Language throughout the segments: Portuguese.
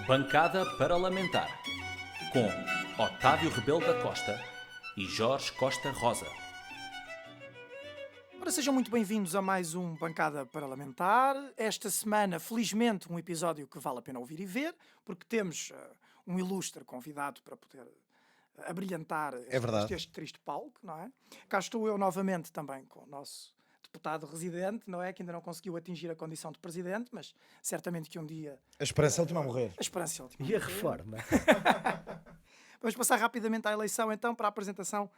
Bancada Parlamentar com Otávio Rebelo da Costa e Jorge Costa Rosa. Ora, sejam muito bem-vindos a mais um Bancada Parlamentar. Esta semana, felizmente, um episódio que vale a pena ouvir e ver, porque temos um ilustre convidado para poder abrilhantar este triste palco, não é? Cá estou eu novamente também com o nosso deputado residente, não é? Que ainda não conseguiu atingir a condição de presidente, mas certamente que um dia... A esperança é a última a morrer. A esperança é a última a morrer. E a reforma? Vamos passar rapidamente à eleição, então, para a apresentação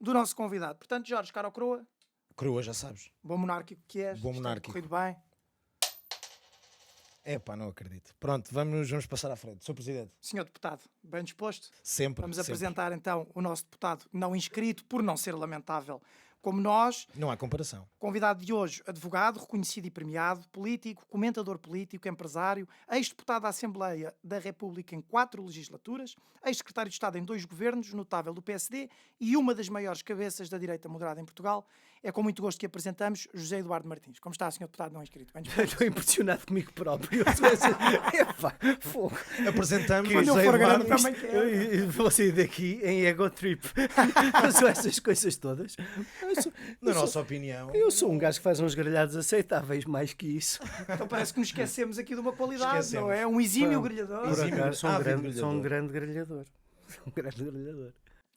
do nosso convidado. Portanto, Jorge, cara ou croa? Croa, já sabes. Bom monárquico que és. Bom monárquico. Corrido bem. Não acredito. Pronto, vamos passar à frente. Sr. Presidente. Senhor Deputado, bem disposto? Sempre. Vamos sempre. apresentar então o nosso deputado não inscrito, por não ser lamentável como nós. Não há comparação. Convidado de hoje, advogado, reconhecido e premiado, político, comentador político, empresário, ex-deputado da Assembleia da República em 4 legislaturas, ex-secretário de Estado em 2 governos, notável do PSD e uma das maiores cabeças da direita moderada em Portugal. É com muito gosto que apresentamos José Eduardo Martins. Como está, senhor deputado não inscrito? Estou impressionado comigo próprio. Fogo. Apresentamos Quem não for grande também quer. Eu vou sair daqui em ego trip. São essas coisas todas. Na nossa opinião. Eu sou um gajo que faz uns grelhados aceitáveis, mais que isso. Então parece que nos esquecemos aqui de uma qualidade, não é? Um exímio grelhador. Sou um grande grelhador.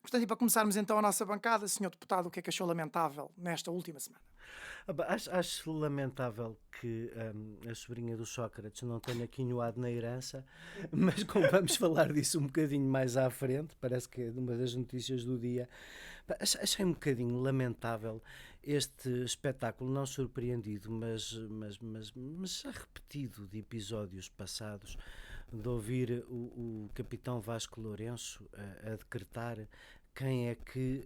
Portanto, e para começarmos então a nossa bancada, senhor deputado, o que é que achou lamentável nesta última semana? Acho lamentável que a sobrinha do Sócrates não tenha quinhoado na herança, mas como vamos falar disso um bocadinho mais à frente, parece que é uma das notícias do dia, achei um bocadinho lamentável este espetáculo, não surpreendido, mas já repetido de episódios passados, de ouvir o capitão Vasco Lourenço a decretar quem é que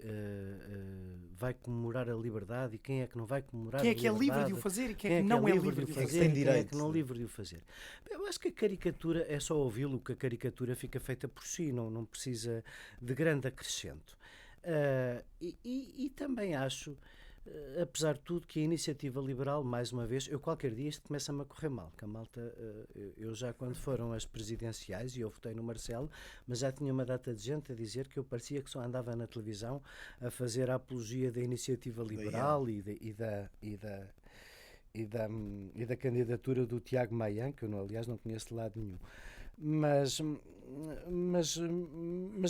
vai comemorar a liberdade e quem é que não vai comemorar a liberdade. Quem é que é livre de o fazer e quem é que não é livre de o fazer. Quem é que não é livre de o fazer. Eu acho que a caricatura, é só ouvi-lo, que a caricatura fica feita por si, não precisa de grande acrescento. E também acho, apesar de tudo, que a iniciativa liberal, mais uma vez, eu qualquer dia isto começa-me a correr mal, que a malta, eu já quando foram as presidenciais, e eu votei no Marcelo, mas já tinha uma data de gente a dizer que eu parecia que só andava na televisão a fazer a apologia da iniciativa liberal e da candidatura do Tiago Maia, que eu, aliás, não conheço de lado nenhum. Mas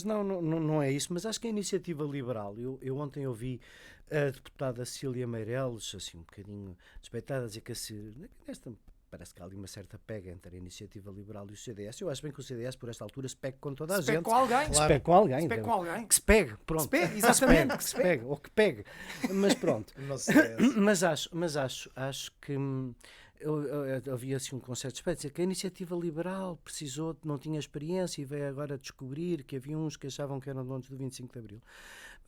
não é isso. Mas acho que a iniciativa liberal, eu ontem ouvi a deputada Cília Meireles, assim, um bocadinho despeitada, dizer que parece que há ali uma certa pega entre a iniciativa liberal e o CDS. Eu acho bem que o CDS, por esta altura, se pegue com toda a gente. Se pegue com alguém. Se pegue com alguém. Se pegue com alguém. Que se pegue, pronto. Se pegue, exatamente. Que se pegue, ou que pegue. Mas pronto. mas acho que... Eu havia assim um conceito de espécie, dizer que a iniciativa liberal precisou, não tinha experiência e veio agora descobrir que havia uns que achavam que eram donos do 25 de Abril.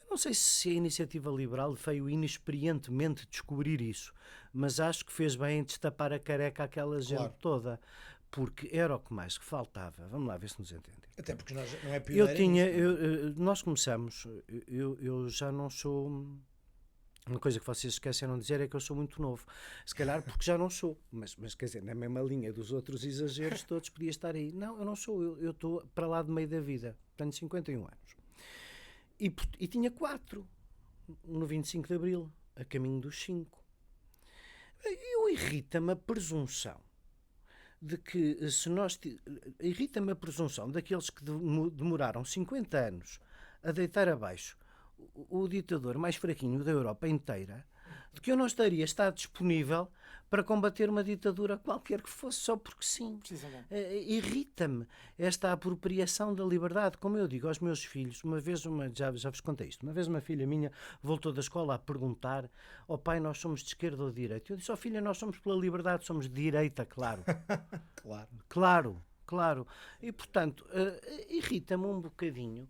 Eu não sei se a iniciativa liberal veio inexperientemente descobrir isso, mas acho que fez bem em destapar a careca àquela gente toda, porque era o que mais que faltava. Vamos lá ver se nos entendem. Até porque nós não é pioneiro. Nós começamos, eu já não sou... Uma coisa que vocês esqueceram de dizer é que eu sou muito novo. Se calhar porque já não sou. Mas quer dizer, na mesma linha dos outros exageros todos podia estar aí. Não, eu não sou. Eu estou para lá do meio da vida. Tenho 51 anos. E tinha 4 no 25 de Abril, a caminho dos 5. Irrita-me a presunção de que irrita-me a presunção daqueles que demoraram 50 anos a deitar abaixo o ditador mais fraquinho da Europa inteira, de que eu não estaria disponível para combater uma ditadura qualquer que fosse, só porque sim. Irrita-me esta apropriação da liberdade. Como eu digo aos meus filhos, já vos contei isto, uma vez uma filha minha voltou da escola a perguntar: pai, nós somos de esquerda ou de direita? Eu disse: filha, nós somos pela liberdade, somos de direita, claro. Claro. E, portanto, irrita-me um bocadinho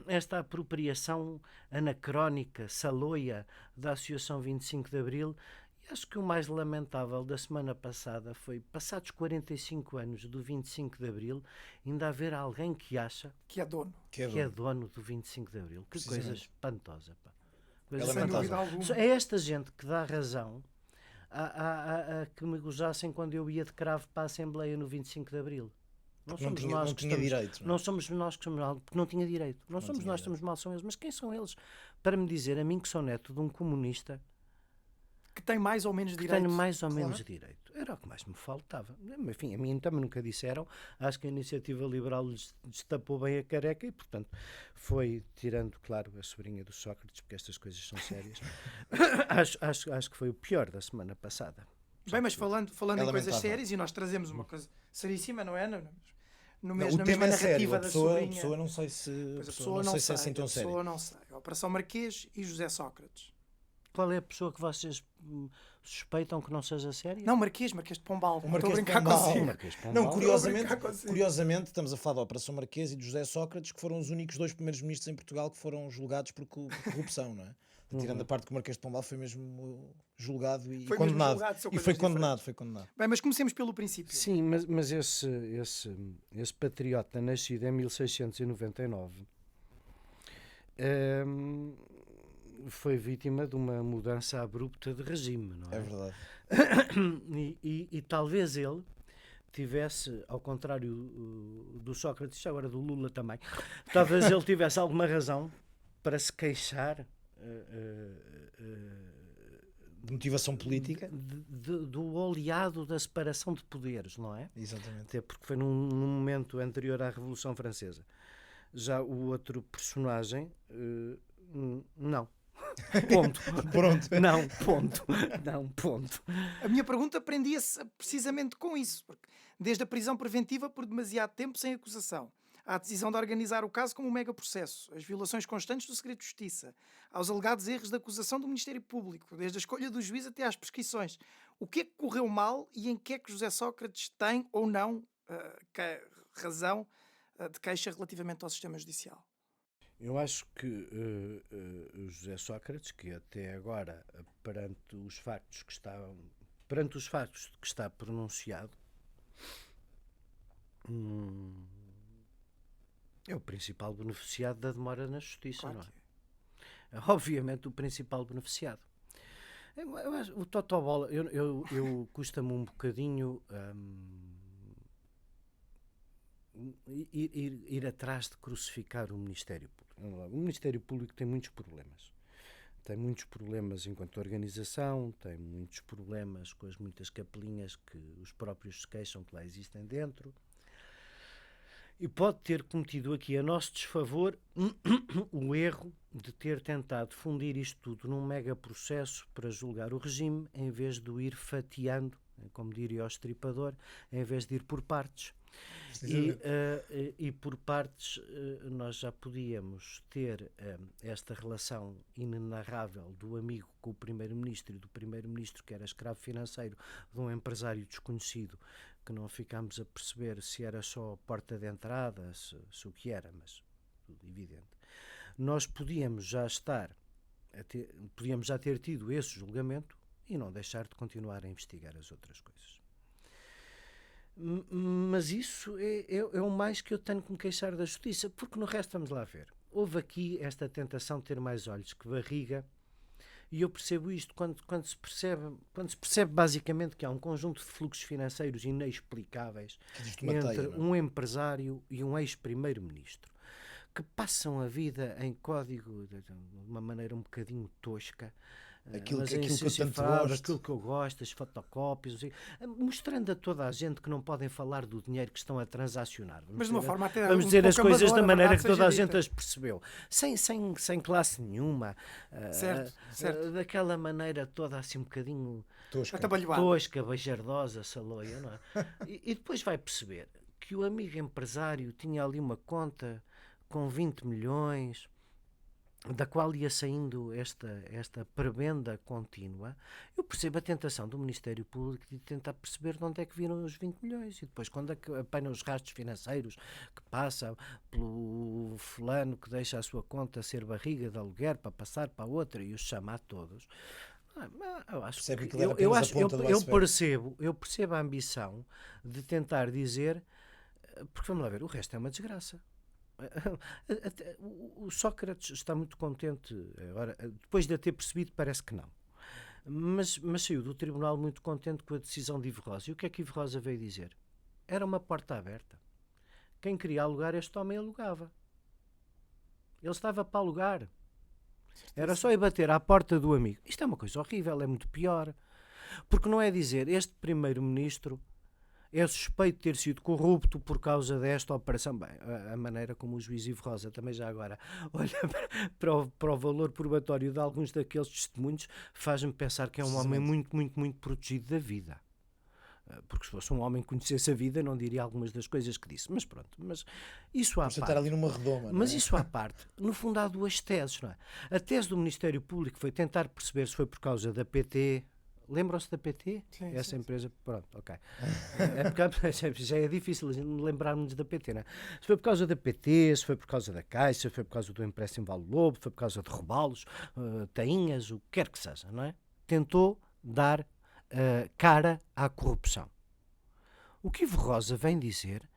esta apropriação anacrónica, saloia da Associação 25 de Abril. E acho que o mais lamentável da semana passada foi, passados 45 anos do 25 de Abril, ainda haver alguém que acha que é dono do 25 de Abril. Que coisa espantosa, pá. É esta gente que dá razão a que me gozassem quando eu ia de cravo para a Assembleia no 25 de Abril. Não Não somos tinha, nós não que tinha estamos, direito. não somos nós que somos mal, porque não tinha direito. Não somos tinha nós que estamos mal, são eles. Mas quem são eles para me dizer a mim, que sou neto de um comunista, Que tem mais ou menos que direito. tenho mais ou menos direito? Era o que mais me faltava. Enfim, a mim também nunca disseram. Acho que a Iniciativa Liberal lhes destapou bem a careca e, portanto, foi tirando, claro, a sobrinha do Sócrates, porque estas coisas são sérias. acho que foi o pior da semana passada. Bem, mas falando em coisas lamentável. sérias, e nós trazemos uma coisa seríssima, não é? Não, Na o mesma tema é sério. narrativa A da pessoa, sobrinha. a pessoa não sei se, Pois a pessoa não sei se é assim tão a sério. pessoa não sei. Operação Marquês e José Sócrates. Qual é a pessoa que vocês suspeitam que não seja séria? Não, Marquês de Pombal. O Marquês Estou a de brincar Pombal. consigo. Marquês de Pombal. Não, Estou a brincar consigo. curiosamente, estamos a falar da Operação Marquês e de José Sócrates, que foram os únicos 2 primeiros ministros em Portugal que foram julgados por corrupção, não é? Tirando a parte que o Marquês de Pombal foi mesmo julgado e Foi mesmo condenado. julgado, são E coisas foi condenado. Bem, mas comecemos pelo princípio. Sim, mas esse patriota nascido em 1699 foi vítima de uma mudança abrupta de regime, não é? É verdade. E talvez ele tivesse, ao contrário do Sócrates, agora do Lula também, talvez ele tivesse alguma razão para se queixar De motivação política. do oleado da separação de poderes, não é? Exatamente. Até porque foi num momento anterior à Revolução Francesa. Já o outro personagem, não. Ponto. Pronto. Não, ponto. Não, ponto. A minha pergunta prendia-se precisamente com isso, porque desde a prisão preventiva por demasiado tempo sem acusação, à decisão de organizar o caso como um mega processo, as violações constantes do segredo de justiça, aos alegados erros de acusação do Ministério Público, desde a escolha do juiz até às prescrições. O que é que correu mal e em que é que José Sócrates tem ou não razão de queixa relativamente ao sistema judicial? Eu acho que José Sócrates, que até agora, perante os factos que está pronunciado, é o principal beneficiado da demora na justiça, Claro não é? que É obviamente o principal beneficiado. Eu acho, o Totobola, eu custa-me um bocadinho ir atrás de crucificar o Ministério Público. O Ministério Público tem muitos problemas. Tem muitos problemas enquanto organização, tem muitos problemas com as muitas capelinhas que os próprios se queixam que lá existem dentro. E pode ter cometido aqui a nosso desfavor o erro de ter tentado fundir isto tudo num mega processo para julgar o regime, em vez de o ir fatiando, como diria o estripador, em vez de ir por partes. E por partes nós já podíamos ter esta relação inenarrável do amigo com o primeiro-ministro e do primeiro-ministro que era escravo financeiro de um empresário desconhecido, que não ficámos a perceber se era só a porta de entrada, se o que era, mas tudo evidente. Nós podíamos já ter tido esse julgamento e não deixar de continuar a investigar as outras coisas. Mas isso é o mais que eu tenho que me queixar da justiça, porque no resto vamos lá ver. Houve aqui esta tentação de ter mais olhos que barriga, e eu percebo isto quando se percebe basicamente que há um conjunto de fluxos financeiros inexplicáveis entre um empresário e um ex-primeiro-ministro, que passam a vida em código de uma maneira um bocadinho tosca, aquilo mas que eu tanto gosto. gosto. Aquilo que eu gosto, as fotocópias, mostrando a toda a gente que não podem falar do dinheiro que estão a transacionar. Mas de uma forma até vamos dizer as coisas da maneira que toda a gente dita. as percebeu, sem classe nenhuma, Certo. daquela maneira toda assim um bocadinho Atabalhoada. tosca, bajardosa, saloia, não é? E depois vai perceber que o amigo empresário tinha ali uma conta com 20 milhões, da qual ia saindo esta prebenda contínua. Eu percebo a tentação do Ministério Público de tentar perceber de onde é que viram os 20 milhões e depois quando é que apanham os rastros financeiros que passam pelo fulano que deixa a sua conta ser barriga de aluguer para passar para outra e os chama a todos. Eu acho eu percebo a ambição de tentar dizer, porque vamos lá ver, o resto é uma desgraça. O Sócrates está muito contente agora, depois de a ter percebido, parece que não, mas saiu do tribunal muito contente com a decisão de Ivo Rosa. E o que é que Ivo Rosa veio dizer? Era uma porta aberta. Quem queria alugar, este homem alugava. Ele estava para alugar. Era só ir bater à porta do amigo. Isto é uma coisa horrível, é muito pior. Porque não é dizer, este primeiro-ministro é suspeito de ter sido corrupto por causa desta operação. Bem, a maneira como o juiz Ivo Rosa também já agora olha para o valor probatório de alguns daqueles testemunhos, faz-me pensar que é um homem muito, muito, muito protegido da vida. Porque se fosse um homem que conhecesse a vida, não diria algumas das coisas que disse. Mas pronto, mas isso à parte. Estar ali numa redoma. Mas isso à parte. No fundo há duas teses, não é? A tese do Ministério Público foi tentar perceber se foi por causa da PT. Lembram-se da PT? Sim, Essa sim, empresa, pronto, ok. Já é difícil lembrarmos da PT, não é? Se foi por causa da PT, se foi por causa da Caixa, se foi por causa do empréstimo Vale Lobo, se foi por causa de robalos, tainhas, o que quer que seja, não é? Tentou dar cara à corrupção. O que Ivo Rosa vem dizer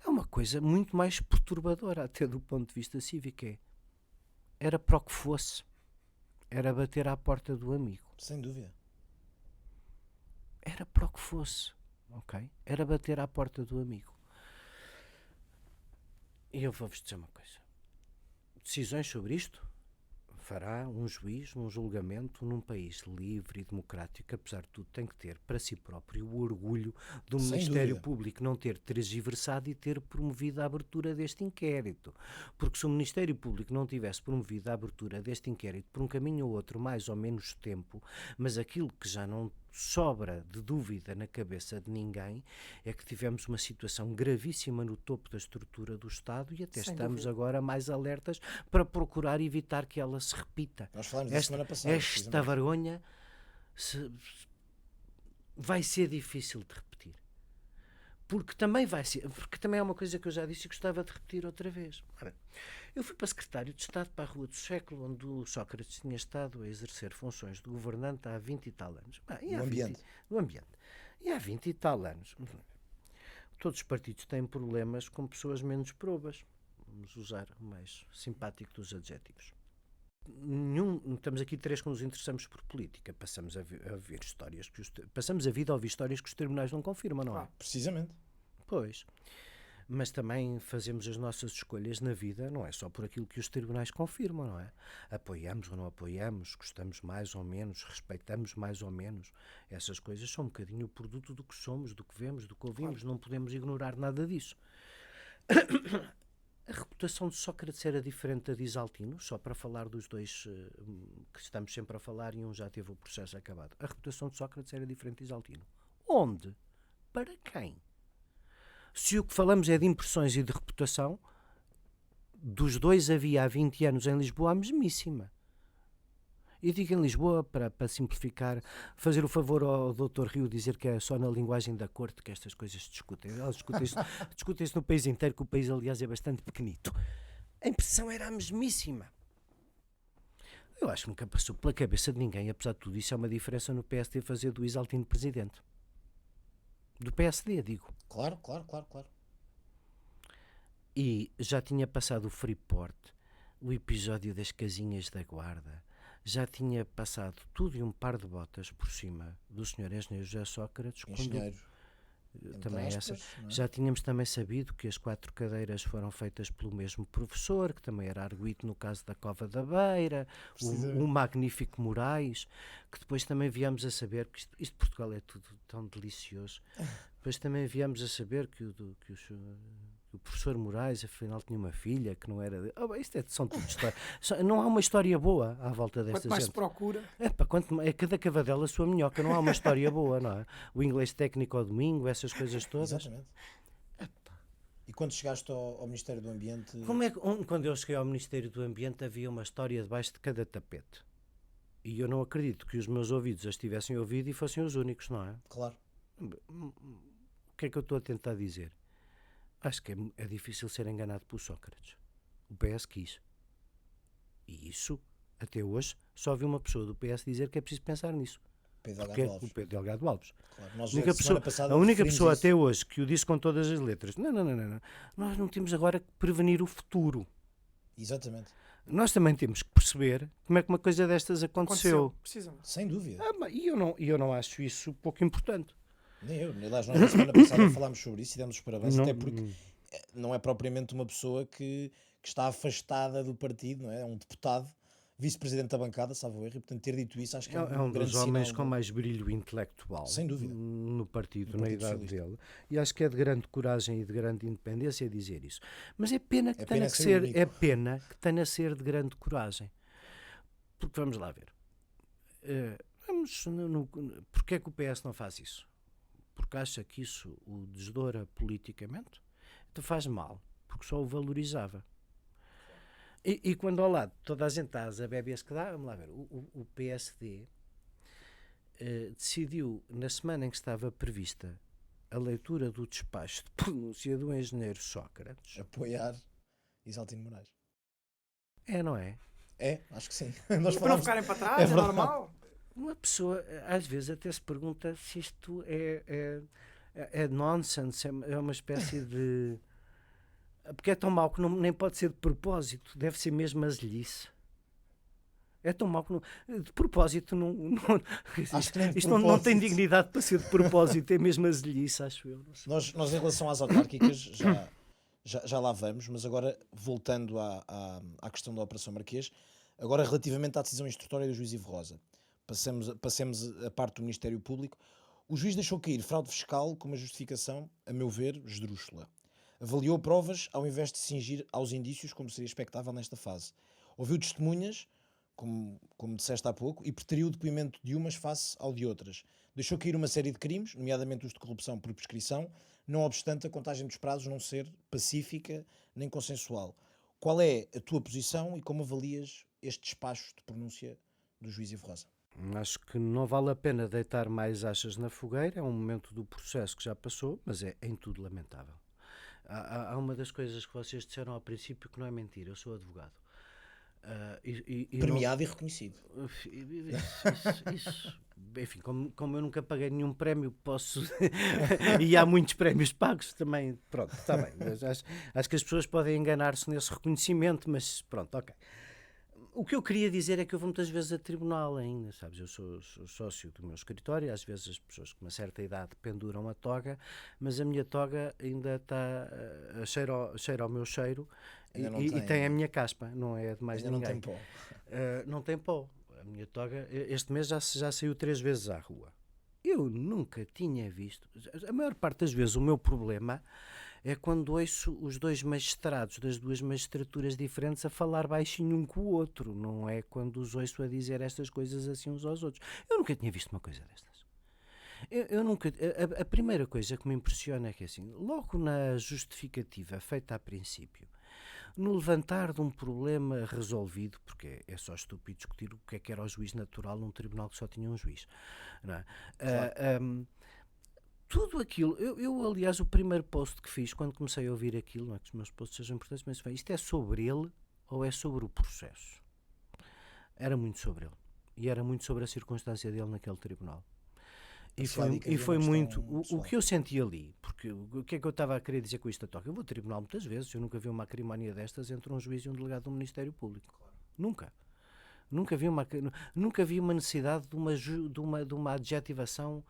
é uma coisa muito mais perturbadora, até do ponto de vista cívico. Era para o que fosse. Era bater à porta do amigo. Sem dúvida. Era para o que fosse, ok? Era bater à porta do amigo. E eu vou-vos dizer uma coisa. Decisões sobre isto fará um juiz num julgamento num país livre e democrático, que apesar de tudo tem que ter para si próprio o orgulho do Ministério Público não ter tergiversado e ter promovido a abertura deste inquérito. Porque se o Ministério Público não tivesse promovido a abertura deste inquérito por um caminho ou outro, mais ou menos tempo, mas aquilo que já não sobra de dúvida na cabeça de ninguém é que tivemos uma situação gravíssima no topo da estrutura do Estado e até estamos agora mais alertas para procurar evitar que ela se repita. Nós falámos da semana passada. Esta vergonha vai ser difícil de repetir. Porque também é uma coisa que eu já disse e gostava de repetir outra vez. Ora, eu fui para secretário de Estado para a Rua do Século, onde o Sócrates tinha estado a exercer funções de governante há 20 e tal anos. No ambiente. E há 20 e tal anos. Todos os partidos têm problemas com pessoas menos probas. Vamos usar o mais simpático dos adjetivos. Estamos aqui três que nos interessamos por política. Passamos a ver histórias passamos a vida a ouvir histórias que os tribunais não confirmam, não é? Precisamente. Pois. Mas também fazemos as nossas escolhas na vida, não é só por aquilo que os tribunais confirmam, não é? Apoiamos ou não apoiamos, gostamos mais ou menos, respeitamos mais ou menos. Essas coisas são um bocadinho o produto do que somos, do que vemos, do que ouvimos. Não podemos ignorar nada disso. A reputação de Sócrates era diferente da de Isaltino, só para falar dos dois que estamos sempre a falar e um já teve o processo acabado. A reputação de Sócrates era diferente de Isaltino. Onde? Para quem? Se o que falamos é de impressões e de reputação, dos dois havia há 20 anos em Lisboa a mesmíssima. E digo em Lisboa, para simplificar, fazer o favor ao Dr. Rio dizer que é só na linguagem da corte que estas coisas se discutem. Elas discutem-se no país inteiro, que o país, aliás, é bastante pequenito. A impressão era a mesmíssima. Eu acho que nunca passou pela cabeça de ninguém, apesar de tudo isso, é uma diferença no PSD fazer do Isaltino presidente. Do PSD, digo. Claro. E já tinha passado o Freeport, o episódio das casinhas da guarda, já tinha passado tudo e um par de botas por cima do Sr. Engenheiro José Sócrates. Também essa. Já tínhamos também sabido que as 4 cadeiras foram feitas pelo mesmo professor, que também era arguito no caso da Cova da Beira, o magnífico Moraes, que depois também viemos a saber que isto de Portugal é tudo tão delicioso. Depois também viemos a saber que o professor Moraes afinal tinha uma filha que não era... isto são tudo histórias. Não há uma história boa à volta desta Quanto mais gente. se procura... Cada cavadela a sua minhoca, não há uma história boa, não é? O inglês técnico ao domingo, essas coisas todas. Exatamente. E quando chegaste ao Ministério do Ambiente... Quando eu cheguei ao Ministério do Ambiente havia uma história debaixo de cada tapete. E eu não acredito que os meus ouvidos as tivessem ouvido e fossem os únicos, não é? Claro. O que é que eu estou a tentar dizer? Acho que é difícil ser enganado por Sócrates. O PS quis. E isso, até hoje, só vi uma pessoa do PS dizer que é preciso pensar nisso. O Pedro Delgado Alves. Claro, a única pessoa até hoje que o disse com todas as letras. Não. Nós não temos agora que prevenir o futuro. Exatamente. Nós também temos que perceber como é que uma coisa destas aconteceu. Precisamente. Sem dúvida. E eu não acho isso pouco importante. Nem eu. Aliás, nós na semana passada falámos sobre isso e demos os parabéns, até porque não é propriamente uma pessoa que está afastada do partido, não é? É um deputado, vice-presidente da bancada, salvo erro, e portanto ter dito isso acho que é É um grande dos homens sinal com mais brilho intelectual, sem dúvida, no partido, no na Partido idade Socialista. dele, e acho que é de grande coragem e de grande independência dizer isso. Mas é pena que É tenha pena que ser o ser, único. é pena que tenha a ser de grande coragem. Porque vamos lá ver. Porque é que o PS não faz isso? Porque acha que isso o desdoura politicamente? Então faz mal, porque só o valorizava. E quando ao lado toda a gente está a beber que dá, vamos lá ver, o PSD decidiu, na semana em que estava prevista a leitura do despacho de pronúncia do engenheiro Sócrates, Apoiar Isaltino Moraes. não é? É, acho que sim. Para não falámos- ficarem para trás, É é, verdade. normal. Uma pessoa, às vezes, até se pergunta se isto é nonsense, é uma espécie de... Porque é tão mau que nem pode ser de propósito, deve ser mesmo azelice. É tão mau que de propósito Acho que nem de isto não tem propósito. dignidade para ser de propósito, é mesmo azelice, acho eu. Não sei. Nós em relação às autárquicas já lá vamos, mas agora voltando à questão da Operação Marquês, agora relativamente à decisão instrutória do juiz Ivo Rosa, passemos a parte do Ministério Público. O juiz deixou cair fraude fiscal com uma justificação, a meu ver, esdrúxula. Avaliou provas ao invés de se cingir aos indícios, como seria expectável nesta fase. Ouviu testemunhas, como disseste há pouco, e preteriu o depoimento de umas face ao de outras. Deixou cair uma série de crimes, nomeadamente os de corrupção por prescrição, não obstante a contagem dos prazos não ser pacífica nem consensual. Qual é a tua posição e como avalias este despacho de pronúncia do juiz Ivo Rosa? Acho que não vale a pena deitar mais achas na fogueira, é um momento do processo que já passou, mas é em tudo lamentável. Há uma das coisas que vocês disseram ao princípio que não é mentira, eu sou advogado. Premiado e reconhecido. Isso. Enfim, como eu nunca paguei nenhum prémio, posso. E há muitos prémios pagos também. Pronto, está bem. Mas acho que as pessoas podem enganar-se nesse reconhecimento, mas pronto, ok. O que eu queria dizer é que eu vou muitas vezes a tribunal ainda, sabes? Eu sou sócio do meu escritório, às vezes as pessoas com uma certa idade penduram a toga, mas a minha toga ainda está cheira ao meu cheiro e tem a minha caspa, não é de mais Ainda ninguém. não tem pó. Não tem pó. A minha toga, este mês já saiu 3 vezes à rua. Eu nunca tinha visto. A maior parte das vezes o meu problema é quando ouço os dois magistrados das duas magistraturas diferentes a falar baixinho um com o outro. Não é quando os ouço a dizer estas coisas assim uns aos outros. Eu nunca tinha visto uma coisa destas. Eu nunca. A primeira coisa que me impressiona é que assim, logo na justificativa feita a princípio, no levantar de um problema resolvido, porque é só estúpido discutir o que era o juiz natural num tribunal que só tinha um juiz, não é? Claro. Tudo aquilo, eu aliás o primeiro post que fiz quando comecei a ouvir aquilo, não é que os meus posts sejam importantes, mas foi, isto é sobre ele ou é sobre o processo? Era muito sobre ele e era muito sobre a circunstância dele naquele tribunal. E foi muito o que eu senti ali, porque o que é que eu estava a querer dizer com isto a toca? Eu vou ao tribunal muitas vezes, eu nunca vi uma acrimonia destas entre um juiz e um delegado do Ministério Público. Claro. Nunca vi uma necessidade de uma adjetivação,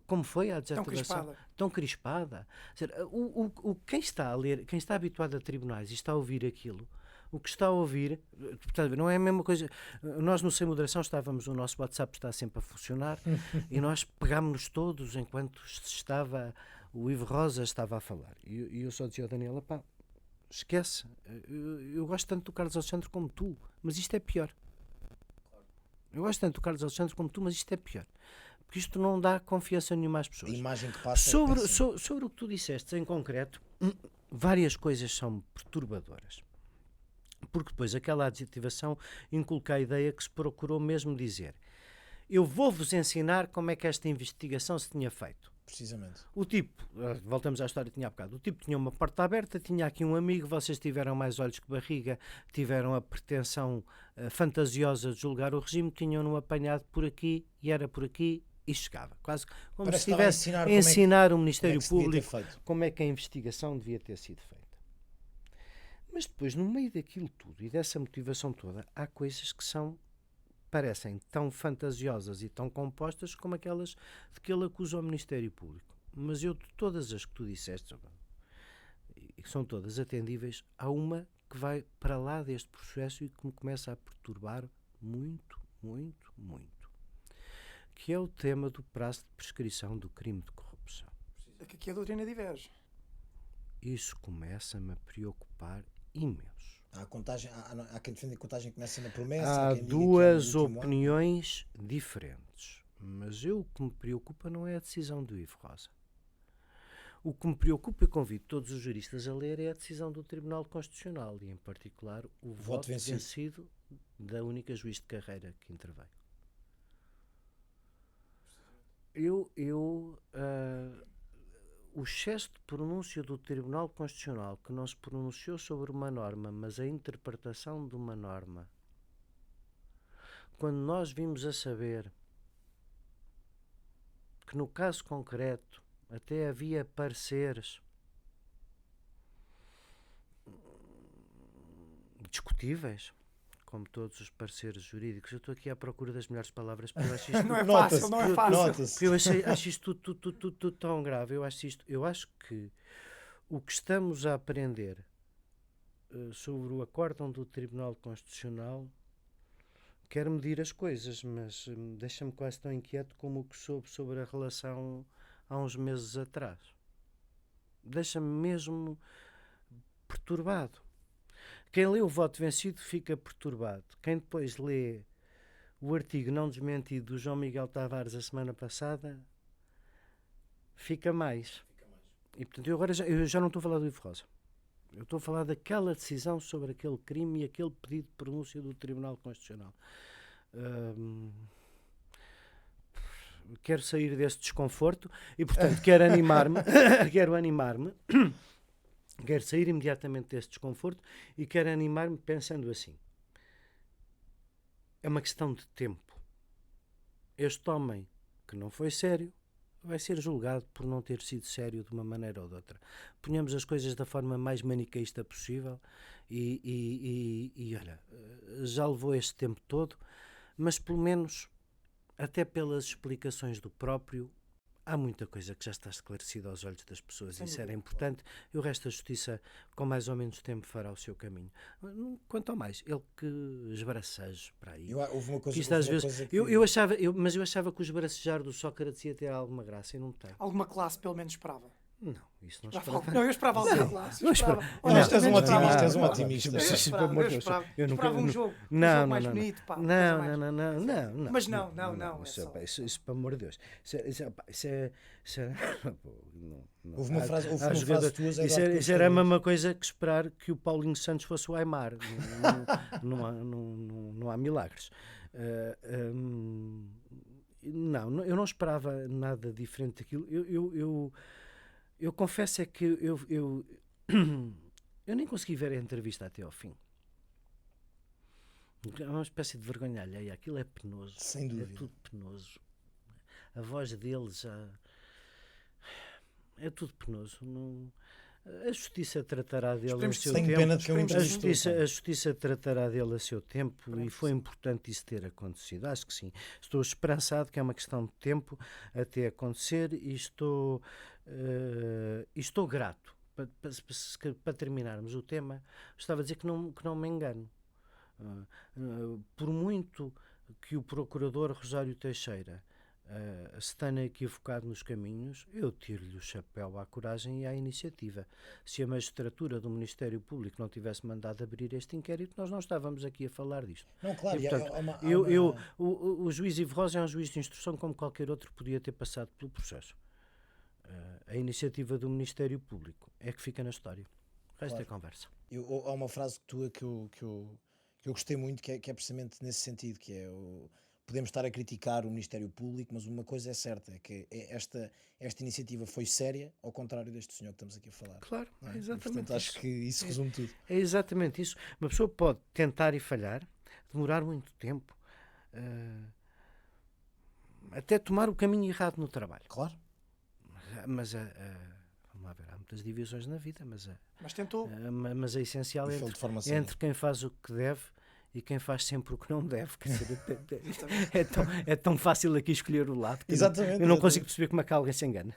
como foi a adjetivação? Tão crispada. Quem está a ler, quem está habituado a tribunais e está a ouvir aquilo, o que está a ouvir, não é a mesma coisa. Nós no Sem Moderação estávamos, o nosso WhatsApp está sempre a funcionar e nós pegámos-nos todos enquanto o Ivo Rosa estava a falar. E eu só dizia ao Daniela, pá, esquece, eu gosto tanto do Carlos Alexandre como tu, mas isto é pior. Eu gosto tanto do Carlos Alexandre como tu, mas isto é pior. Porque isto não dá confiança nenhuma às pessoas. A imagem que passa sobre o que tu disseste em concreto, várias coisas são perturbadoras. Porque depois aquela adjetivação inculca a ideia que se procurou mesmo dizer: eu vou-vos ensinar como é que esta investigação se tinha feito. Precisamente. O tipo, voltamos à história que tinha há bocado, o tipo tinha uma porta aberta, tinha aqui um amigo, vocês tiveram mais olhos que barriga, tiveram a pretensão fantasiosa de julgar o regime, tinham-no apanhado por aqui e era por aqui e chegava. Quase como Parece se estivesse a ensinar o Ministério Público como é que a investigação devia ter sido feita. Mas depois, no meio daquilo tudo e dessa motivação toda, há coisas que parecem tão fantasiosas e tão compostas como aquelas de que ele acusa o Ministério Público. Mas eu, de todas as que tu disseste, que são todas atendíveis, há uma que vai para lá deste processo e que me começa a perturbar muito, muito, muito, que é o tema do prazo de prescrição do crime de corrupção. É que aqui a doutrina diverge. Isso começa-me a preocupar imenso. Há quem defenda que a contagem começa na promessa. Há quem diga que é no duas último opiniões diferentes, mas o que me preocupa não é a decisão do Ivo Rosa. O que me preocupa, e convido todos os juristas a ler, é a decisão do Tribunal Constitucional e, em particular, o voto vencido da única juiz de carreira que interveio. O excesso de pronúncia do Tribunal Constitucional, que não se pronunciou sobre uma norma, mas a interpretação de uma norma, quando nós vimos a saber que no caso concreto até havia pareceres discutíveis, como todos os pareceres jurídicos. Eu estou aqui à procura das melhores palavras, porque eu acho isto Não é fácil, não é fácil. porque eu acho isto tudo tão grave. Eu acho que o que estamos a aprender sobre o acórdão do Tribunal Constitucional quer medir as coisas, mas deixa-me quase tão inquieto como o que soube sobre a relação há uns meses atrás. Deixa-me mesmo perturbado. Quem lê o voto vencido fica perturbado. Quem depois lê o artigo não desmentido do João Miguel Tavares a semana passada fica mais. E portanto eu já não estou a falar do Ivo Rosa. Eu estou a falar daquela decisão sobre aquele crime e aquele pedido de pronúncia do Tribunal Constitucional. Quero sair desse desconforto e, portanto, quero animar-me, quero sair imediatamente desse desconforto e quero animar-me pensando assim. É uma questão de tempo. Este homem, que não foi sério, vai ser julgado por não ter sido sério de uma maneira ou de outra. Ponhamos as coisas da forma mais maniqueísta possível e olha, já levou este tempo todo, mas pelo menos, até pelas explicações do próprio, há muita coisa que já está esclarecida aos olhos das pessoas. Isso era importante. E o resto da justiça, com mais ou menos tempo, fará o seu caminho. Quanto ao mais, ele que esbraceje para aí. Houve uma coisa, Isto às vezes, eu achava que o esbracejar do Sócrates ia ter alguma graça e não tem. Alguma classe pelo menos esperava. Não, isso não Já esperava. falo. Não, eu esperava alguma classe. Não esperava. Mas tens um Honestamente, otimista, esperava. tens um otimista. Eu esperava um jogo mais bonito, pá. Não. Mas não. Isso, pelo amor de Deus. Houve uma frase tua, Isso era a mesma coisa que esperar que o Paulinho Santos fosse o Aimar. Não há milagres. Não, eu não esperava nada diferente daquilo. Eu confesso é que eu nem consegui ver a entrevista até ao fim. É uma espécie de vergonha alheia. Aquilo é penoso. Sem dúvida. É tudo penoso. A voz dele já... É tudo penoso. A justiça tratará dele a seu tempo. Pena de que A justiça tratará dele a seu tempo e foi importante isso ter acontecido. Acho que sim. Estou esperançado que é uma questão de tempo até acontecer e estou grato. Para terminarmos o tema, gostava de dizer que não me engano. Por muito que o procurador Rosário Teixeira se tenha equivocado nos caminhos, eu tiro-lhe o chapéu à coragem e à iniciativa. Se a magistratura do Ministério Público não tivesse mandado abrir este inquérito, nós não estávamos aqui a falar disto. Não, claro. E, portanto, o juiz Ivo Rosa é um juiz de instrução como qualquer outro podia ter passado pelo processo. A iniciativa do Ministério Público é que fica na história. O resto é conversa. Há uma frase tua que eu gostei muito, que é precisamente nesse sentido, que é podemos estar a criticar o Ministério Público, mas uma coisa é certa, é que esta iniciativa foi séria, ao contrário deste senhor que estamos aqui a falar. Claro, é? exatamente. Portanto, acho que isso resume tudo. É exatamente isso. Uma pessoa pode tentar e falhar, demorar muito tempo, até tomar o caminho errado no trabalho. Claro. Mas vamos lá ver, há muitas divisões na vida, mas tentou. Mas a essencial é entre quem faz o que deve e quem faz sempre o que não deve. Quer dizer, é tão fácil aqui escolher o lado que eu não consigo perceber como é que alguém se engana.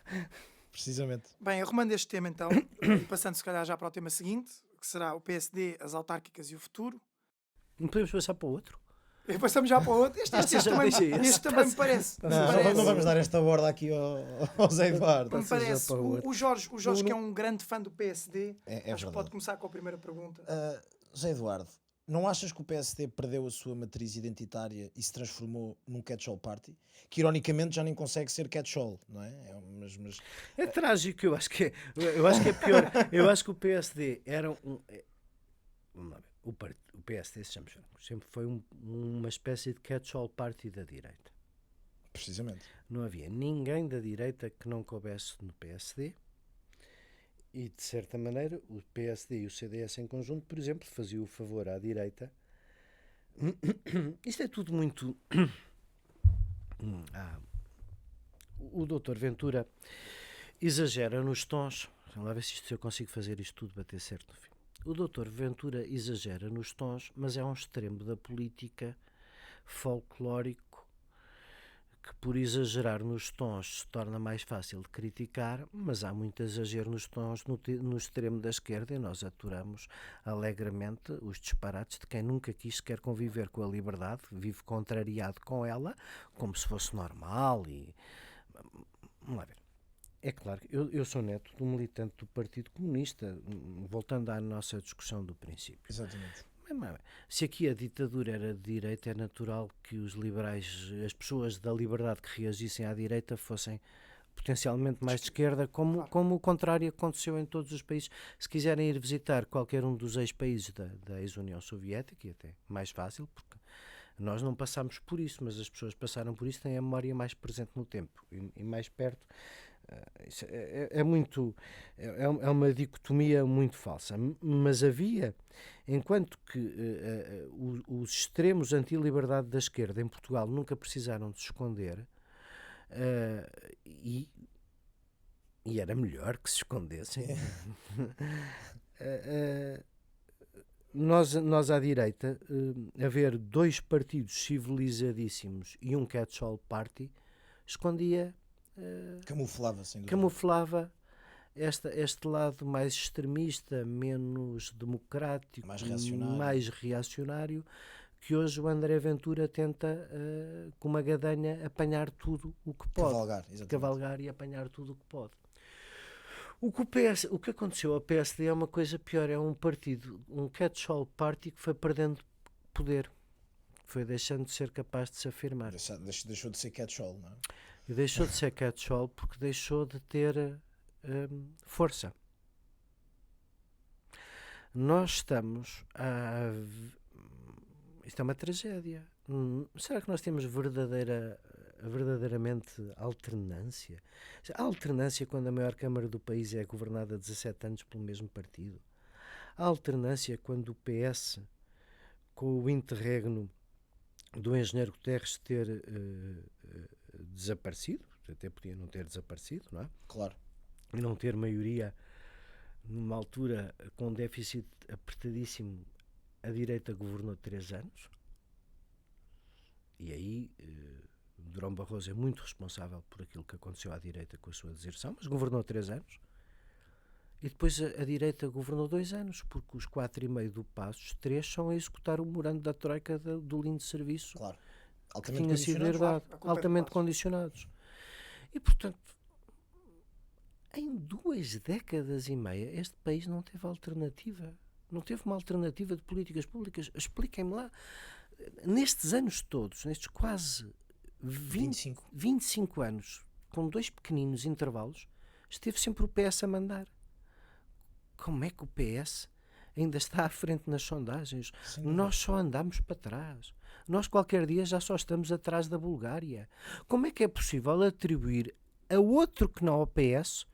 Precisamente. Bem, arrumando este tema então, e passando se calhar já para o tema seguinte, que será o PSD, as autárquicas e o futuro. Não podemos passar para o outro? E passamos já para o outro. Este também me parece. Não vamos dar esta borda aqui ao Zé Eduardo. Me parece. para o outro. O Jorge, que é um grande fã do PSD, É acho que verdade. pode começar com a primeira pergunta. Zé Eduardo, não achas que o PSD perdeu a sua matriz identitária e se transformou num catch-all party? Que ironicamente já nem consegue ser catch-all, não é? É trágico, eu acho que é pior. Eu acho que o PSD era vamos lá ver. O PSD sempre foi uma espécie de catch-all party da direita. Precisamente. Não havia ninguém da direita que não coubesse no PSD e, de certa maneira, o PSD e o CDS em conjunto, por exemplo, faziam o favor à direita. Isto é tudo muito... O doutor Ventura exagera nos tons. Vamos lá ver se eu consigo fazer isto tudo bater certo no fim. O doutor Ventura exagera nos tons, mas é um extremo da política folclórico que, por exagerar nos tons, se torna mais fácil de criticar, mas há muito exagero nos tons no extremo da esquerda e nós aturamos alegremente os disparates de quem nunca quis sequer conviver com a liberdade, vive contrariado com ela, como se fosse normal e... Vamos lá ver. É claro, eu sou neto de um militante do Partido Comunista, voltando à nossa discussão do princípio. Exatamente. Se aqui a ditadura era de direita, é natural que os liberais, as pessoas da liberdade que reagissem à direita fossem potencialmente mais de esquerda, como o contrário aconteceu em todos os países. Se quiserem ir visitar qualquer um dos ex-países da ex-União Soviética, e até mais fácil, porque nós não passámos por isso, mas as pessoas passaram por isso, têm a memória mais presente no tempo e mais perto. Isso é uma dicotomia muito falsa, mas havia, enquanto que os extremos anti-liberdade da esquerda em Portugal nunca precisaram de se esconder, e era melhor que se escondessem. Nós à direita, haver dois partidos civilizadíssimos e um catch-all party escondia, Camuflava, sem dúvida. camuflava este lado mais extremista, menos democrático, mais reacionário, que hoje o André Ventura tenta, com uma gadanha, apanhar tudo o que pode. Cavalgar e apanhar tudo o que pode. O que aconteceu ao PSD é uma coisa pior, é um partido, um catch-all party que foi perdendo poder, foi deixando de ser capaz de se afirmar. Deixou de ser catch-all, não é? E deixou de ser catch-all porque deixou de ter força. Nós estamos a... Isto é uma tragédia. Será que nós temos verdadeiramente alternância? A alternância quando a maior Câmara do país é governada há 17 anos pelo mesmo partido. A alternância quando o PS, com o interregno do engenheiro Guterres ter desaparecido, até podia não ter desaparecido, não é? Claro. E não ter maioria numa altura com um déficit apertadíssimo, a direita governou 3 anos. E aí Durão Barroso é muito responsável por aquilo que aconteceu à direita com a sua deserção, mas governou 3 anos. E depois a direita governou 2 anos, porque os 4,5 do Passos, 3 são a executar o memorando da Troika do lindo serviço. Claro. Que tinha sido herdado, altamente condicionados. E, portanto, em 2 décadas e meia, este país não teve alternativa. Não teve uma alternativa de políticas públicas. Expliquem-me lá. Nestes anos todos, nestes quase 25 anos, com 2 pequeninos intervalos, esteve sempre o PS a mandar. Como é que o PS ainda está à frente nas sondagens? Sim. Nós só andamos para trás. Nós qualquer dia já só estamos atrás da Bulgária. Como é que é possível atribuir a outro que não ao PS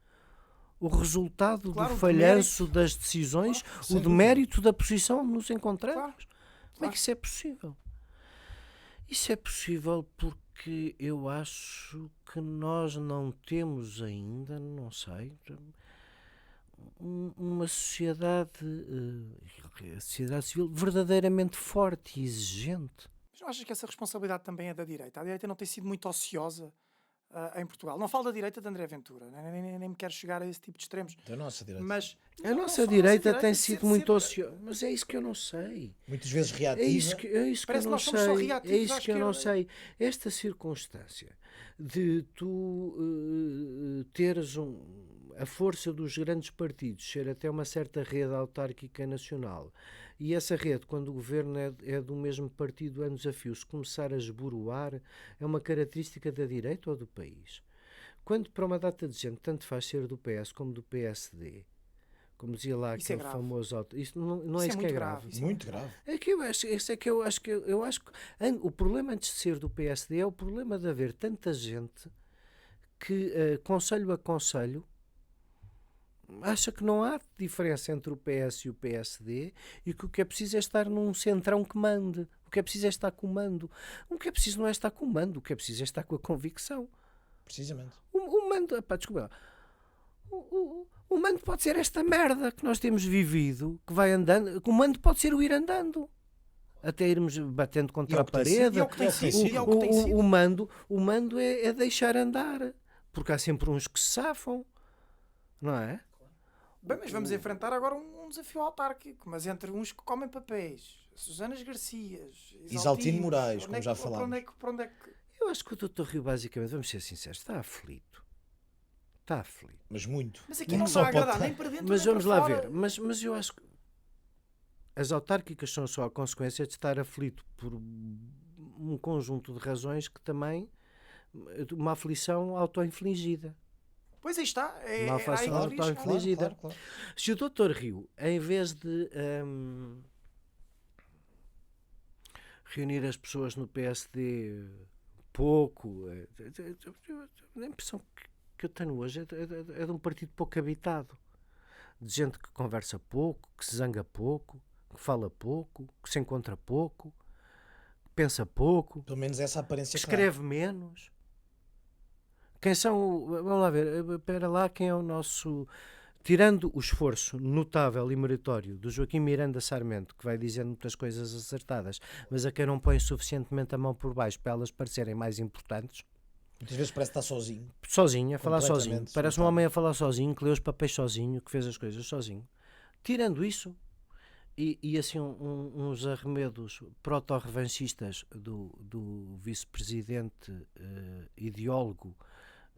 o resultado do falhanço das decisões, o demérito da posição onde nos encontramos? Como é que isso é possível? Isso é possível porque eu acho que nós não temos ainda, não sei, uma sociedade civil verdadeiramente forte e exigente. Mas não achas que essa responsabilidade também é da direita? A direita não tem sido muito ociosa em Portugal. Não falo da direita de André Ventura, nem me quero chegar a esse tipo de extremos. Da nossa direita. Mas A nossa direita tem sido muito ociosa. Mas é isso que eu não sei. Muitas vezes É reativa. isso que eu Parece que não nós somos só sei. É reativos isso à que eu não esquerda. sei. Esta circunstância de tu teres a força dos grandes partidos ser até uma certa rede autárquica nacional, e essa rede, quando o governo é do mesmo partido anos a fio, se começar a esboroar, é uma característica da direita ou do país? Quando para uma data de gente tanto faz ser do PS como do PSD, como dizia lá Isso é aquele grave. famoso... Isso não Isso é é isso que é muito grave. grave. Isso Muito grave. É que eu acho que o problema antes de ser do PSD é o problema de haver tanta gente que, conselho a conselho, acha que não há diferença entre o PS e o PSD e que o que é preciso é estar num centrão que mande. O que é preciso é estar com o mando. O que é preciso não é estar com o mando, o que é preciso é estar com a convicção. Precisamente. O mando, pá, desculpa, o mando pode ser esta merda que nós temos vivido, que vai andando. O mando pode ser o ir andando, até irmos batendo E contra é a o que tem parede. sido, e é o que tem sido. E é o que tem sido. O mando é deixar andar, porque há sempre uns que se safam, não é? Bem, mas vamos enfrentar agora um desafio autárquico, mas entre uns que comem papéis, Susanas Garcias, Isaltino Moraes, como já Para onde é que... Eu acho que o Dr. Rio, basicamente, vamos ser sinceros, está aflito. Está aflito. Mas muito. Mas aqui não Só está a agradar pode- nem para dentro Mas nem vamos para lá fora. ver. Mas eu acho que as autárquicas são só a consequência de estar aflito por um conjunto de razões que também... Uma aflição auto-infligida. Pois aí está. É, Uma aflição há aí que diz, auto-infligida. Claro. Se o Dr. Rio, em vez de reunir as pessoas no PSD pouco, a impressão que eu tenho hoje é de um partido pouco habitado, de gente que conversa pouco, que se zanga pouco, que fala pouco, que se encontra pouco, que pensa pouco, Pelo menos essa aparência que que dá. escreve menos. Quem são, vamos lá ver, espera lá, quem é o nosso, tirando o esforço notável e meritório do Joaquim Miranda Sarmento, que vai dizendo muitas coisas acertadas, mas a quem não põe suficientemente a mão por baixo para elas parecerem mais importantes, Muitas vezes parece que está sozinho, a falar sozinho, Completamente, parece um total. homem a falar sozinho, que lê os papéis sozinho, que fez as coisas sozinho. Tirando isso, e assim uns arremedos proto-revanchistas do vice-presidente ideólogo,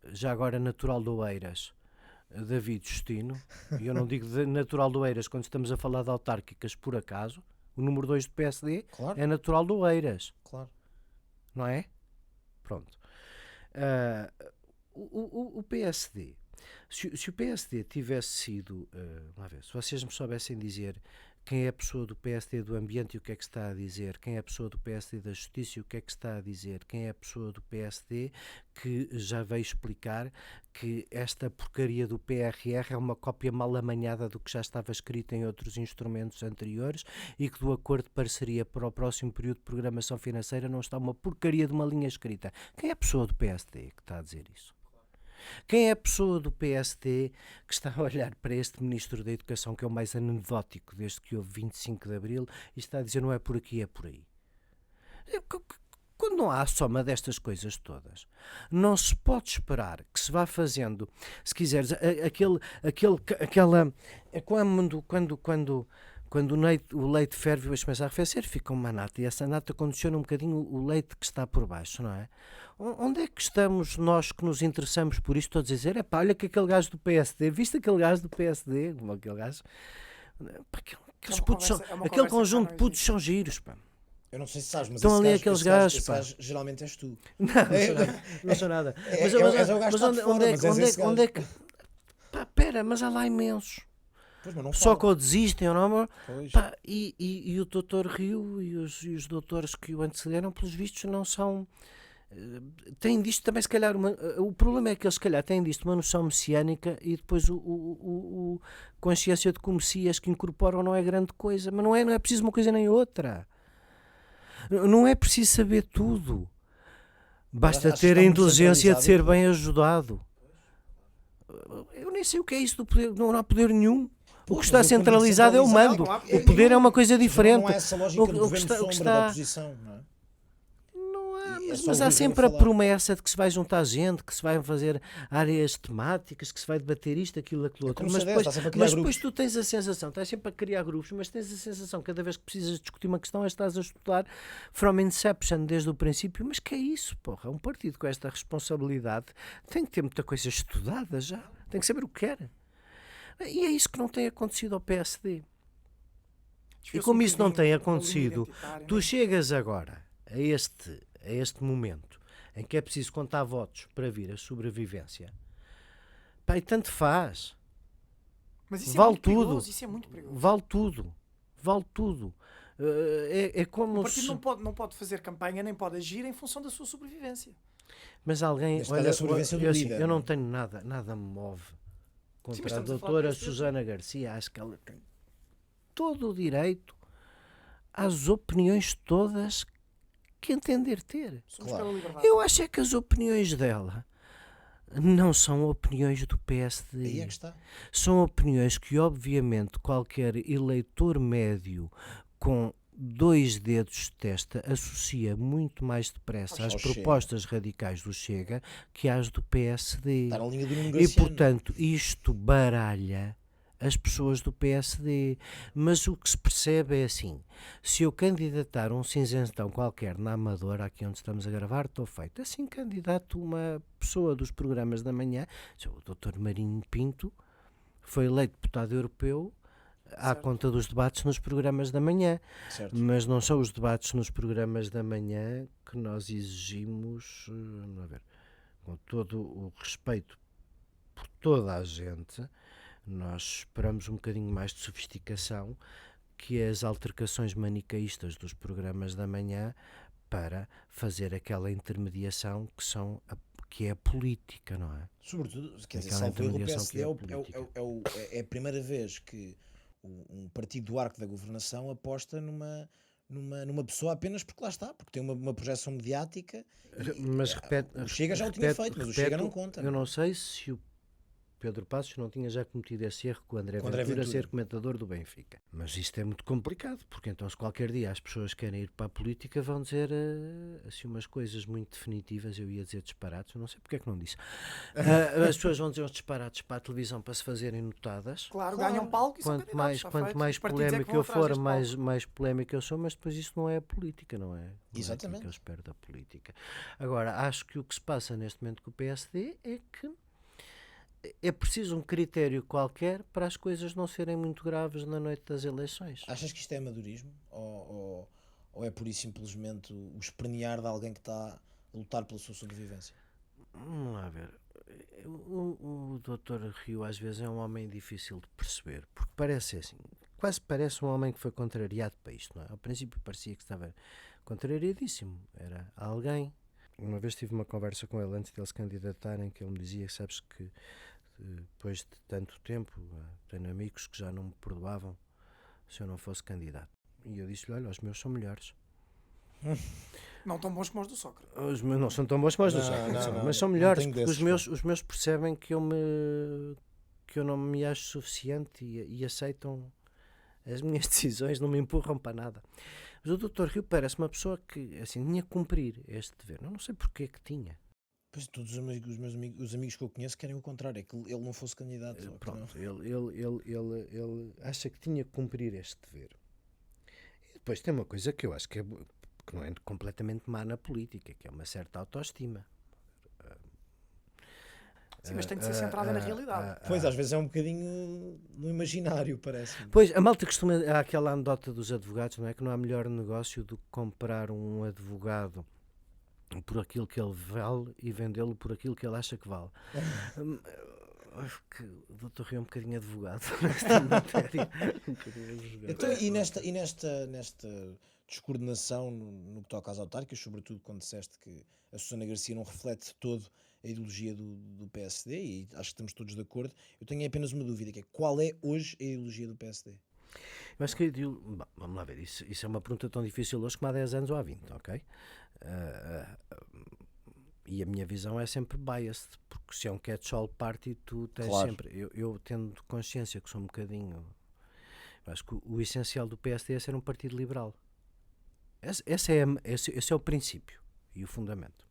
já agora natural do Oeiras, David Justino, e eu não digo natural do Oeiras quando estamos a falar de autárquicas por acaso, o número 2 do PSD Claro, é natural do Oeiras, claro. não é? Pronto. O PSD, se o PSD tivesse sido, vamos lá ver, se vocês me soubessem dizer quem é a pessoa do PSD do ambiente e o que é que está a dizer, quem é a pessoa do PSD da justiça e o que é que está a dizer, quem é a pessoa do PSD que já veio explicar que esta porcaria do PRR é uma cópia mal amanhada do que já estava escrito em outros instrumentos anteriores e que do acordo de parceria para o próximo período de programação financeira não está uma porcaria de uma linha escrita. Quem é a pessoa do PSD que está a dizer isso? Quem é a pessoa do PSD que está a olhar para este Ministro da Educação, que é o mais anedótico desde que houve 25 de Abril, e está a dizer não é por aqui, é por aí? Quando não há a soma destas coisas todas, não se pode esperar que se vá fazendo, se quiseres, quando o leite ferve e depois começa a arrefecer, fica uma nata, e essa nata condiciona um bocadinho o leite que está por baixo, não é? Onde é que estamos nós que nos interessamos por isto, todos a dizer, olha que aquele gajo do PSD, viste aquele gajo do PSD, aquele gajo, pá, aqueles putos são, aquele conjunto de putos são giros, pá. Eu não sei se sabes, mas Estão esse ali gajo- aqueles esse gajo- gajos, esse pá. gajo geralmente és tu. Não sou nada. É o gajo que está de fora, mas és esse Onde é gajo. que... Pá, pera, mas há lá imensos. Pois, mas não Só fala. que desistem, ou não? Pois. Pá, e o Dr. Rio e os doutores que o antecederam, pelos vistos, não são... têm disto também, se calhar... o problema é que eles, se calhar, têm disto uma noção messiânica e depois o consciência de que o Messias que incorporam não é grande coisa. Mas não é preciso uma coisa nem outra. Não é preciso saber tudo. Basta Acho que ter a está muito inteligência de ser centralizado. bem ajudado. Eu nem sei o que é isso do poder, não há poder nenhum. O que está mas o poder centralizado é o centralizado mando. não há O poder é uma coisa diferente. Não há essa lógica O de que governo está- o que sombra da está- oposição, não é? Não há E é só Mas o há Rui Rio sempre a falar. promessa de que se vai juntar gente, que se vai fazer áreas temáticas, que se vai debater isto, aquilo, aquilo outro. como Mas CDS, depois, está sempre a criar mas depois grupos. tu tens a sensação, estás sempre a criar grupos, mas tens a sensação, cada vez que precisas discutir uma questão, estás a estudar from inception desde o princípio. Mas que é isso, porra? Um partido com esta responsabilidade tem que ter muita coisa estudada já, tem que saber o que quer. E é isso que não tem acontecido ao PSD. E como isso não tem acontecido, tu chegas agora a este momento em que é preciso contar votos para vir a sobrevivência. Pá, e tanto faz. Mas isso é Vale muito perigoso, tudo. isso é muito perigoso. Vale tudo. Vale tudo. É como O partido se... não pode fazer campanha nem pode agir em função da sua sobrevivência. Mas alguém... Neste caso é a sobrevivência do líder, eu não não é? tenho nada me move Sim, mas contra a estamos a falar doutora do PSD. Susana Garcia. Acho que ela tem todo o direito às opiniões todas que entender ter. Somos Claro. pela liberdade. Eu acho é que as opiniões dela não são opiniões do PSD. Aí é que está. São opiniões que, obviamente, qualquer eleitor médio com 2 dedos de testa associa muito mais depressa às Ao Chega. propostas radicais do Chega que às do PSD. Está na linha do Nuno E, Graciano. portanto, isto baralha as pessoas do PSD. Mas o que se percebe é assim: se eu candidatar um cinzentão qualquer na Amadora, aqui onde estamos a gravar, estou feito. Assim candidato uma pessoa dos programas da manhã, o Dr. Marinho Pinto, foi eleito deputado europeu à Certo. conta dos debates nos programas da manhã. Certo. Mas não são os debates nos programas da manhã que nós exigimos, vamos lá ver, com todo o respeito por toda a gente. Nós esperamos um bocadinho mais de sofisticação que as altercações manicaístas dos programas da manhã para fazer aquela intermediação que é a política, não é? Sobretudo, quer dizer, Aquela salvo erro, o intermediação PSD que é é, a o- política. é a primeira vez que um partido do arco da governação aposta numa pessoa apenas porque lá está, porque tem uma projeção mediática. Mas O Chega já o tinha feito, mas o Chega não conta. Eu não sei se o Pedro Passos não tinha já cometido esse erro com o André Com o André Ventura Ventura. ser comentador do Benfica. Mas isto é muito complicado, porque então se qualquer dia as pessoas querem ir para a política vão dizer assim umas coisas muito definitivas, eu ia dizer disparates, eu não sei porque é que não disse. As pessoas vão dizer uns disparates para a televisão para se fazerem notadas. Claro, ganham palco e são Quanto mais, candidatos, está quanto feito. mais Os partidos é que polémico vão eu atrás for, deste palco. mais polémico eu sou, mas depois isso não é a política, não é? Não é Exatamente. aquilo que eu espero da política. Agora, acho que o que se passa neste momento com o PSD é que é preciso um critério qualquer para as coisas não serem muito graves na noite das eleições. Achas que isto é amadorismo? Ou é pura e simplesmente o espernear de alguém que está a lutar pela sua sobrevivência? Vamos lá ver. O Dr. Rio às vezes é um homem difícil de perceber, porque parece assim, quase parece um homem que foi contrariado para isto, não é? Ao princípio parecia que estava contrariadíssimo, era alguém. Uma vez tive uma conversa com ele antes de ele se candidatarem, que ele me dizia, sabes que depois de tanto tempo tenho amigos que já não me perdoavam se eu não fosse candidato. E eu disse-lhe, olha, os meus são melhores. Não tão bons como os do Sócrates. Os meus não são tão bons como os dos Não, Sócrates, não, mas são não melhores, tenho porque desses, os meus percebem que eu não me acho suficiente e aceitam as minhas decisões, não me empurram para nada. Mas o Dr. Rio parece uma pessoa que assim, tinha que cumprir este dever. Eu não sei porque é que tinha. Pois todos os amigos que eu conheço querem o contrário, é que ele não fosse candidato. ou que Pronto, não. ele acha que tinha que cumprir este dever. E depois tem uma coisa que eu acho que não é completamente má na política, que é uma certa autoestima. Sim, mas tem que ser centrada na realidade. Pois, às vezes é um bocadinho no imaginário, parece-me. Pois, a malta costuma. Há aquela anedota dos advogados, não é? Que não há melhor negócio do que comprar um advogado por aquilo que ele vale e vendê-lo por aquilo que ele acha que vale. Acho que o Dr. Rio é um bocadinho advogado nesta matéria. Um bocadinho advogado. Então, e nesta descoordenação no que toca às autárquicas, sobretudo quando disseste que a Susana Garcia não reflete todo a ideologia do PSD, e acho que estamos todos de acordo, eu tenho apenas uma dúvida, que é qual é hoje a ideologia do PSD? Eu acho que bom, vamos lá ver, isso é uma pergunta tão difícil hoje como há 10 anos ou há 20, ok? E a minha visão é sempre biased, porque se é um catch-all party, tu tens Claro. sempre. Eu tendo consciência que sou um bocadinho. Eu acho que o essencial do PSD é ser um partido liberal. Esse é o princípio. e o fundamento.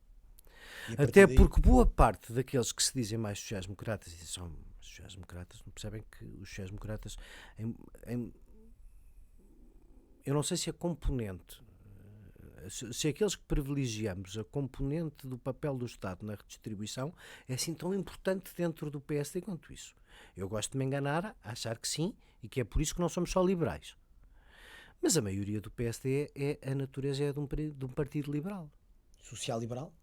E a partir Até daí- porque boa parte daqueles que se dizem mais sociais-democratas e são sociais-democratas não percebem que os sociais-democratas eu não sei se a componente, se aqueles que privilegiamos a componente do papel do Estado na redistribuição é assim tão importante dentro do PSD quanto isso. Eu gosto de me enganar, a achar que sim, e que é por isso que não somos só liberais. Mas a maioria do PSD a natureza é de um partido liberal. Social-liberal?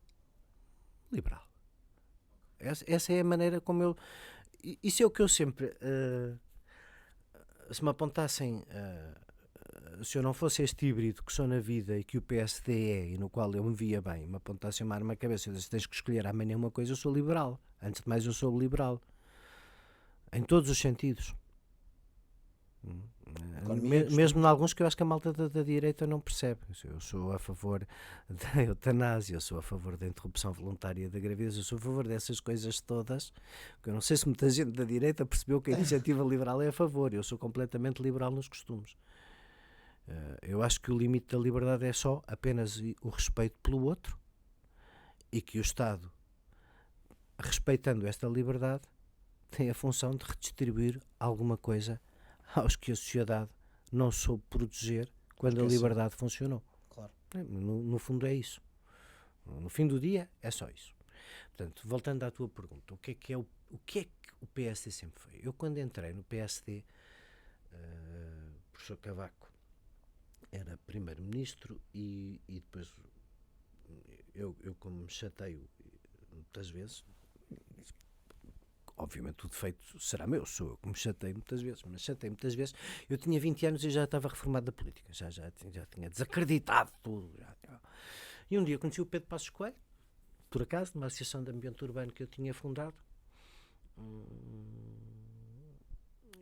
Liberal. Essa é a maneira como eu... Isso é o que eu sempre... se me apontassem... se eu não fosse este híbrido que sou na vida e que o PSD é e no qual eu me via bem, me apontassem uma arma na cabeça e eu disse, tens que escolher amanhã uma coisa, eu sou liberal. Antes de mais eu sou liberal. Em todos os sentidos. Mesmo em alguns que eu acho que a malta da direita não percebe. Eu sou a favor da eutanásia, eu sou a favor da interrupção voluntária da gravidez, eu sou a favor dessas coisas todas, que eu não sei se muita gente da direita percebeu que a iniciativa liberal é a favor. Eu sou completamente liberal nos costumes. Eu acho que o limite da liberdade é só apenas o respeito pelo outro e que o Estado, respeitando esta liberdade, tem a função de redistribuir alguma coisa aos que a sociedade não soube proteger quando a liberdade funcionou. Claro. No fundo é isso. No fim do dia é só isso. Portanto, voltando à tua pergunta, o que é que o PSD sempre foi? Eu quando entrei no PSD, o professor Cavaco era primeiro-ministro e depois eu como me chateio muitas vezes, obviamente o defeito será meu, sou eu que me chatei muitas vezes, mas chatei muitas vezes. Eu tinha 20 anos e já estava reformado da política, já tinha desacreditado tudo. E um dia conheci o Pedro Passos Coelho, por acaso, numa associação de ambiente urbano que eu tinha fundado,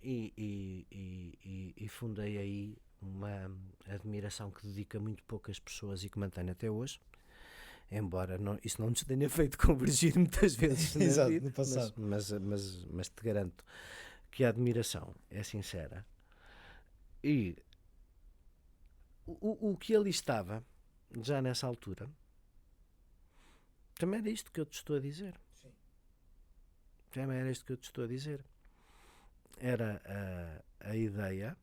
e fundei aí uma admiração que dedica muito poucas pessoas e que mantém até hoje. Embora isso não nos tenha feito convergir muitas vezes na Exato, vida, no passado. mas te garanto que a admiração é sincera. E o que ali estava, já nessa altura, também era isto que eu te estou a dizer. Sim. Também era isto que eu te estou a dizer. Era a ideia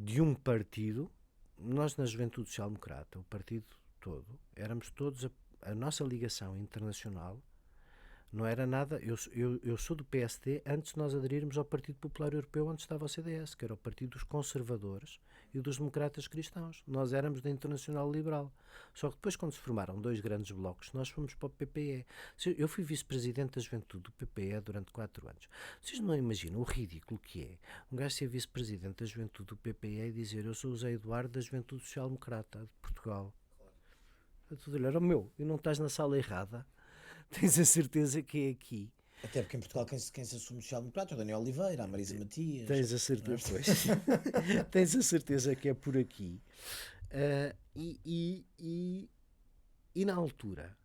de um partido. Nós na Juventude Social Democrata, o partido todo, éramos todos a nossa ligação internacional não era nada. Eu sou do PSD antes de nós aderirmos ao Partido Popular Europeu, onde estava o CDS, que era o partido dos conservadores e dos democratas cristãos. Nós éramos da Internacional Liberal. Só que depois, quando se formaram dois grandes blocos, nós fomos para o PPE. Eu fui vice-presidente da Juventude do PPE durante 4 anos. Vocês não imaginam o ridículo que é um gajo ser vice-presidente da Juventude do PPE e dizer eu sou o Zé Eduardo da Juventude Social Democrata de Portugal. Olha, meu, e não estás na sala errada? Tens a certeza que é aqui. Até porque em Portugal quem se assume social-democrata é o Daniel Oliveira, a Marisa Matias. Tens a certeza, pois. Tens a certeza que é por aqui. E na altura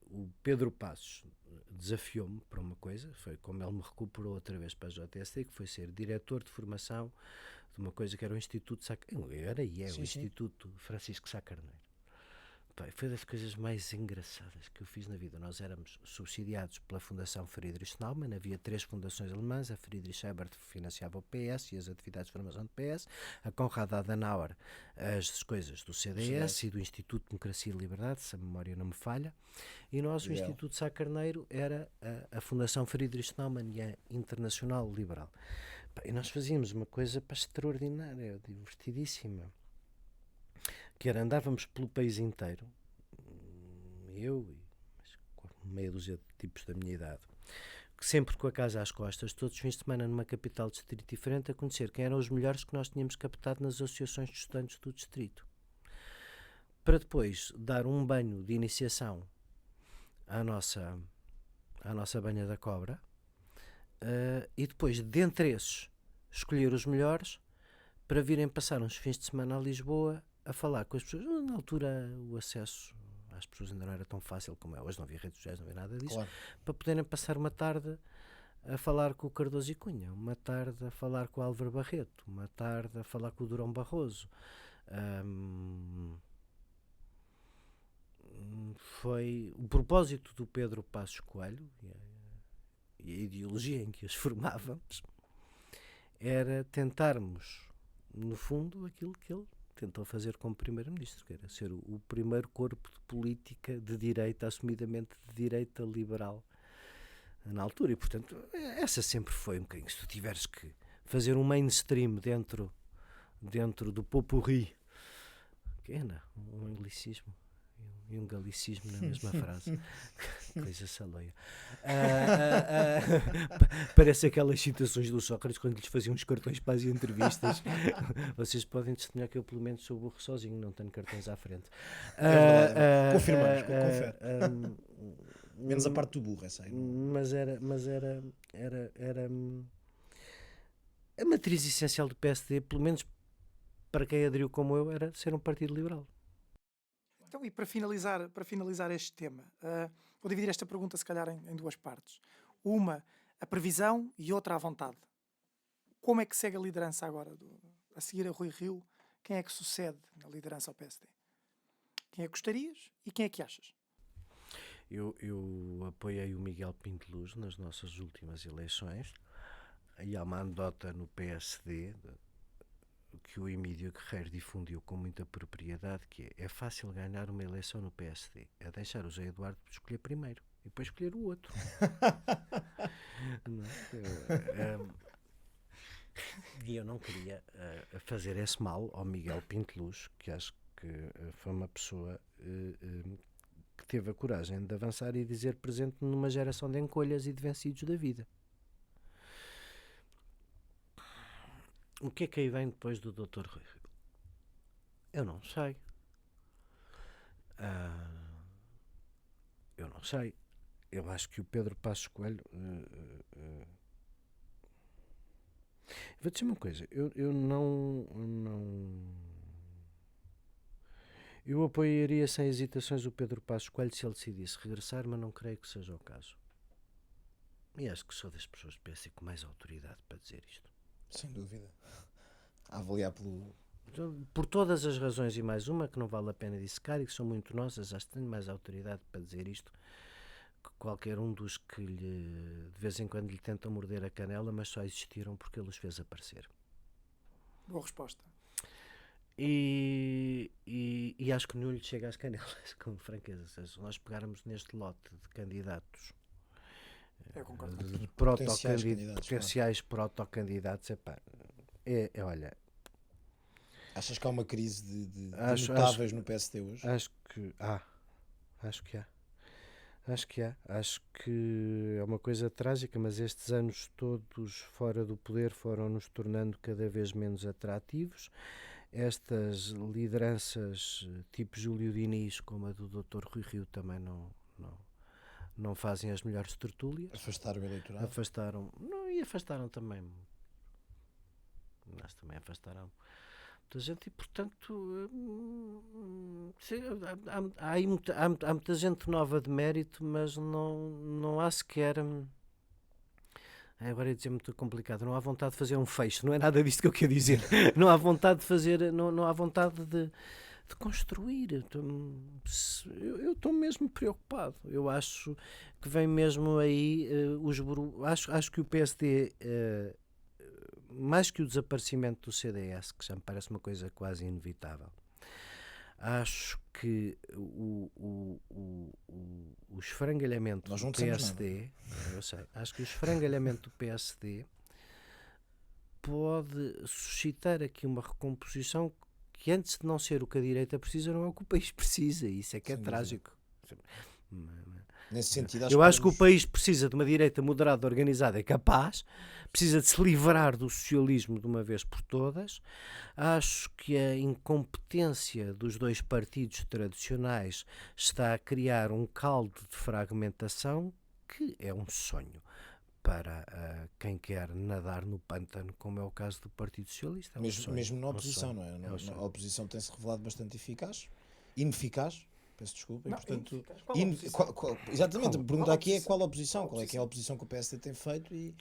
o Pedro Passos desafiou-me para uma coisa, foi como ele me recuperou outra vez para a JST, que foi ser diretor de formação de uma coisa que era o Instituto o Instituto Francisco Sá Carneiro. Foi das coisas mais engraçadas que eu fiz na vida. Nós éramos subsidiados pela Fundação Friedrich Naumann, havia 3 fundações alemãs, a Friedrich Ebert financiava o PS e as atividades de formação do PS, a Konrad Adenauer as coisas do CDS e do Instituto de Democracia e Liberdade, se a memória não me falha, e nós, o Instituto Sá Carneiro, era a Fundação Friedrich Naumann e a Internacional Liberal. E nós fazíamos uma coisa extraordinária, divertidíssima, que era, andávamos pelo país inteiro, eu e meia dúzia de tipos da minha idade, que sempre com a casa às costas, todos os fins de semana numa capital de distrito diferente, a conhecer quem eram os melhores que nós tínhamos captado nas associações de estudantes do distrito, para depois dar um banho de iniciação à nossa banha da cobra, e depois, dentre esses, escolher os melhores para virem passar uns fins de semana a Lisboa a falar com as pessoas. Na altura o acesso às pessoas ainda não era tão fácil como é hoje, não havia redes sociais, não havia nada disso, claro. Para poderem passar uma tarde a falar com o Cardoso e Cunha, uma tarde a falar com o Álvaro Barreto, uma tarde a falar com o Durão Barroso, Foi o propósito do Pedro Passos Coelho e a ideologia em que os formávamos era tentarmos, no fundo, aquilo que ele tentou fazer como primeiro-ministro, que era ser o primeiro corpo de política de direita, assumidamente de direita liberal na altura. E, portanto, essa sempre foi um bocadinho. Se tu tiveres que fazer um mainstream dentro do pot-pourri, que é um anglicismo e um galicismo na mesma frase, coisa saloia. Parece aquelas citações do Sócrates quando lhes faziam os cartões para as entrevistas. Vocês podem testemunhar que eu pelo menos sou burro sozinho, não tenho cartões à frente. Confirmamos, confere. Menos a parte do burro, essa aí. Mas era a matriz essencial do PSD, pelo menos para quem aderiu como eu, era ser um partido liberal. Então, e para finalizar este tema, vou dividir esta pergunta se calhar em duas partes. Uma, a previsão, e outra, a vontade. Como é que segue a liderança agora? A seguir a Rui Rio, quem é que sucede na liderança ao PSD? Quem é que gostarias e quem é que achas? Eu apoiei o Miguel Pinteluz nas nossas últimas eleições, e há uma anedota no PSD que o Emílio Guerreiro difundiu com muita propriedade, que é fácil ganhar uma eleição no PSD, é deixar o José Eduardo escolher primeiro e depois escolher o outro. E eu não queria fazer esse mal ao Miguel Pinteluz, que acho que foi uma pessoa que teve a coragem de avançar e dizer presente numa geração de encolhas e de vencidos da vida. O que é que aí vem depois do Dr. Rui Rio? Eu não sei. Eu não sei. Eu acho que o Pedro Passos Coelho... Vou dizer uma coisa. Eu não... Eu apoiaria sem hesitações o Pedro Passos Coelho se ele decidisse regressar, mas não creio que seja o caso. E acho que sou das pessoas que pensam com mais autoridade para dizer isto. Sem dúvida. A avaliar por todas as razões e mais uma que não vale a pena dissecar e que são muito nossas, acho que tenho mais autoridade para dizer isto que qualquer um dos que de vez em quando lhe tentam morder a canela, mas só existiram porque ele os fez aparecer. Boa resposta. E acho que nenhum lhe chega às canelas, com franqueza. Se nós pegarmos neste lote de candidatos, de potenciais protocandidatos, olha. Achas que há uma crise de notáveis no PSD hoje? Acho que há. Acho que é uma coisa trágica, mas estes anos todos fora do poder foram nos tornando cada vez menos atrativos. Estas lideranças tipo Júlio Diniz, como a do Dr. Rui Rio, também não fazem as melhores tertúlias. Afastaram o eleitorado? Afastaram também. Nós também afastaram muita gente e, portanto, há muita gente nova de mérito, mas não há sequer... Agora ia dizer muito complicado, não há vontade de fazer um fecho, não é nada disto que eu quero dizer. Não há vontade de fazer, não há vontade de construir. Eu estou mesmo preocupado. Eu acho que vem mesmo aí acho que o PSD, mais que o desaparecimento do CDS, que já me parece uma coisa quase inevitável, acho que o esfrangalhamento do PSD, eu sei, acho que o esfrangalhamento do PSD pode suscitar aqui uma recomposição que, antes de não ser o que a direita precisa, não é o que o país precisa, e isso é que é trágico. Nesse sentido, eu acho que o país precisa de uma direita moderada, organizada e capaz, precisa de se livrar do socialismo de uma vez por todas. Acho que a incompetência dos dois partidos tradicionais está a criar um caldo de fragmentação que é um sonho para quem quer nadar no pântano, como é o caso do Partido Socialista. Mesmo na oposição, não é? A oposição tem-se revelado bastante ineficaz. Peço desculpa. Não, e, portanto, qual exatamente, a pergunta aqui é qual a oposição? Qual é que é a oposição que o PSD tem feito e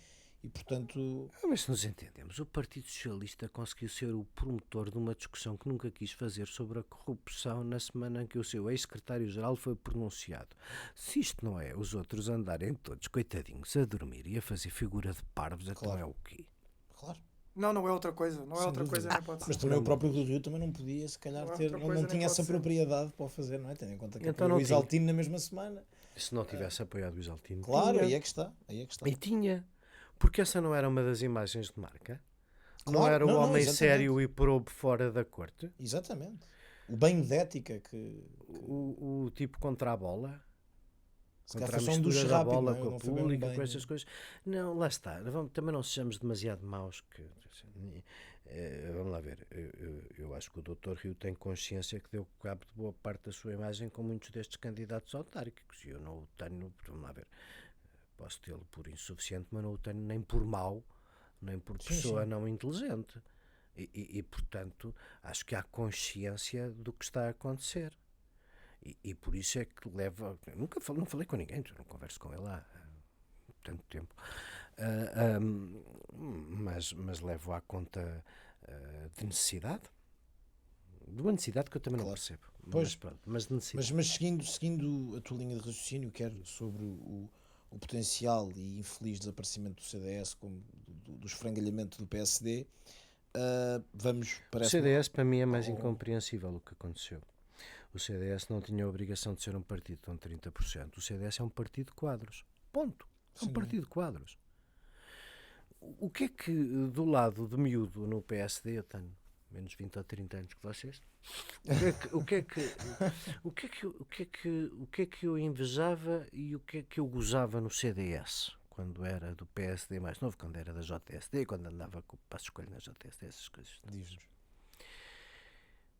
e portanto... Mas se nos entendemos, o Partido Socialista conseguiu ser o promotor de uma discussão que nunca quis fazer sobre a corrupção na semana em que o seu ex-secretário-geral foi pronunciado. Se isto não é os outros andarem todos coitadinhos a dormir e a fazer figura de parvos, então é o quê? Claro. Não é outra coisa. Não é Sem outra dúvida. coisa, nem pode Mas ser. também o próprio Rui Rio também não podia, se calhar, Não é ter, outra coisa, não nem tinha pode essa ser. propriedade para o fazer, não é? Tendo em conta que Então apoiou não o tinha. Isaltino na mesma semana. Se não tivesse apoiado o Isaltino. Claro, tinha. aí é que está. Aí é que está. E tinha. Porque essa não era uma das imagens de marca? Não Claro, era o não, homem exatamente. sério e probo fora da corte? Exatamente. O banho de ética que O tipo contra a bola? se calhar Contra a foi só um mistura duche da rápido, bola não é? com a Não foi bem um pública, com banho. estas coisas. Não, lá está. Também não sejamos demasiado maus. Vamos lá ver. Eu acho que o Dr. Rio tem consciência que deu cabo de boa parte da sua imagem com muitos destes candidatos autárquicos. E eu não o tenho, vamos lá ver, posso tê-lo por insuficiente, mas não o tenho nem por mau, nem por pessoa não inteligente. E, portanto, acho que há consciência do que está a acontecer. E por isso é que leva... Não falei com ninguém, não converso com ele há tanto tempo. Mas levo à conta de necessidade. De uma necessidade que eu também não percebo. Pois. Mas pronto, mas de necessidade. Mas seguindo a tua linha de raciocínio, quer sobre o potencial e infeliz desaparecimento do CDS, como do esfrangalhamento do PSD, vamos para O CDS para mim é mais incompreensível o que aconteceu. O CDS não tinha a obrigação de ser um partido com 30%. O CDS é um partido de quadros. Ponto. É um partido de quadros. O que é que, do lado de miúdo no PSD, eu tenho menos 20 ou 30 anos que vocês, o que é que eu invejava e o que é que eu gozava no CDS? Quando era do PSD mais novo, quando era da JSD, quando andava com o passo escolho na JSD, essas coisas. Diz-nos.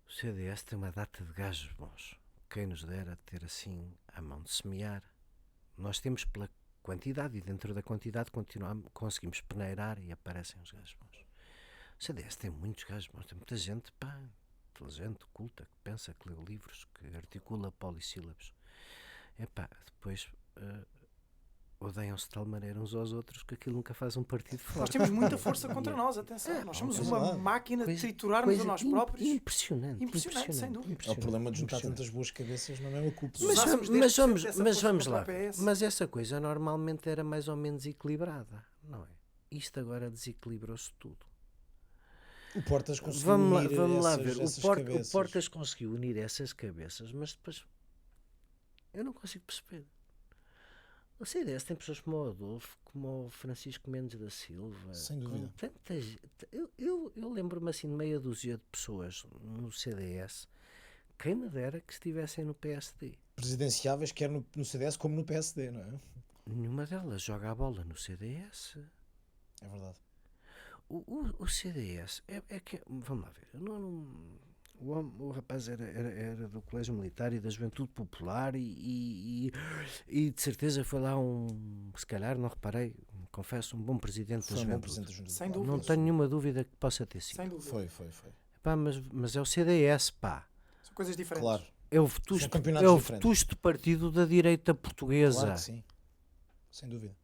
O CDS tem uma data de gajos bons. Quem nos dera ter assim a mão de semear. Nós temos pela quantidade e dentro da quantidade conseguimos peneirar e aparecem os gajos bons. O CDS tem muitos gajos bons, tem muita gente inteligente, culta, que pensa, que lê livros, que articula polissílabos. Depois odeiam-se de tal maneira uns aos outros que aquilo nunca faz um partido forte. Nós temos muita força contra nós, atenção. Nós somos uma máquina de triturarmos a nós próprios. Impressionante, sem dúvida. É o problema de juntar tantas boas cabeças na mesma culpa. Mas vamos lá. Mas essa coisa normalmente era mais ou menos equilibrada, não é? Isto agora desequilibrou-se tudo. O Portas conseguiu Vamos lá ver. cabeças. O Portas conseguiu unir essas cabeças, mas depois eu não consigo perceber. O CDS tem pessoas como o Adolfo, como o Francisco Mendes da Silva. Sem dúvida. Eu lembro-me assim de meia dúzia de pessoas no CDS. Quem me dera que estivessem no PSD. Presidenciáveis, quer no CDS como no PSD, não é? Nenhuma delas joga a bola no CDS. É verdade. O CDS é que... Vamos lá ver. O rapaz era do Colégio Militar e da Juventude Popular e de certeza foi lá se calhar, não reparei, confesso, um bom presidente da Juventude. Sem dúvida. Não tenho nenhuma dúvida que possa ter sido. Sem dúvida. Foi. Mas é o CDS, São coisas diferentes. Claro. É o campeonatos vetusto partido da direita portuguesa. Claro que sim. Sem dúvida.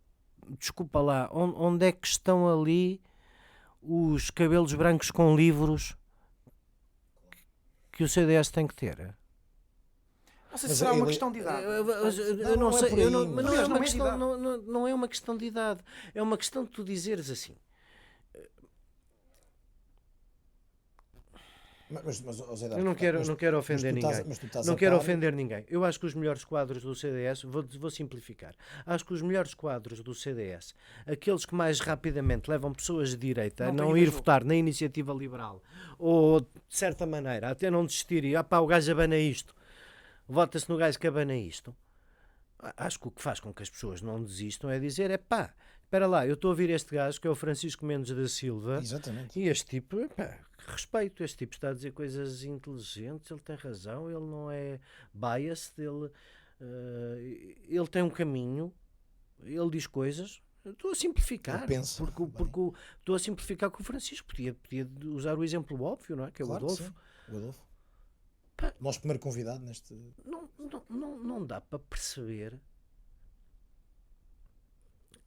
Desculpa lá, onde é que estão ali os cabelos brancos com livros que o CDS tem que ter? Não sei se será uma questão de idade. Eu não sei, mas não é Aliás, uma não é de questão, idade. não é uma questão de idade. É uma questão de tu dizeres assim. Eu não quero ofender ninguém. Não quero ofender ninguém. Eu acho que os melhores quadros do CDS, vou simplificar. Acho que os melhores quadros do CDS, aqueles que mais rapidamente levam pessoas de direita a não ir votar na Iniciativa Liberal, ou de certa maneira até não desistir e o gajo abana isto, vota-se no gajo que abana isto. Acho que o que faz com que as pessoas não desistam é dizer, espera lá, eu estou a ouvir este gajo que é o Francisco Mendes da Silva. Exatamente. E este tipo, respeito, este tipo está a dizer coisas inteligentes, ele tem razão, ele não é biased, ele tem um caminho, ele diz coisas. Estou a simplificar, porque estou a simplificar com o Francisco, podia usar o exemplo óbvio, não é? Que é o Adolfo. O Adolfo. Nosso primeiro convidado neste... Não dá para perceber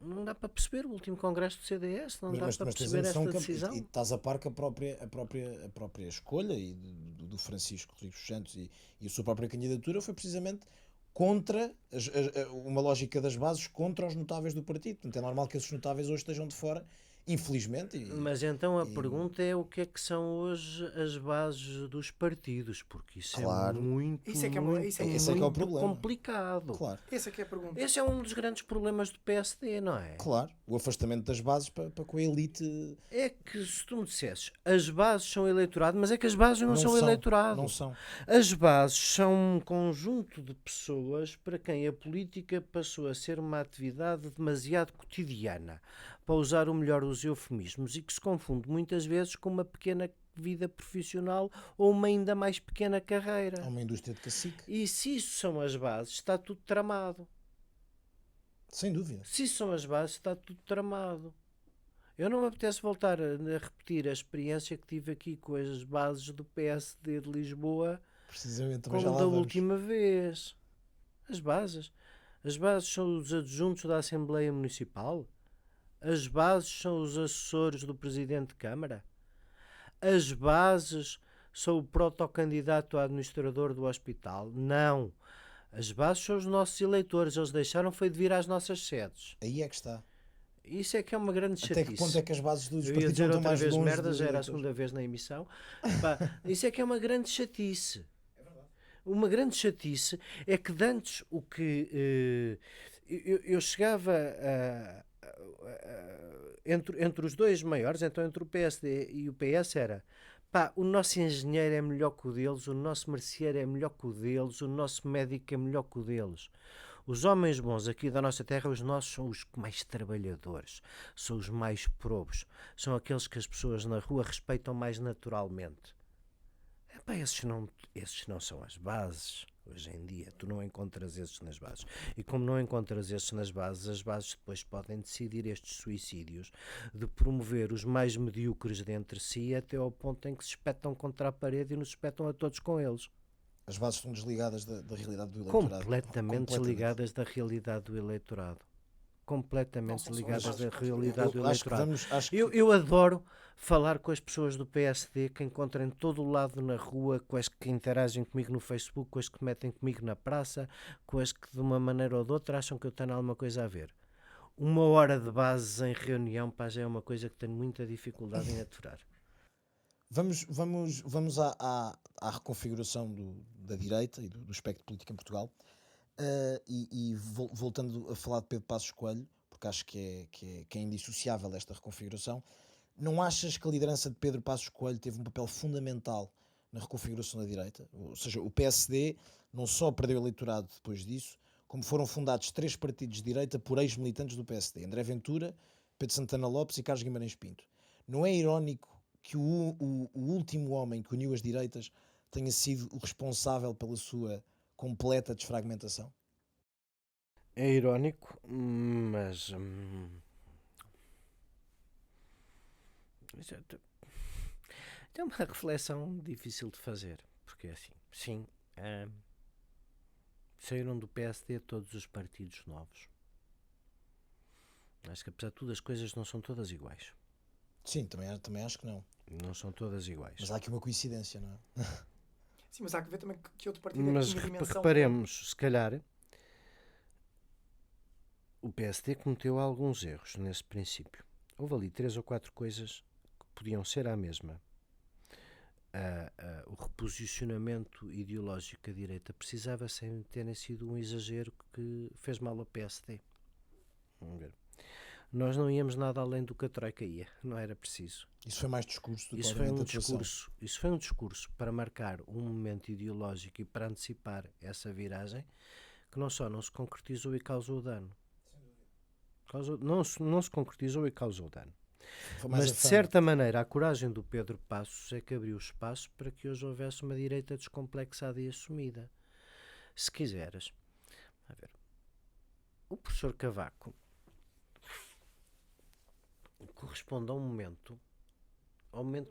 Não dá para perceber o último congresso do CDS, não dá para tens a perceber noção esta que decisão. e estás a par que a própria escolha e do Francisco Rodrigues Santos e a sua própria candidatura foi precisamente contra uma lógica das bases contra os notáveis do partido. Portanto, é normal que esses notáveis hoje estejam de fora, infelizmente. Mas então a pergunta é o que é que são hoje as bases dos partidos, porque isso Claro. é muito, Isso é que é- muito, isso é que- esse é que é o muito problema. complicado. Claro, Essa é que é a pergunta. Esse é um dos grandes problemas do PSD, não é? claro. O afastamento das bases para com a elite É que se tu me dissesses, as bases são eleitorado, mas é que as bases não são eleitorado. Não são. As bases são um conjunto de pessoas para quem a política passou a ser uma atividade demasiado cotidiana, para usar o melhor dos eufemismos, e que se confunde muitas vezes com uma pequena vida profissional ou uma ainda mais pequena carreira. Há uma indústria de cacique. E se isso são as bases, está tudo tramado. Sem dúvida. Se isso são as bases, está tudo tramado. Eu não me apetece voltar a repetir a experiência que tive aqui com as bases do PSD de Lisboa, Precisamente, também já como lá da vamos. última vez. As bases. As bases são os adjuntos da Assembleia Municipal. As bases são os assessores do Presidente de Câmara. As bases são o protocandidato a administrador do hospital. Não. As bases são os nossos eleitores. Eles deixaram foi de vir às nossas sedes. Aí é que está. Isso é que é uma grande chatice. Até que ponto é que as bases dos Eu ia partidos dizer não estão outra mais vez longe merda, dos já era a eleitores? segunda vez na emissão. Pá, isso é que é uma grande chatice. Uma grande chatice é que de antes o que eu chegava entre os dois maiores, então entre o PSD e o PS, era pá, o nosso engenheiro é melhor que o deles, o nosso merceeiro é melhor que o deles, o nosso médico é melhor que o deles. Os homens bons aqui da nossa terra, os nossos, são os mais trabalhadores, são os mais probos, são aqueles que as pessoas na rua respeitam mais naturalmente. Epá, esses não são as bases. Hoje em dia, tu não encontras esses nas bases. E como não encontras esses nas bases, as bases depois podem decidir estes suicídios de promover os mais medíocres de entre si até ao ponto em que se espetam contra a parede e nos espetam a todos com eles. As bases estão desligadas da realidade do eleitorado. Completamente desligadas da realidade do eleitorado. Completamente Não, desligadas da são- realidade do Eu acho que eleitorado. vamos. Eu adoro falar com as pessoas do PSD que encontro em todo o lado na rua, com as que interagem comigo no Facebook, com as que metem comigo na praça, com as que de uma maneira ou de outra acham que eu tenho alguma coisa a ver. 1 hora de bases em reunião, pá, já é uma coisa que tenho muita dificuldade em aturar. Vamos à reconfiguração da direita e do espectro político em Portugal. Voltando a falar de Pedro Passos Coelho, porque acho que é indissociável esta reconfiguração, não achas que a liderança de Pedro Passos Coelho teve um papel fundamental na reconfiguração da direita? Ou seja, o PSD não só perdeu eleitorado depois disso, como foram fundados 3 partidos de direita por ex-militantes do PSD: André Ventura, Pedro Santana Lopes e Carlos Guimarães Pinto. Não é irónico que o último homem que uniu as direitas tenha sido o responsável pela sua completa desfragmentação? É irónico, mas é uma reflexão difícil de fazer, porque é assim, sim, saíram do PSD todos os partidos novos. Acho que apesar de tudo as coisas não são todas iguais. Sim, também acho que não. Não são todas iguais. Mas há aqui uma coincidência, não é? Sim, mas há que ver também que outro partido é que Mas tinha dimensão. reparemos, se calhar, o PSD cometeu alguns erros nesse princípio. Houve ali 3 ou 4 coisas que podiam ser a mesma. O reposicionamento ideológico da direita precisava sem terem sido um exagero que fez mal ao PSD. Vamos ver. Nós não íamos nada além do que a Troika ia, não era preciso. Isso foi mais discurso do que Isso foi propriamente atuação. isso foi um discurso para marcar um momento ideológico e para antecipar essa viragem que não só não se concretizou e causou dano. Não se concretizou e causou dano. Foi mais Mas, a de fama. certa maneira, a coragem do Pedro Passos é que abriu espaço para que hoje houvesse uma direita descomplexada e assumida. Se quiseres, a ver, o professor Cavaco corresponde ao momento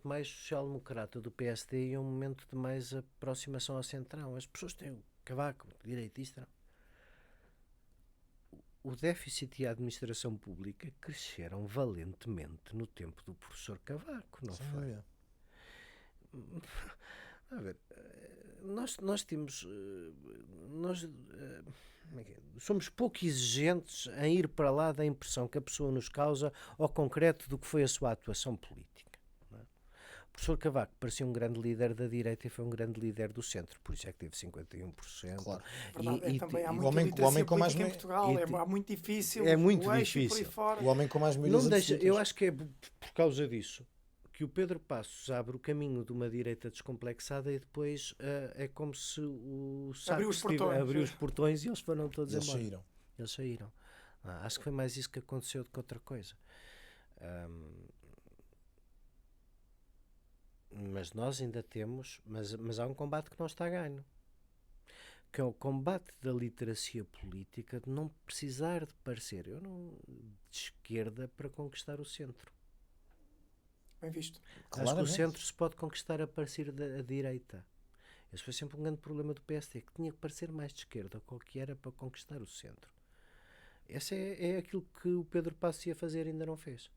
mais social-democrata do PSD e a um momento de mais aproximação ao centrão. As pessoas têm o Cavaco, direitista. o déficit e a administração pública cresceram valentemente no tempo do professor Cavaco, não Sem foi? dúvida. A ver, nós temos. Como é que é? Somos pouco exigentes em ir para lá da impressão que a pessoa nos causa ao concreto do que foi a sua atuação política. Não é? O professor Cavaco parecia um grande líder da direita e foi um grande líder do centro, por isso é que teve 51%. Claro. Verdade, também há o muita homem iliteracia com mais política em Portugal, é muito difícil. É muito o eixo e por aí difícil. fora. O homem com mais milhas Não deixa, absolutas. eu acho que é por causa disso que o Pedro Passos abre o caminho de uma direita descomplexada e depois é como se o saco Abriu os portões. abriu os portões e eles foram todos Eles embora. saíram. Eles saíram. Acho que foi mais isso que aconteceu do que outra coisa. Mas nós ainda temos, mas há um combate que não está a ganho, que é o combate da literacia política, de não precisar de parecer de esquerda para conquistar o centro. Bem visto. Acho que o Claramente. centro se pode conquistar a partir da direita. Esse foi sempre um grande problema do PSD, que tinha que parecer mais de esquerda, qual que era para conquistar o centro. Esse é aquilo que o Pedro Passos ia fazer e ainda não fez.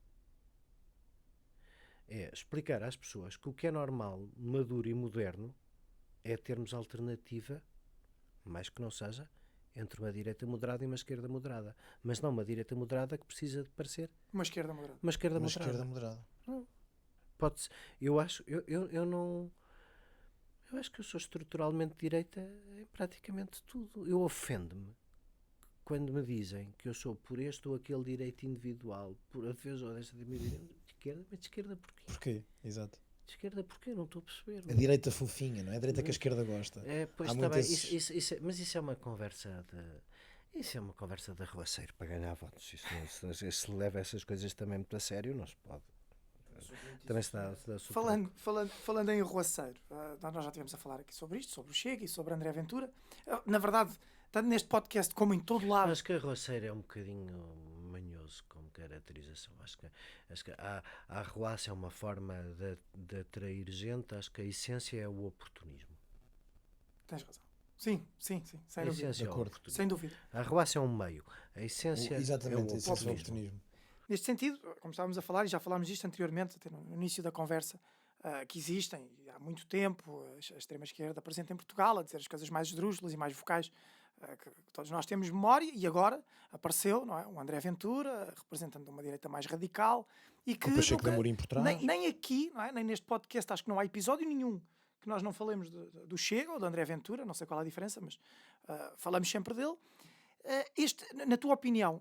É explicar às pessoas que o que é normal, maduro e moderno é termos alternativa, mais que não seja, entre uma direita moderada e uma esquerda moderada. Mas não uma direita moderada que precisa de parecer Uma esquerda moderada. uma esquerda Uma moderada. esquerda moderada. Pode-se, eu acho, eu não. Eu acho que eu sou estruturalmente de direita em praticamente tudo. Eu ofendo-me quando me dizem que eu sou por este ou aquele direito individual, por a defesa ou desta de esquerda, mas de esquerda porquê? Porquê? Exato. De esquerda porquê? Não estou a perceber. A direita fofinha, não é? A direita que a esquerda gosta. Pois Há está muito bem, esses- mas isso é uma conversa de. Isso é uma conversa de arruaceiro para ganhar votos. Se leva essas coisas também muito a sério, não se pode. Também se dá super. Falando em arruaceiro, nós já estivemos a falar aqui sobre isto, sobre o Chega e sobre André Ventura. Na verdade, tanto neste podcast como em todo lado. Acho que arruaceiro é um bocadinho manhoso como caracterização. Acho que a arruaça é uma forma de atrair gente. Acho que a essência é o oportunismo. Tens razão. Sim, sem A dúvida. essência é o acordo. oportunismo. Sem dúvida. A arruaça é um meio. A essência Exatamente, é o esse é o oportunismo. oportunismo. Neste sentido, como estávamos a falar, e já falámos disto anteriormente, até no início da conversa, que existem e há muito tempo a extrema-esquerda presente em Portugal, a dizer as coisas mais esdrúxulas e mais vocais que todos nós temos memória, e agora apareceu, não é, o André Ventura, representando uma direita mais radical, e que Com o Pacheco nunca- de Amorim por trás. nem aqui, não é, nem neste podcast, acho que não há episódio nenhum que nós não falemos do Chega ou do André Ventura, não sei qual é a diferença, mas falamos sempre dele. Na tua opinião,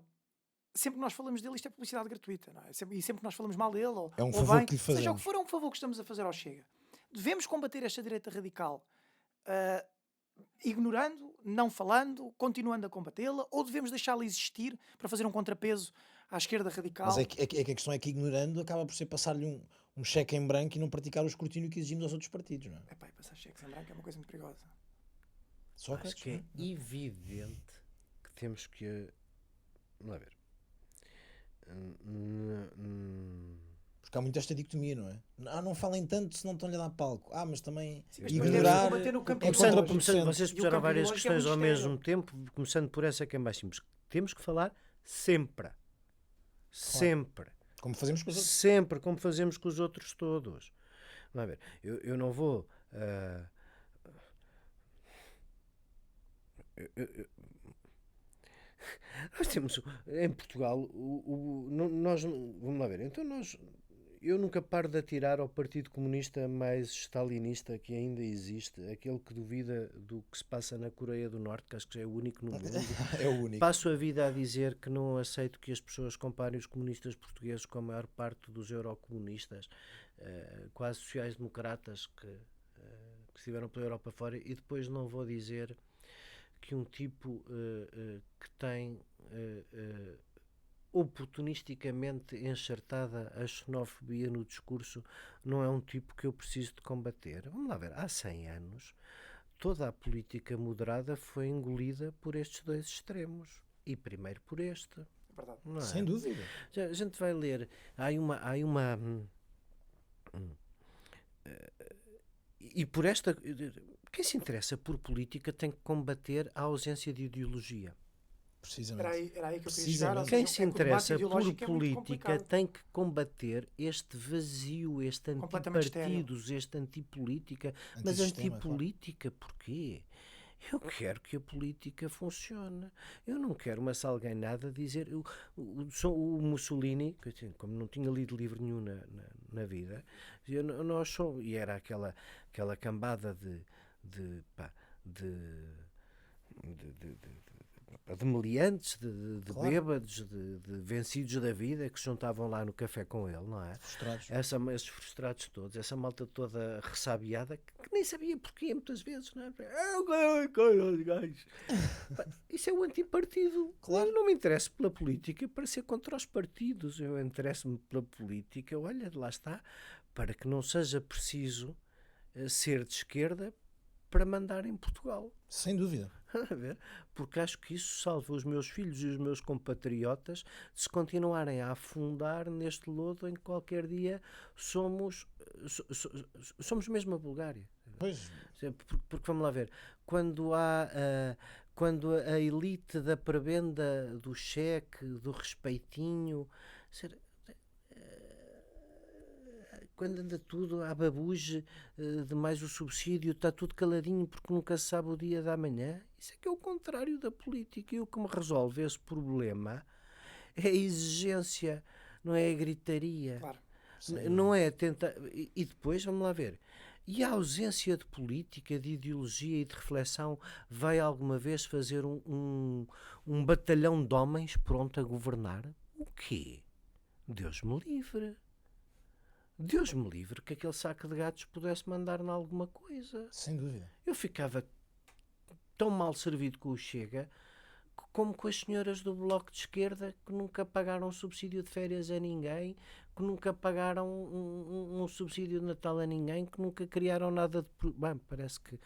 sempre que nós falamos dele, isto é publicidade gratuita, não é? E sempre que nós falamos mal dele, É um ou favor bem, que lhe seja o fazemos. que for, é um favor que estamos a fazer ao Chega. Devemos combater esta direita radical ignorando, não falando, continuando a combatê-la, ou devemos deixá-la existir para fazer um contrapeso à esquerda radical? Mas é que a questão é que ignorando acaba por ser passar-lhe um cheque em branco e não praticar o escrutínio que exigimos aos outros partidos, não é? Epá, e passar cheques em branco é uma coisa muito perigosa. Só Acho que é evidente que temos que. Vamos lá ver. Porque há muito esta dicotomia, não é? Não falem tanto se não estão-lhe a dar palco. Mas também Sim, mas depois ignorar deve-se combater no campo é ideológico. contraproducente. Vocês E o puseram campo várias ideológico é questões ao muito mesmo estéril. tempo, começando por essa que é mais simples. Temos que falar sempre. Sempre. Como fazemos com os outros. Sempre, como fazemos com os outros todos. Vamos ver, eu não vou. Nós temos em Portugal, nós, vamos lá ver, então eu nunca paro de atirar ao Partido Comunista mais stalinista que ainda existe, aquele que duvida do que se passa na Coreia do Norte, que acho que já é o único no mundo. É o único. Passo a vida a dizer que não aceito que as pessoas comparem os comunistas portugueses com a maior parte dos eurocomunistas, quase sociais-democratas que estiveram pela Europa fora, e depois não vou dizer que um tipo que tem oportunisticamente enxertada a xenofobia no discurso não é um tipo que eu preciso de combater. Vamos lá ver, há 100 anos toda a política moderada foi engolida por estes dois extremos, e primeiro por este. É verdade. Não é? Sem dúvida. A gente vai ler, há uma e por esta, quem se interessa por política tem que combater a ausência de ideologia. Precisamente. Era aí que eu queria chegar. Ou Precisamente. Quem seja, se é que o debate interessa por ideológico é muito política complicado. tem que combater este vazio, este Completamente estéril. antipartidos, este antipolítica. Mas Antissistema, claro. antipolítica porquê? Eu quero que a política funcione. Eu não quero uma salganhada dizer. O Mussolini, que, assim, como não tinha lido livro nenhum na vida, dizia, nós somos. E era aquela cambada de meliantes, de Claro. bêbados, de vencidos da vida que se juntavam lá no café com ele, não é? Frustrados. Esses frustrados todos, essa malta toda ressabiada que nem sabia porquê muitas vezes, não é? Pá, isso é o antipartido. Claro. Eu não me interesso pela política para ser contra os partidos. Eu interesso-me pela política, olha, lá está, para que não seja preciso ser de esquerda para mandar em Portugal. Sem dúvida. A ver? Porque acho que isso salva os meus filhos e os meus compatriotas de se continuarem a afundar neste lodo em que qualquer dia somos mesmo a Bulgária. Pois, Porque vamos lá ver, quando a elite da prebenda, do cheque, do respeitinho, quando anda tudo à babuge de mais o subsídio, está tudo caladinho porque nunca se sabe o dia da manhã. Isso é que é o contrário da política. E o que me resolve esse problema é a exigência, não é a gritaria. Claro. Não é tentar. E depois, vamos lá ver. E a ausência de política, de ideologia e de reflexão vai alguma vez fazer um batalhão de homens pronto a governar? O quê? Deus me livre. Deus me livre que aquele saco de gatos pudesse mandar em alguma coisa. sem dúvida. Eu ficava tão mal servido com o Chega como com as senhoras do Bloco de Esquerda que nunca pagaram subsídio de férias a ninguém, que nunca pagaram um subsídio de Natal a ninguém, que nunca criaram nada de... Bem, parece que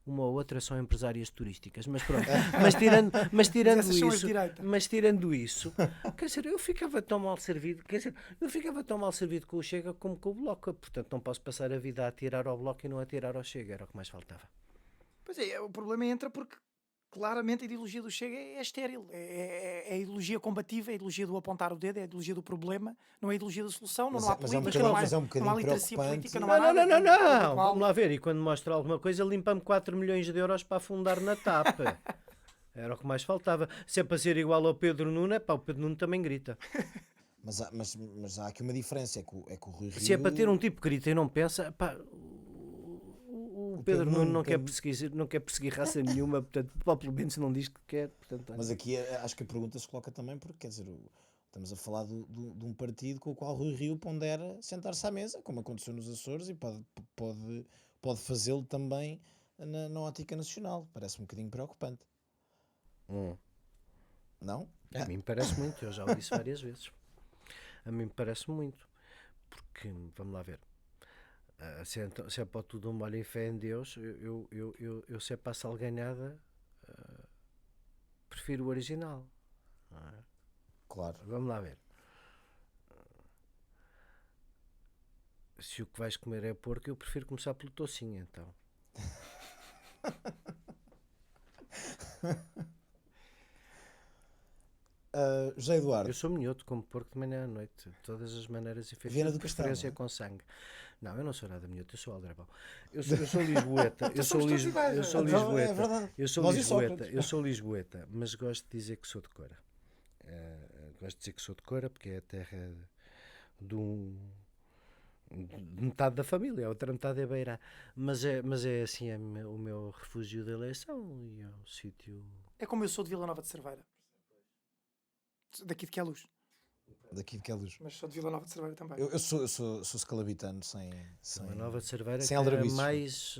uma ou outra são empresárias turísticas, mas pronto. mas tirando isso, quer dizer, eu ficava tão mal servido, com o Chega como com o Bloco, portanto não posso passar a vida a atirar ao Bloco e não a atirar ao Chega, era o que mais faltava. Pois é, o problema entra porque claramente a ideologia do Chega é estéril. É a ideologia combativa, é a ideologia do apontar o dedo, é a ideologia do problema, não é a ideologia da solução, Mas não há é- mas é um política, bocadinho- não há, mas é um bocadinho não há literacia preocupante. política, não há nada. Não. Vamos lá ver, e quando mostra alguma coisa, limpa-me 4 milhões de euros para afundar na TAP. Era o que mais faltava. Se é para ser igual ao Pedro Nuno, o Pedro Nuno também grita. Mas há aqui uma diferença, é que o Rui Rio... Se é para ter um tipo que grita e não pensa, pá, o Pedro Nuno não quer perseguir raça nenhuma, portanto, pelo menos não diz que quer. Portanto, Mas aqui acho que a pergunta se coloca também porque, quer dizer, estamos a falar de um partido com o qual Rui Rio pondera sentar-se à mesa, como aconteceu nos Açores, e pode fazê-lo também na ótica nacional. Parece um bocadinho preocupante. Não? A mim parece muito, eu já o disse várias vezes. A mim parece muito, porque, vamos lá ver, se é para tudo um molho em fé em Deus, eu se é para a salganhada, prefiro o original. Não é? Claro. Vamos lá ver. Se o que vais comer é porco, eu prefiro começar pelo tocinho, então. José Eduardo, Eu sou minhoto, como porco de manhã à noite, de todas as maneiras e Viana do de preferência Castelo, com sangue. Não, eu não sou nada minhoto, eu sou aldrabão. Eu sou lisboeta, eu sou somos todos iguais, eu sou Então, é lisboeta, verdade. eu sou Nós e lisboeta, Sócrates. eu sou lisboeta, mas gosto de dizer que sou de Cora. Gosto de dizer que sou de Cora porque é a terra de metade da família, a outra metade é Beirã. Mas é assim o meu refúgio de eleição e é o sítio. É como eu sou de Vila Nova de Cerveira. Daqui de Queluz, daqui de Queluz. mas sou de Vila Nova de Cerveira também. Eu sou scalabitano, sem A Nova de Cerveira, sem que é a aldrabices. mais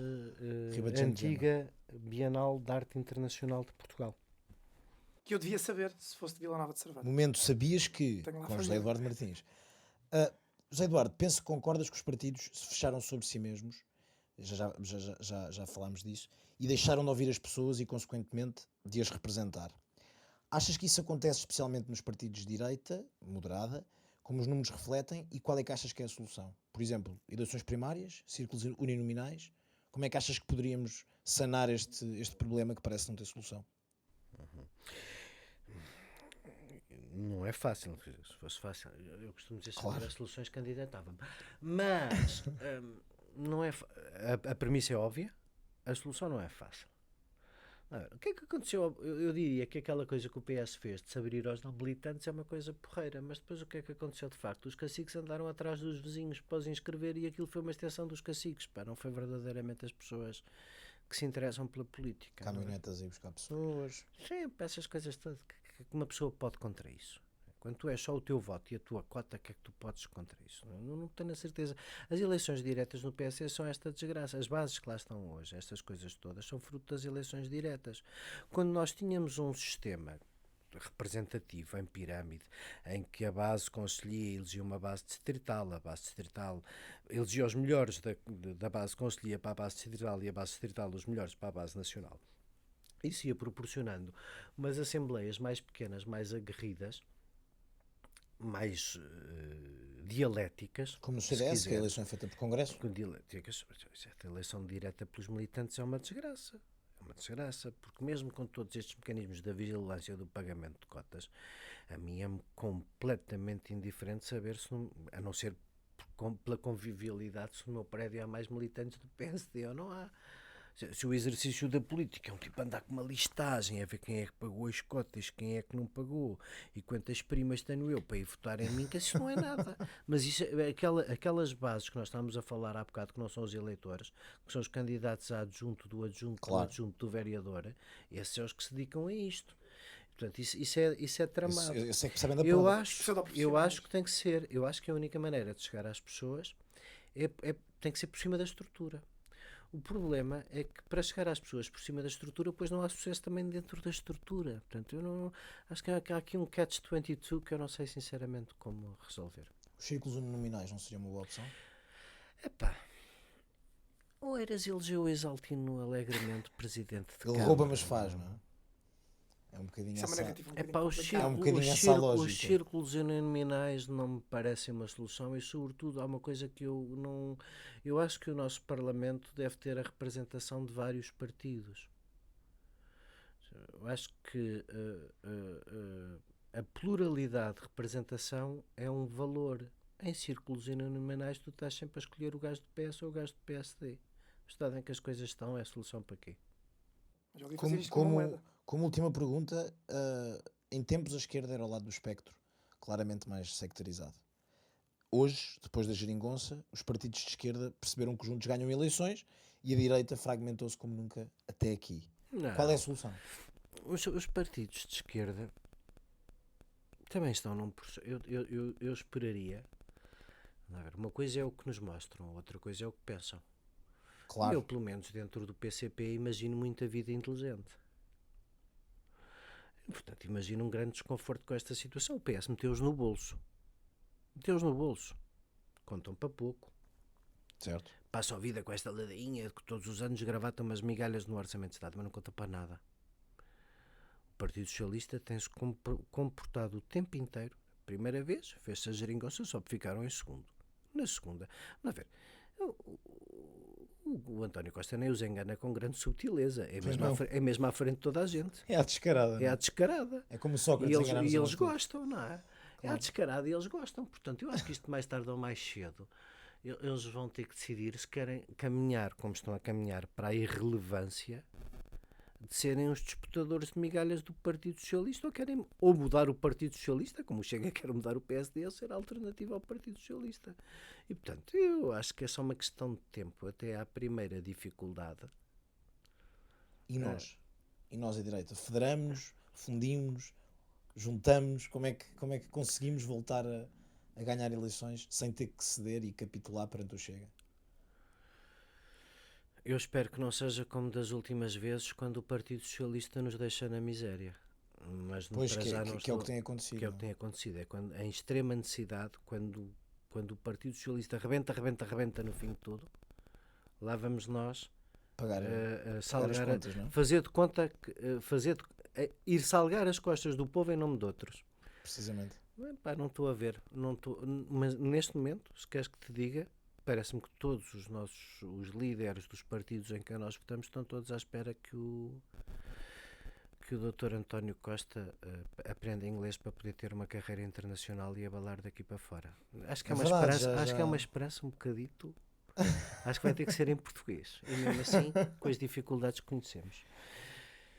Ribatejo de antiga Bienal de Arte Internacional de Portugal. Que eu devia saber se fosse de Vila Nova de Cerveira. Momento, sabias que, Tenho lá com José família. Eduardo Martins. José Eduardo, penso que concordas que os partidos se fecharam sobre si mesmos, já falámos disso, e deixaram de ouvir as pessoas e, consequentemente, de as representar. Achas que isso acontece especialmente nos partidos de direita, moderada, como os números refletem, e qual é que achas que é a solução? Por exemplo, eleições primárias, círculos uninominais, como é que achas que poderíamos sanar este problema que parece não ter solução? Não é fácil. Se fosse fácil, eu costumo dizer, se Claro. houvesse soluções, candidatava-me. Mas não é a premissa é óbvia, a solução não é fácil. O que é que aconteceu? Eu diria que aquela coisa que o PS fez de se abrir aos não militantes é uma coisa porreira, mas depois o que é que aconteceu de facto? Os caciques andaram atrás dos vizinhos para os inscrever e aquilo foi uma extensão dos caciques, pá, não foi verdadeiramente as pessoas que se interessam pela política. Não é? Caminhonetas a ir buscar pessoas. Sim, essas coisas todas que uma pessoa pode contra isso. Quando tu és só o teu voto e a tua cota, o que é que tu podes contra isso? Não tenho a certeza. As eleições diretas no PS são esta desgraça. As bases que lá estão hoje, estas coisas todas, são fruto das eleições diretas. Quando nós tínhamos um sistema representativo em pirâmide, em que a base conselhia elegia uma base distrital, a base distrital elegia os melhores da base conselhia para a base distrital e a base distrital os melhores para a base nacional. Isso ia proporcionando umas assembleias mais pequenas, mais aguerridas, mais dialéticas. Como no se CDS, que a quiser. eleição é feita por Congresso. Com dialéticas. A eleição direta pelos militantes é uma desgraça. É uma desgraça, porque mesmo com todos estes mecanismos da vigilância do pagamento de cotas, a mim é completamente indiferente saber se, a não ser pela convivialidade, se no meu prédio há mais militantes do PSD ou não há. Se o exercício da política é um tipo andar com uma listagem a ver quem é que pagou as cotas, quem é que não pagou e quantas primas tenho eu para ir votar em mim, que isso não é nada. Mas isso, aquelas bases que nós estávamos a falar há bocado, que não são os eleitores, que são os candidatos a adjunto do adjunto, Claro. do adjunto do vereador, esses são os que se dedicam a isto. Portanto, isso é tramado. Eu sei que percebem da Eu prova. acho que tem que ser. Eu acho que a única maneira de chegar às pessoas tem que ser por cima da estrutura. O problema é que para chegar às pessoas por cima da estrutura, depois não há sucesso também dentro da estrutura. Portanto, eu não acho que há aqui um catch-22 que eu não sei sinceramente como resolver. Os círculos uninominais não seria uma boa opção? Epá, o Eiras elegeu o Exaltino alegremente presidente de Ele Câmara. rouba, mas faz, não é? É um bocadinho Isso é uma essa... negativa um É pá, bocadinho os complicada. É um bocadinho essa círculos, lógica. os círculos uninominais não me parecem uma solução e, sobretudo, há uma coisa que eu não. Eu acho que o nosso Parlamento deve ter a representação de vários partidos. Eu acho que a pluralidade de representação é um valor. Em círculos uninominais, tu estás sempre a escolher o gajo do PS ou o gajo do PSD. O estado em que as coisas estão é a solução para quê? Já ouvi fazer isto com uma moeda. Como última pergunta, em tempos a esquerda era ao lado do espectro, claramente mais sectarizado. Hoje, depois da geringonça, os partidos de esquerda perceberam que juntos ganham eleições e a direita fragmentou-se como nunca até aqui. Não. Qual é a solução? Os partidos de esquerda também estão num processo. Eu esperaria. Uma coisa é o que nos mostram, outra coisa é o que pensam. Claro. Eu, pelo menos dentro do PCP, imagino muita vida inteligente. Portanto, imagino um grande desconforto com esta situação. O PS meteu-os no bolso. Meteu-os no bolso. Contam para pouco. Certo. Passam a vida com esta ladainha que todos os anos gravatam umas migalhas no Orçamento de Estado, mas não conta para nada. O Partido Socialista tem-se comportado o tempo inteiro. Primeira vez, fez-se a geringonça, só ficaram em segundo. Na segunda, vamos ver, o António Costa nem os engana com grande subtileza. É mesmo à frente de toda a gente. É a descarada. É à descarada. É como o Sócrates E eles enganar-nos a nós todos. gostam, não é? É à descarada e eles gostam. Portanto, eu acho que isto mais tarde ou mais cedo eles vão ter que decidir se querem caminhar como estão a caminhar para a irrelevância de serem os disputadores de migalhas do Partido Socialista ou querem ou mudar o Partido Socialista, como o Chega quer mudar o PSD, ou ser alternativa ao Partido Socialista. E, portanto, eu acho que é só uma questão de tempo até à primeira dificuldade. E nós? E nós, a direita? Federamos-nos, fundimos-nos, juntamos? Como é que conseguimos voltar a ganhar eleições sem ter que ceder e capitular perante o Chega? Eu espero que não seja como das últimas vezes, quando o Partido Socialista nos deixa na miséria. Mas Pois, para que já é não o que estou- tem acontecido. que é o que tem acontecido. É quando, em extrema necessidade, quando o Partido Socialista rebenta no fim de tudo, lá vamos nós Pagar, a pagar as salgar, contas, não é? fazer de conta que ir salgar as costas do povo em nome de outros. Precisamente. Pá, não estou a ver, mas neste momento, se queres que te diga, parece-me que todos os líderes dos partidos em que nós votamos estão todos à espera que que o Dr. António Costa aprenda inglês para poder ter uma carreira internacional e abalar daqui para fora. Acho que é uma verdade, esperança, já- que é uma esperança um bocadito. Acho que vai ter que ser em português. E mesmo assim, com as dificuldades que conhecemos.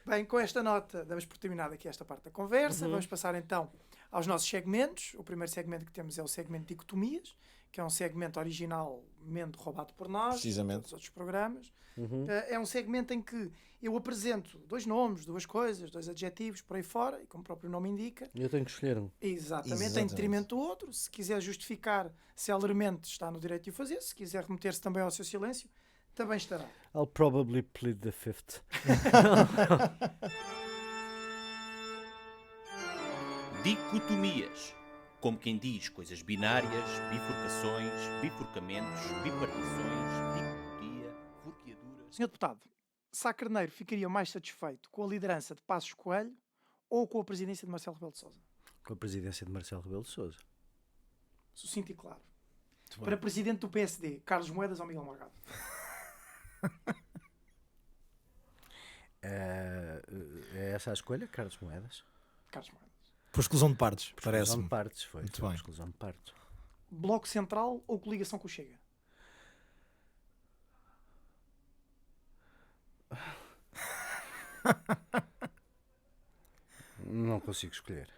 Bem, com esta nota, damos por terminada aqui esta parte da conversa. Vamos passar então aos nossos segmentos. O primeiro segmento que temos é o segmento de dicotomias, que é um segmento originalmente roubado por nós, Precisamente. dos outros programas. É um segmento em que eu apresento 2 nomes, 2 coisas, 2 adjetivos por aí fora, e como o próprio nome indica, Eu tenho que escolher um. exatamente, em detrimento do outro. Se quiser justificar celeremente, está no direito de o fazer. Se quiser remeter-se também ao seu silêncio, também estará. I'll probably plead the fifth. Dicotomias. Como quem diz coisas binárias, bifurcações, bifurcamentos, bipartições, dicototia, forqueaduras. Senhor Deputado, Sá Carneiro ficaria mais satisfeito com a liderança de Passos Coelho ou com a presidência de Marcelo Rebelo de Sousa? Com a presidência de Marcelo Rebelo de Sousa. Sucinto e claro. Para presidente do PSD, Carlos Moedas ou Miguel Morgado? É essa a escolha, Carlos Moedas? Carlos Moedas. Por exclusão de partes, Exclusão parece-me. de partes, foi. Muito Foi bem. exclusão de partes. Bloco Central ou coligação com o Chega? Não consigo escolher.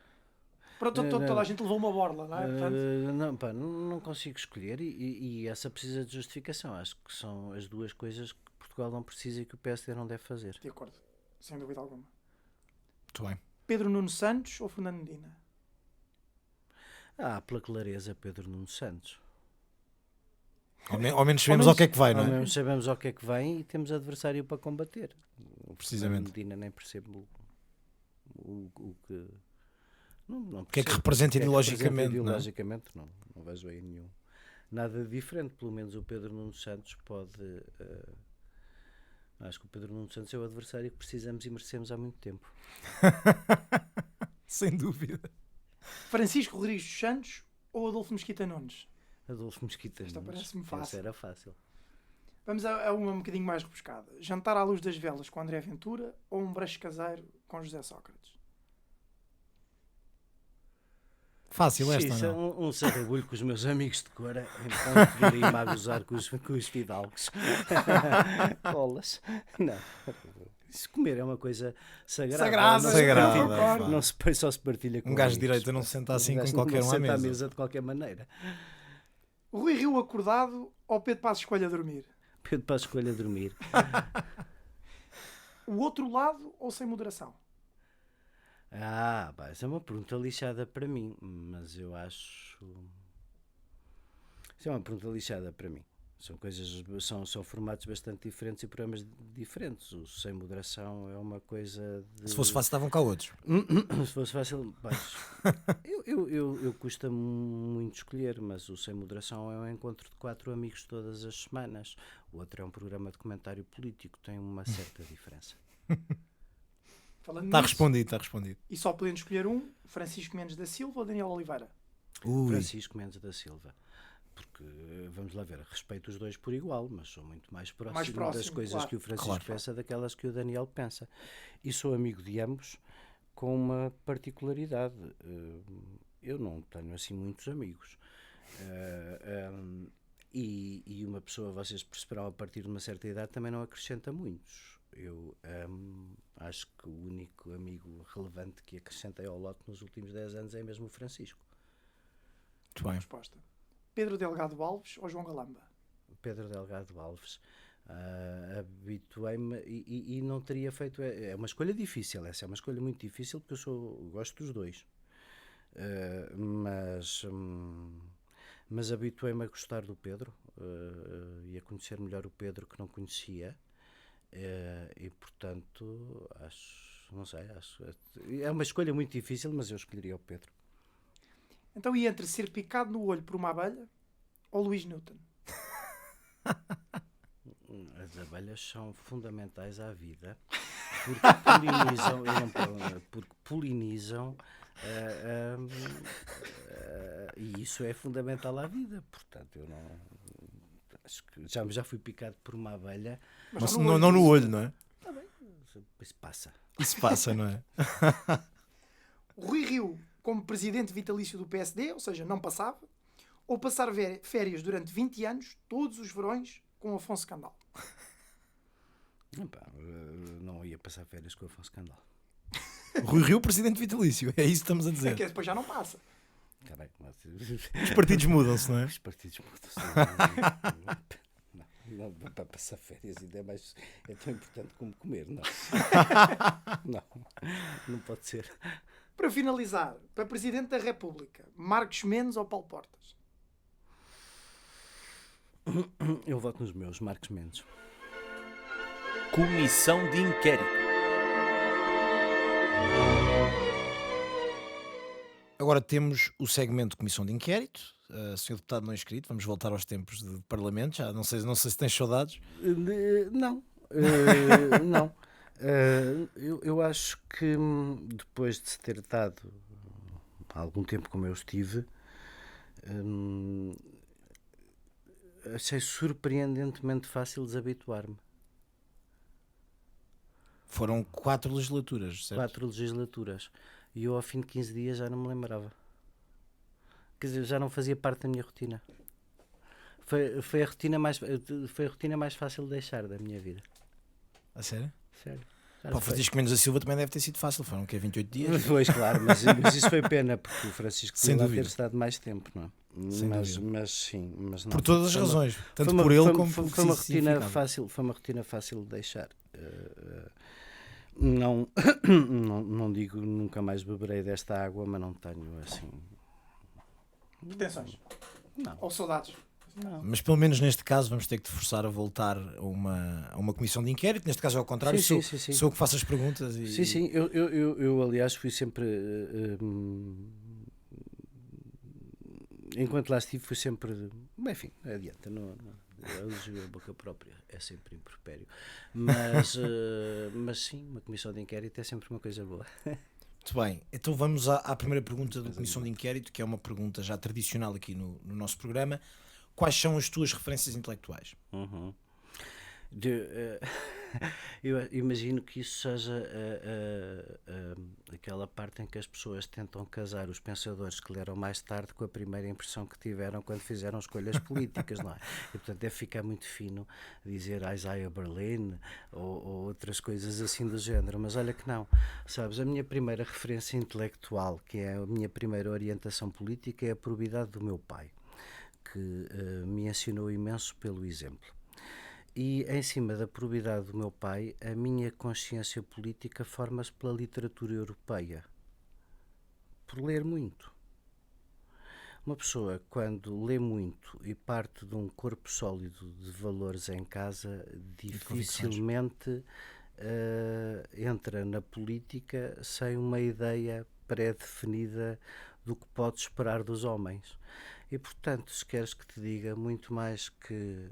Pronto, toda a gente levou uma borla, não é? Portanto, Não, pá, não consigo escolher e essa precisa de justificação. Acho que são as duas coisas que Portugal não precisa e que o PSD não deve fazer. de acordo, sem dúvida alguma. Muito bem. Pedro Nuno Santos ou Fernando Medina? Pela clareza, Pedro Nuno Santos. Ao menos sabemos ao que é que vai, não Ao é? menos sabemos ao que é que vem e temos adversário para combater. O Precisamente. Fernando Medina nem percebo o que... Não O que é que percebo. representa O que é que ideologicamente, não é? Ideologicamente, não vejo aí nenhum. Nada diferente, pelo menos o Pedro Nuno Santos pode... acho que o Pedro Nuno Santos é o adversário que precisamos e merecemos há muito tempo. Sem dúvida. Francisco Rodrigues dos Santos ou Adolfo Mesquita Nunes? Adolfo Mesquita Esta Nunes. parece-me Essa fácil. era fácil. Vamos a uma um bocadinho mais rebuscada. Jantar à luz das velas com André Ventura ou um brush caseiro com José Sócrates? Fácil esta, Isso, não? um sarrabulho com os meus amigos de cora, então poderia-me a gozar com os fidalgos. Colas. Não. Se comer é uma coisa sagrada. Sagrada, não, sagrada, se partilha, pá. não se, só se partilha com Um gajo de amigos. direita não se senta assim Um com gajo qualquer não um à senta à mesa. mesa de qualquer maneira. Rui Rio acordado ou Pedro Passos Coelho a dormir? Pedro para a escolha dormir. O outro lado ou sem moderação? Essa é uma pergunta lixada para mim, mas eu acho... Isso é uma pergunta lixada para mim. São coisas, são formatos bastante diferentes e programas diferentes. O sem moderação é uma coisa de... Se fosse fácil, estavam cá outros. Se fosse fácil, eu custa muito escolher, mas o Sem Moderação é um encontro de 4 amigos todas as semanas. O outro é um programa de comentário político, tem uma certa diferença. Falando Está nisso, respondido, está respondido. e só podendo escolher um, Francisco Mendes da Silva ou Daniel Oliveira? Ui, Francisco Mendes da Silva. Porque, vamos lá ver, respeito os dois por igual, mas sou muito mais próximo, das próximo, coisas claro. que o Francisco Claro. pensa daquelas que o Daniel pensa. E sou amigo de ambos com uma particularidade. Eu não tenho assim muitos amigos. E uma pessoa, vocês perceberão, a partir de uma certa idade também não acrescenta muitos. Eu acho que o único amigo relevante que acrescentei ao lote nos últimos 10 anos é mesmo o Francisco. muito bem. Resposta. Pedro Delgado Alves ou João Galamba? Pedro Delgado Alves. Habituei-me e não teria feito. É uma escolha difícil, essa é uma escolha muito difícil porque eu gosto dos dois. Mas habituei-me a gostar do Pedro e a conhecer melhor o Pedro que não conhecia. E portanto, acho. É uma escolha muito difícil, mas eu escolheria o Pedro. Então, e entre ser picado no olho por uma abelha ou Luís Newton? As abelhas são fundamentais à vida porque polinizam e isso é fundamental à vida. Portanto, eu não acho que já fui picado por uma abelha. Mas não no olho, não é? isso passa. Isso passa, não é? Rui Rio como presidente vitalício do PSD, ou seja, não passava, ou passar férias durante 20 anos, todos os verões, com Afonso Candal. Epá, não ia passar férias com o Afonso Candal. Rui Rio, presidente vitalício, é isso que estamos a É dizer. que depois já não passa. Tá bem, mas... Os partidos mudam-se, não é? Os partidos mudam-se. Não, para passar férias ainda é tão importante como comer, não. Não pode ser. Para finalizar, para Presidente da República, Marcos Mendes ou Paulo Portas? Eu voto nos meus, Marcos Mendes. Comissão de inquérito. Agora temos o segmento de comissão de inquérito. Senhor deputado não inscrito, vamos voltar aos tempos de parlamento. Já não sei se tens saudades. Não. Não. Eu acho que depois de se ter dado há algum tempo como eu estive, achei surpreendentemente fácil desabituar-me. Foram 4 legislaturas, certo? 4 legislaturas. E eu ao fim de 15 dias já não me lembrava. Quer dizer, já não fazia parte da minha rotina. Foi a rotina mais fácil de deixar da minha vida. A sério? Sério. Para o Francisco Mendes da Silva também deve ter sido fácil. Foram o quê? 28 dias? Pois, claro, mas isso foi pena, porque o Francisco Sem podia lá dúvida. ter estado mais tempo, não é? Mas sim, mas não. Por todas as Foi uma- razões. Tanto foi uma- por ele foi- como foi- por foi uma que rotina significava. fácil. Foi uma rotina fácil de deixar. Não, não digo nunca mais beberei desta água, mas não tenho assim. Pretensões? Não. Ou saudades? Não. Mas pelo menos neste caso vamos ter que te forçar a voltar a uma comissão de inquérito. Neste caso é ao contrário, Sim, sou, sim. sou eu que faço as perguntas. E, Sim, eu aliás fui sempre. Enquanto lá estive, fui sempre. Enfim, adianta, não elogio a boca própria, é sempre impropério. Mas sim, uma comissão de inquérito é sempre uma coisa boa. Muito bem, então vamos à primeira pergunta da comissão de inquérito, que é uma pergunta já tradicional aqui no nosso programa. Quais são as tuas referências intelectuais? Eu imagino que isso seja aquela parte em que as pessoas tentam casar os pensadores que leram mais tarde com a primeira impressão que tiveram quando fizeram escolhas políticas, não é? E portanto deve ficar muito fino dizer Isaiah Berlin ou outras coisas assim do género, mas olha que não, sabes, a minha primeira referência intelectual, que é a minha primeira orientação política, é a probidade do meu pai, que me ensinou imenso pelo exemplo. E em cima da probidade do meu pai, a minha consciência política forma-se pela literatura europeia, por ler muito. Uma pessoa, quando lê muito e parte de um corpo sólido de valores em casa, dificilmente entra na política sem uma ideia pré-definida do que pode esperar dos homens. E, portanto, se queres que te diga, muito mais que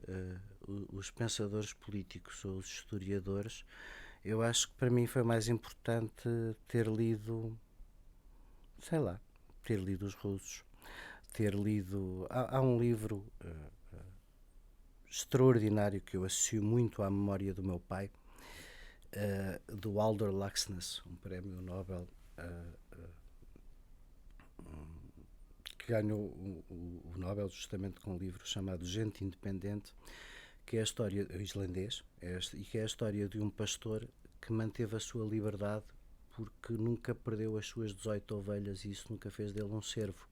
os pensadores políticos ou os historiadores, eu acho que para mim foi mais importante ter lido, sei lá, ter lido os russos, ter lido... Há um livro extraordinário que eu associo muito à memória do meu pai, do Aldor Laxness, um prémio Nobel que ganhou o Nobel justamente com um livro chamado Gente Independente, que é a história islandês, e que é a história de um pastor que manteve a sua liberdade porque nunca perdeu as suas 18 ovelhas e isso nunca fez dele um servo.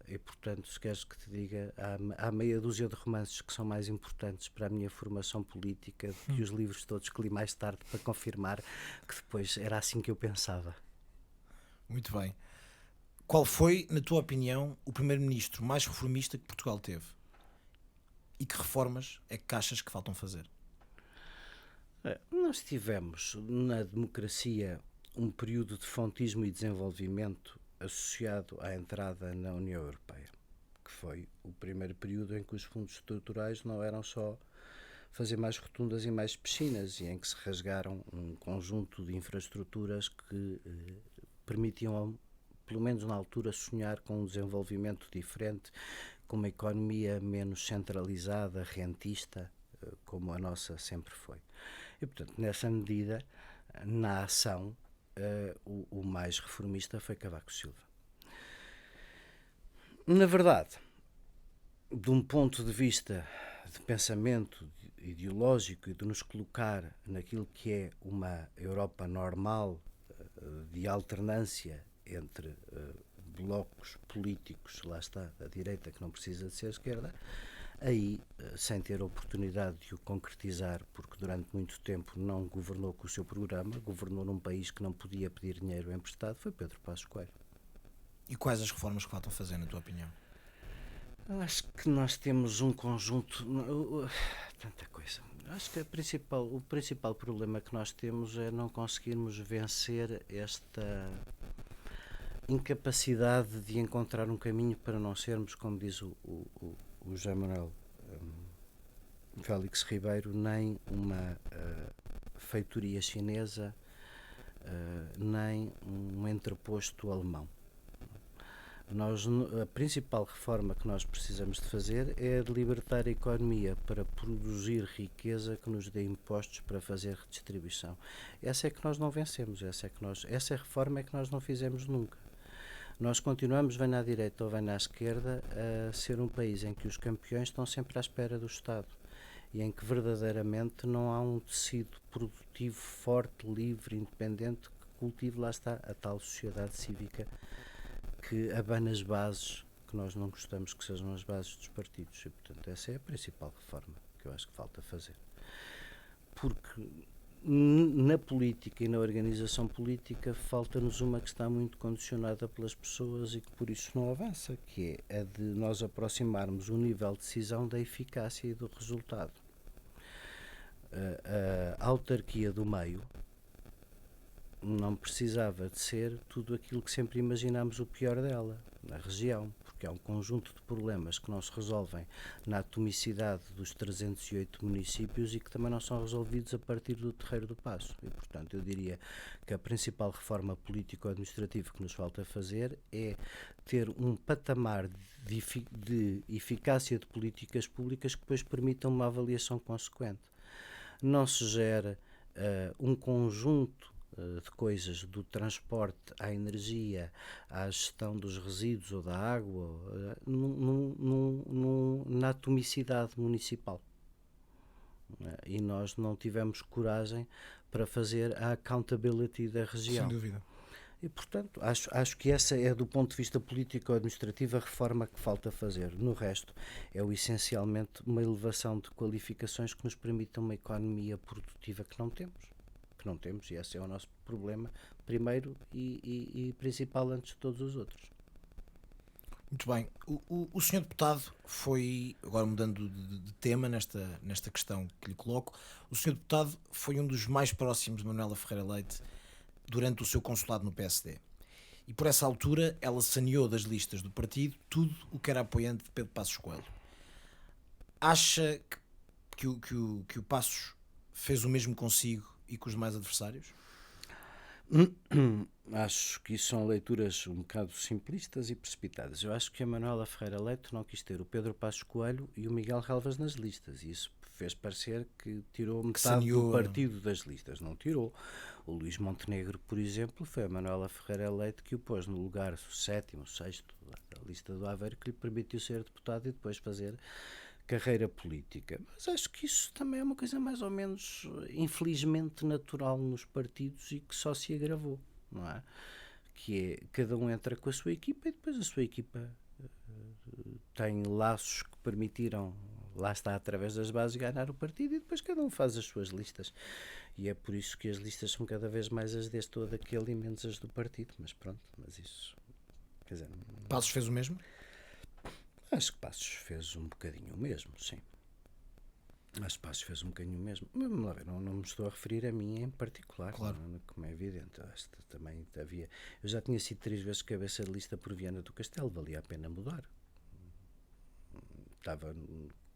E portanto, se queres que te diga, há meia dúzia de romances que são mais importantes para a minha formação política do que os livros todos que li mais tarde para confirmar que depois era assim que eu pensava. Muito bem. Qual foi, na tua opinião, o primeiro-ministro mais reformista que Portugal teve? E que reformas é que achas que faltam fazer? Nós tivemos na democracia um período de fontismo e desenvolvimento associado à entrada na União Europeia, que foi o primeiro período em que os fundos estruturais não eram só fazer mais rotundas e mais piscinas, e em que se rasgaram um conjunto de infraestruturas que permitiam, pelo menos na altura, sonhar com um desenvolvimento diferente, com uma economia menos centralizada, rentista, como a nossa sempre foi. E, portanto, nessa medida, na ação, o mais reformista foi Cavaco Silva. Na verdade, de um ponto de vista de pensamento ideológico e de nos colocar naquilo que é uma Europa normal, de alternância entre blocos políticos, lá está, a direita que não precisa de ser a esquerda, aí, sem ter a oportunidade de o concretizar, porque durante muito tempo não governou com o seu programa, governou num país que não podia pedir dinheiro emprestado, foi Pedro Passos Coelho. E quais as reformas que faltam fazer, na tua opinião? Eu acho que nós temos um conjunto, tanta coisa. Acho que o principal problema que nós temos é não conseguirmos vencer esta incapacidade de encontrar um caminho para não sermos, como diz o José Manuel Félix Ribeiro, nem uma feitoria chinesa, nem um entreposto alemão. A principal reforma que nós precisamos de fazer é de libertar a economia para produzir riqueza que nos dê impostos para fazer redistribuição. Essa é que nós não vencemos, essa reforma é que nós não fizemos nunca. Nós continuamos, venha à direita ou venha à esquerda, a ser um país em que os campeões estão sempre à espera do Estado e em que verdadeiramente não há um tecido produtivo forte, livre, independente, que cultive, lá está, a tal sociedade cívica que abana as bases que nós não gostamos que sejam as bases dos partidos. E, portanto, essa é a principal reforma que eu acho que falta fazer. Porque na política e na organização política falta-nos uma que está muito condicionada pelas pessoas e que por isso não avança, que é a de nós aproximarmos o nível de decisão da eficácia e do resultado. A autarquia do meio não precisava de ser tudo aquilo que sempre imaginámos o pior dela, na região, porque há um conjunto de problemas que não se resolvem na atomicidade dos 308 municípios e que também não são resolvidos a partir do Terreiro do Paço. E, portanto, eu diria que a principal reforma político-administrativa que nos falta fazer é ter um patamar de eficácia de políticas públicas que depois permitam uma avaliação consequente. Não se gera um conjunto de coisas, do transporte à energia, à gestão dos resíduos ou da água, na atomicidade municipal. E nós não tivemos coragem para fazer a accountability da região. Sem dúvida. E, portanto, acho que essa é, do ponto de vista político-administrativo, a reforma que falta fazer. No resto, é essencialmente uma elevação de qualificações que nos permitam uma economia produtiva que não temos, e esse é o nosso problema primeiro e principal antes de todos os outros. Muito bem. O senhor deputado foi, agora mudando de tema nesta questão que lhe coloco, o senhor deputado foi um dos mais próximos de Manuela Ferreira Leite durante o seu consulado no PSD. E por essa altura ela saneou das listas do partido tudo o que era apoiante de Pedro Passos Coelho. Acha que o Passos fez o mesmo consigo e com os demais adversários? Acho que isso são leituras um bocado simplistas e precipitadas. Eu acho que a Manuela Ferreira Leite não quis ter o Pedro Passos Coelho e o Miguel Relvas nas listas, e isso fez parecer que tirou metade do partido das listas. Não tirou. O Luís Montenegro, por exemplo, foi a Manuela Ferreira Leite que o pôs no lugar 7º, 6º da lista do Aveiro, que lhe permitiu ser deputado e depois fazer carreira política. Mas acho que isso também é uma coisa mais ou menos, infelizmente, natural nos partidos e que só se agravou, não é? Que é, cada um entra com a sua equipa e depois a sua equipa tem laços que permitiram, lá está, através das bases, ganhar o partido, e depois cada um faz as suas listas. E é por isso que as listas são cada vez mais as deste ou daquele e menos as do partido. Mas pronto, mas isso... Quer dizer, Passos fez o mesmo? Acho que Passos fez um bocadinho o mesmo, sim. Acho que Passos fez um bocadinho o mesmo. Mas vamos lá ver, não me estou a referir a mim em particular, claro. Como é evidente. Também havia... Eu já tinha sido 3 vezes cabeça de lista por Viana do Castelo, valia a pena mudar. Estava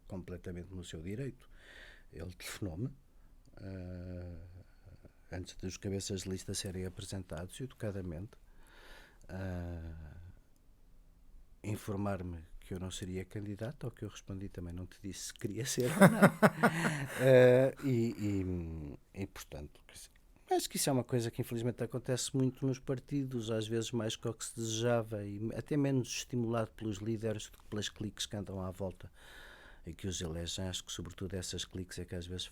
completamente no seu direito. Ele telefonou-me antes dos cabeças de lista serem apresentados, educadamente, informar-me que eu não seria candidato, ao que eu respondi também não te disse se queria ser ou não. Portanto, acho que isso é uma coisa que infelizmente acontece muito nos partidos, às vezes mais que o que se desejava e até menos estimulado pelos líderes do que pelas cliques que andam à volta e que os elegem. Acho que sobretudo essas cliques é que às vezes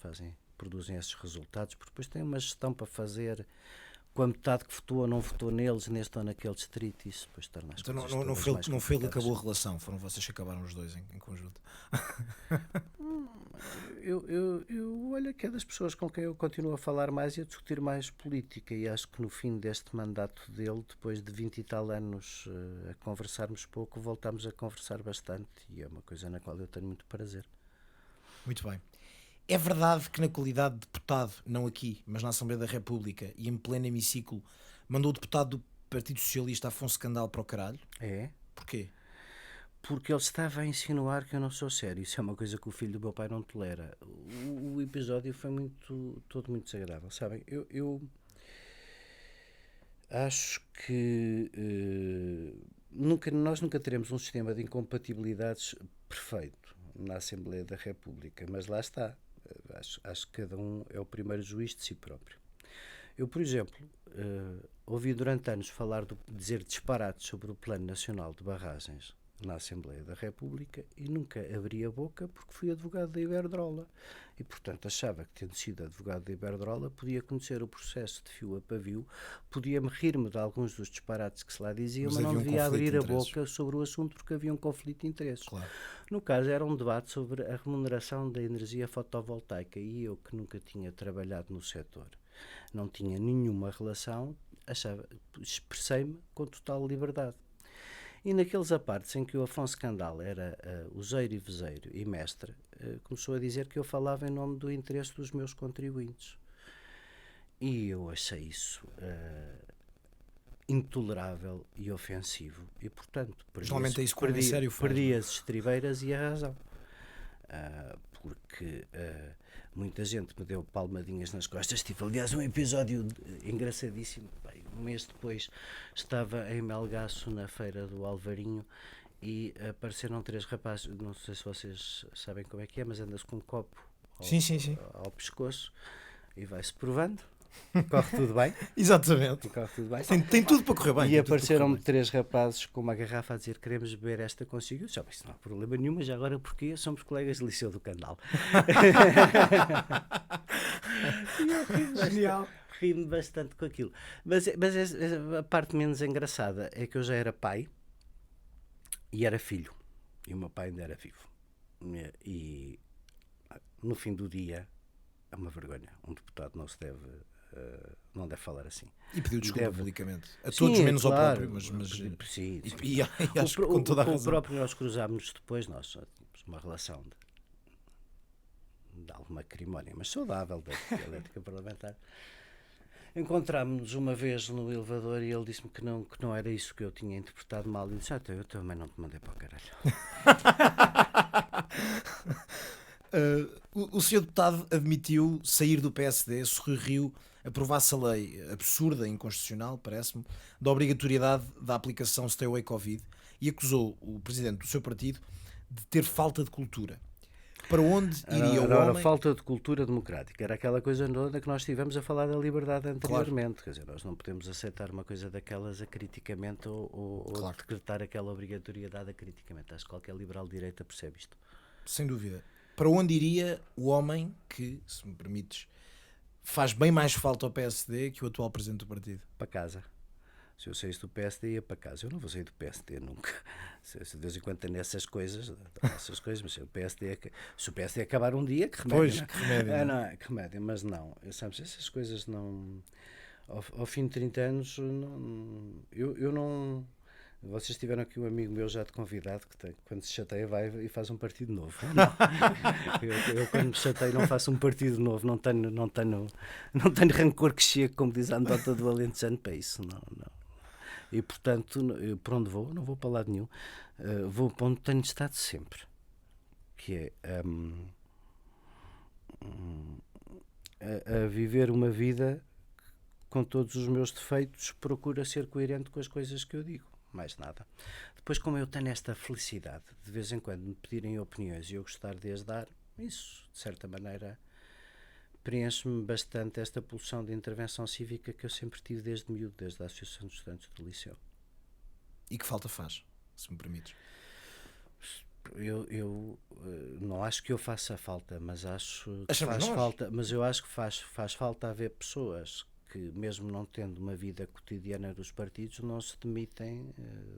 produzem esses resultados, porque depois têm uma gestão para fazer com a metade que votou ou não votou neles, neste ou naquele distrito, e isso depois torna as Então coisas não todas foi, mais não foi ele que complicadas. acabou a relação, foram vocês que acabaram os dois em conjunto. Eu olho que é das pessoas com quem eu continuo a falar mais e a discutir mais política, e acho que no fim deste mandato dele, depois de 20 e tal anos a conversarmos pouco, voltámos a conversar bastante, e é uma coisa na qual eu tenho muito prazer. Muito bem. É verdade que na qualidade de deputado, não aqui, mas na Assembleia da República e em pleno hemiciclo, mandou o deputado do Partido Socialista Afonso Candal para o caralho? É? Porquê? Porque ele estava a insinuar que eu não sou sério. Isso é uma coisa que o filho do meu pai não tolera. O episódio foi todo muito desagradável, sabem? Eu acho que nós nunca teremos um sistema de incompatibilidades perfeito na Assembleia da República, mas lá está. Acho que cada um é o primeiro juiz de si próprio. Eu, por exemplo, ouvi durante anos dizer disparates sobre o Plano Nacional de Barragens na Assembleia da República e nunca abri a boca porque fui advogado da Iberdrola e, portanto, achava que, tendo sido advogado da Iberdrola, podia conhecer o processo de fio a pavio, podia-me rir-me de alguns dos disparates que se lá diziam, mas não devia abrir a boca sobre o assunto porque havia um conflito de interesses. Claro. No caso, era um debate sobre a remuneração da energia fotovoltaica e eu, que nunca tinha trabalhado no setor, não tinha nenhuma relação, expressei-me com total liberdade. E naqueles apartes em que o Afonso Candal era useiro e veseiro e mestre, começou a dizer que eu falava em nome do interesse dos meus contribuintes. E eu achei isso intolerável e ofensivo. E, portanto, perdi as estribeiras e a razão. Porque muita gente me deu palmadinhas nas costas. Tive, aliás, um episódio engraçadíssimo. Bem, um mês depois estava em Melgaço, na feira do Alvarinho, e apareceram 3 rapazes. Não sei se vocês sabem como é que é, mas anda-se com um copo ao pescoço e vai-se provando. Corre tudo bem. Exatamente. Corre tudo bem. Tem tudo para correr bem. E apareceram-me 3 rapazes com uma garrafa a dizer: queremos beber esta consigo. Eu disse: isso não há problema nenhum, mas já agora porque somos colegas de Liceu do Candal. Genial. Ri-me bastante com aquilo. Mas a parte menos engraçada é que eu já era pai e era filho. E o meu pai ainda era vivo. E no fim do dia é uma vergonha. Um deputado não deve falar assim. E pediu desculpa publicamente. A todos, menos ao próprio. Mas sim. E acho que com toda a razão. O próprio nós cruzámos depois, nós tínhamos uma relação de alguma cerimónia, mas saudável, da ética parlamentar. Encontrámos-nos uma vez no elevador e ele disse-me que não era isso que eu tinha interpretado mal. E disse: eu também não te mandei para o caralho. O senhor deputado admitiu sair do PSD, sorriu, aprovasse a lei absurda e inconstitucional, parece-me, da obrigatoriedade da aplicação Stay Away Covid e acusou o presidente do seu partido de ter falta de cultura. Para onde iria o homem? Era falta de cultura democrática. Era aquela coisa toda que nós estivemos a falar da liberdade anteriormente. Claro. Quer dizer, nós não podemos aceitar uma coisa daquelas acriticamente ou claro. Decretar aquela obrigatoriedade acriticamente. Acho que qualquer liberal de direita percebe isto. Sem dúvida. Para onde iria o homem que, se me permites, faz bem mais falta ao PSD que o atual presidente do partido? Para casa. Se eu saísse do PSD, ia para casa. Eu não vou sair do PSD nunca. Se de vez em quando tem essas coisas, mas se o PSD acabar um dia, que remédio. Pois, que remédio. Não é que remédio, mas não. Sabes, essas coisas não... Ao fim de 30 anos, eu não... Vocês tiveram aqui um amigo meu já de convidado que quando se chateia vai e faz um partido novo. Eu quando me chateio não faço um partido novo, não tenho rancor que chegue, como diz a anedota do Alentejano, para isso, não. E portanto, por onde vou? Não vou para lado nenhum. Vou para onde tenho estado sempre, que é a viver uma vida com todos os meus defeitos, procura ser coerente com as coisas que eu digo. mais nada. Depois, como eu tenho esta felicidade de vez em quando me pedirem opiniões e eu gostar de as dar, isso, de certa maneira, preenche-me bastante esta pulsão de intervenção cívica que eu sempre tive desde miúdo, desde a Associação de Estudantes do Liceu. E que falta faz, se me permites? Eu não acho que eu faça falta, mas acho que Achamos faz nós. falta, mas eu acho que faz falta haver pessoas que, mesmo não tendo uma vida cotidiana dos partidos, não se demitem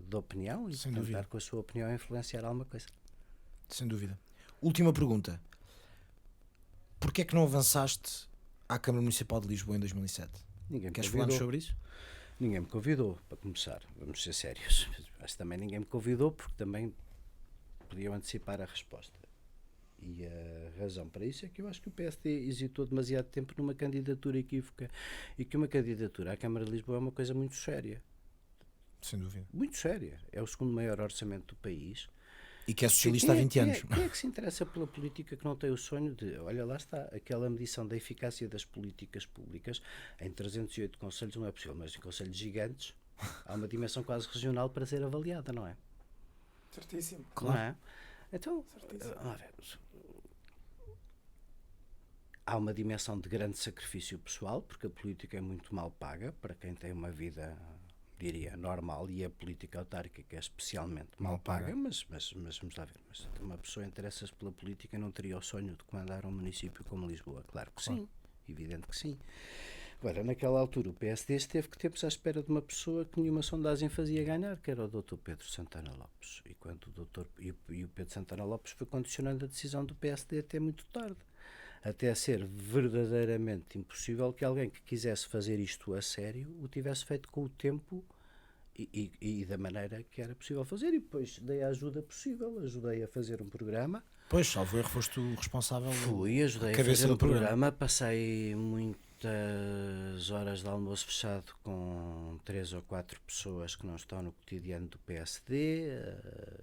de opinião e Sem tentar dúvida. com a sua opinião influenciar alguma coisa. Sem dúvida. Última pergunta. Porquê é que não avançaste à Câmara Municipal de Lisboa em 2007? Ninguém me Queres convidou. falar-nos sobre isso? Ninguém me convidou, para começar, vamos ser sérios. Mas também ninguém me convidou porque também podiam antecipar a resposta. E a razão para isso é que eu acho que o PSD hesitou demasiado tempo numa candidatura equívoca e que uma candidatura à Câmara de Lisboa é uma coisa muito séria. Sem dúvida. Muito séria. É o segundo maior orçamento do país. E que é socialista há 20 anos. Quem é que se interessa pela política que não tem o sonho de... Olha, lá está, aquela medição da eficácia das políticas públicas em 308 conselhos não é possível, mas em conselhos gigantes há uma dimensão quase regional para ser avaliada, não é? Certíssimo. Não é? Então, Certíssimo. vamos ver. Há uma dimensão de grande sacrifício pessoal, porque a política é muito mal paga para quem tem uma vida, diria, normal, e a política autárquica é especialmente mal paga, mas vamos lá ver. Mas uma pessoa interessa-se pela política e não teria o sonho de comandar um município como Lisboa. Claro que sim, evidente que sim. Agora, naquela altura, o PSD esteve que tempos à espera de uma pessoa que nenhuma sondagem fazia ganhar, que era o Dr. Pedro Santana Lopes. E quando o Pedro Santana Lopes foi condicionando a decisão do PSD até muito tarde. Até ser verdadeiramente impossível que alguém que quisesse fazer isto a sério o tivesse feito com o tempo e da maneira que era possível fazer. E depois dei a ajuda possível, ajudei a fazer um programa. Pois, salvo erro, foste o responsável. Ajudei a cabeça fazer do um programa, passei muitas horas de almoço fechado com 3 ou 4 pessoas que não estão no cotidiano do PSD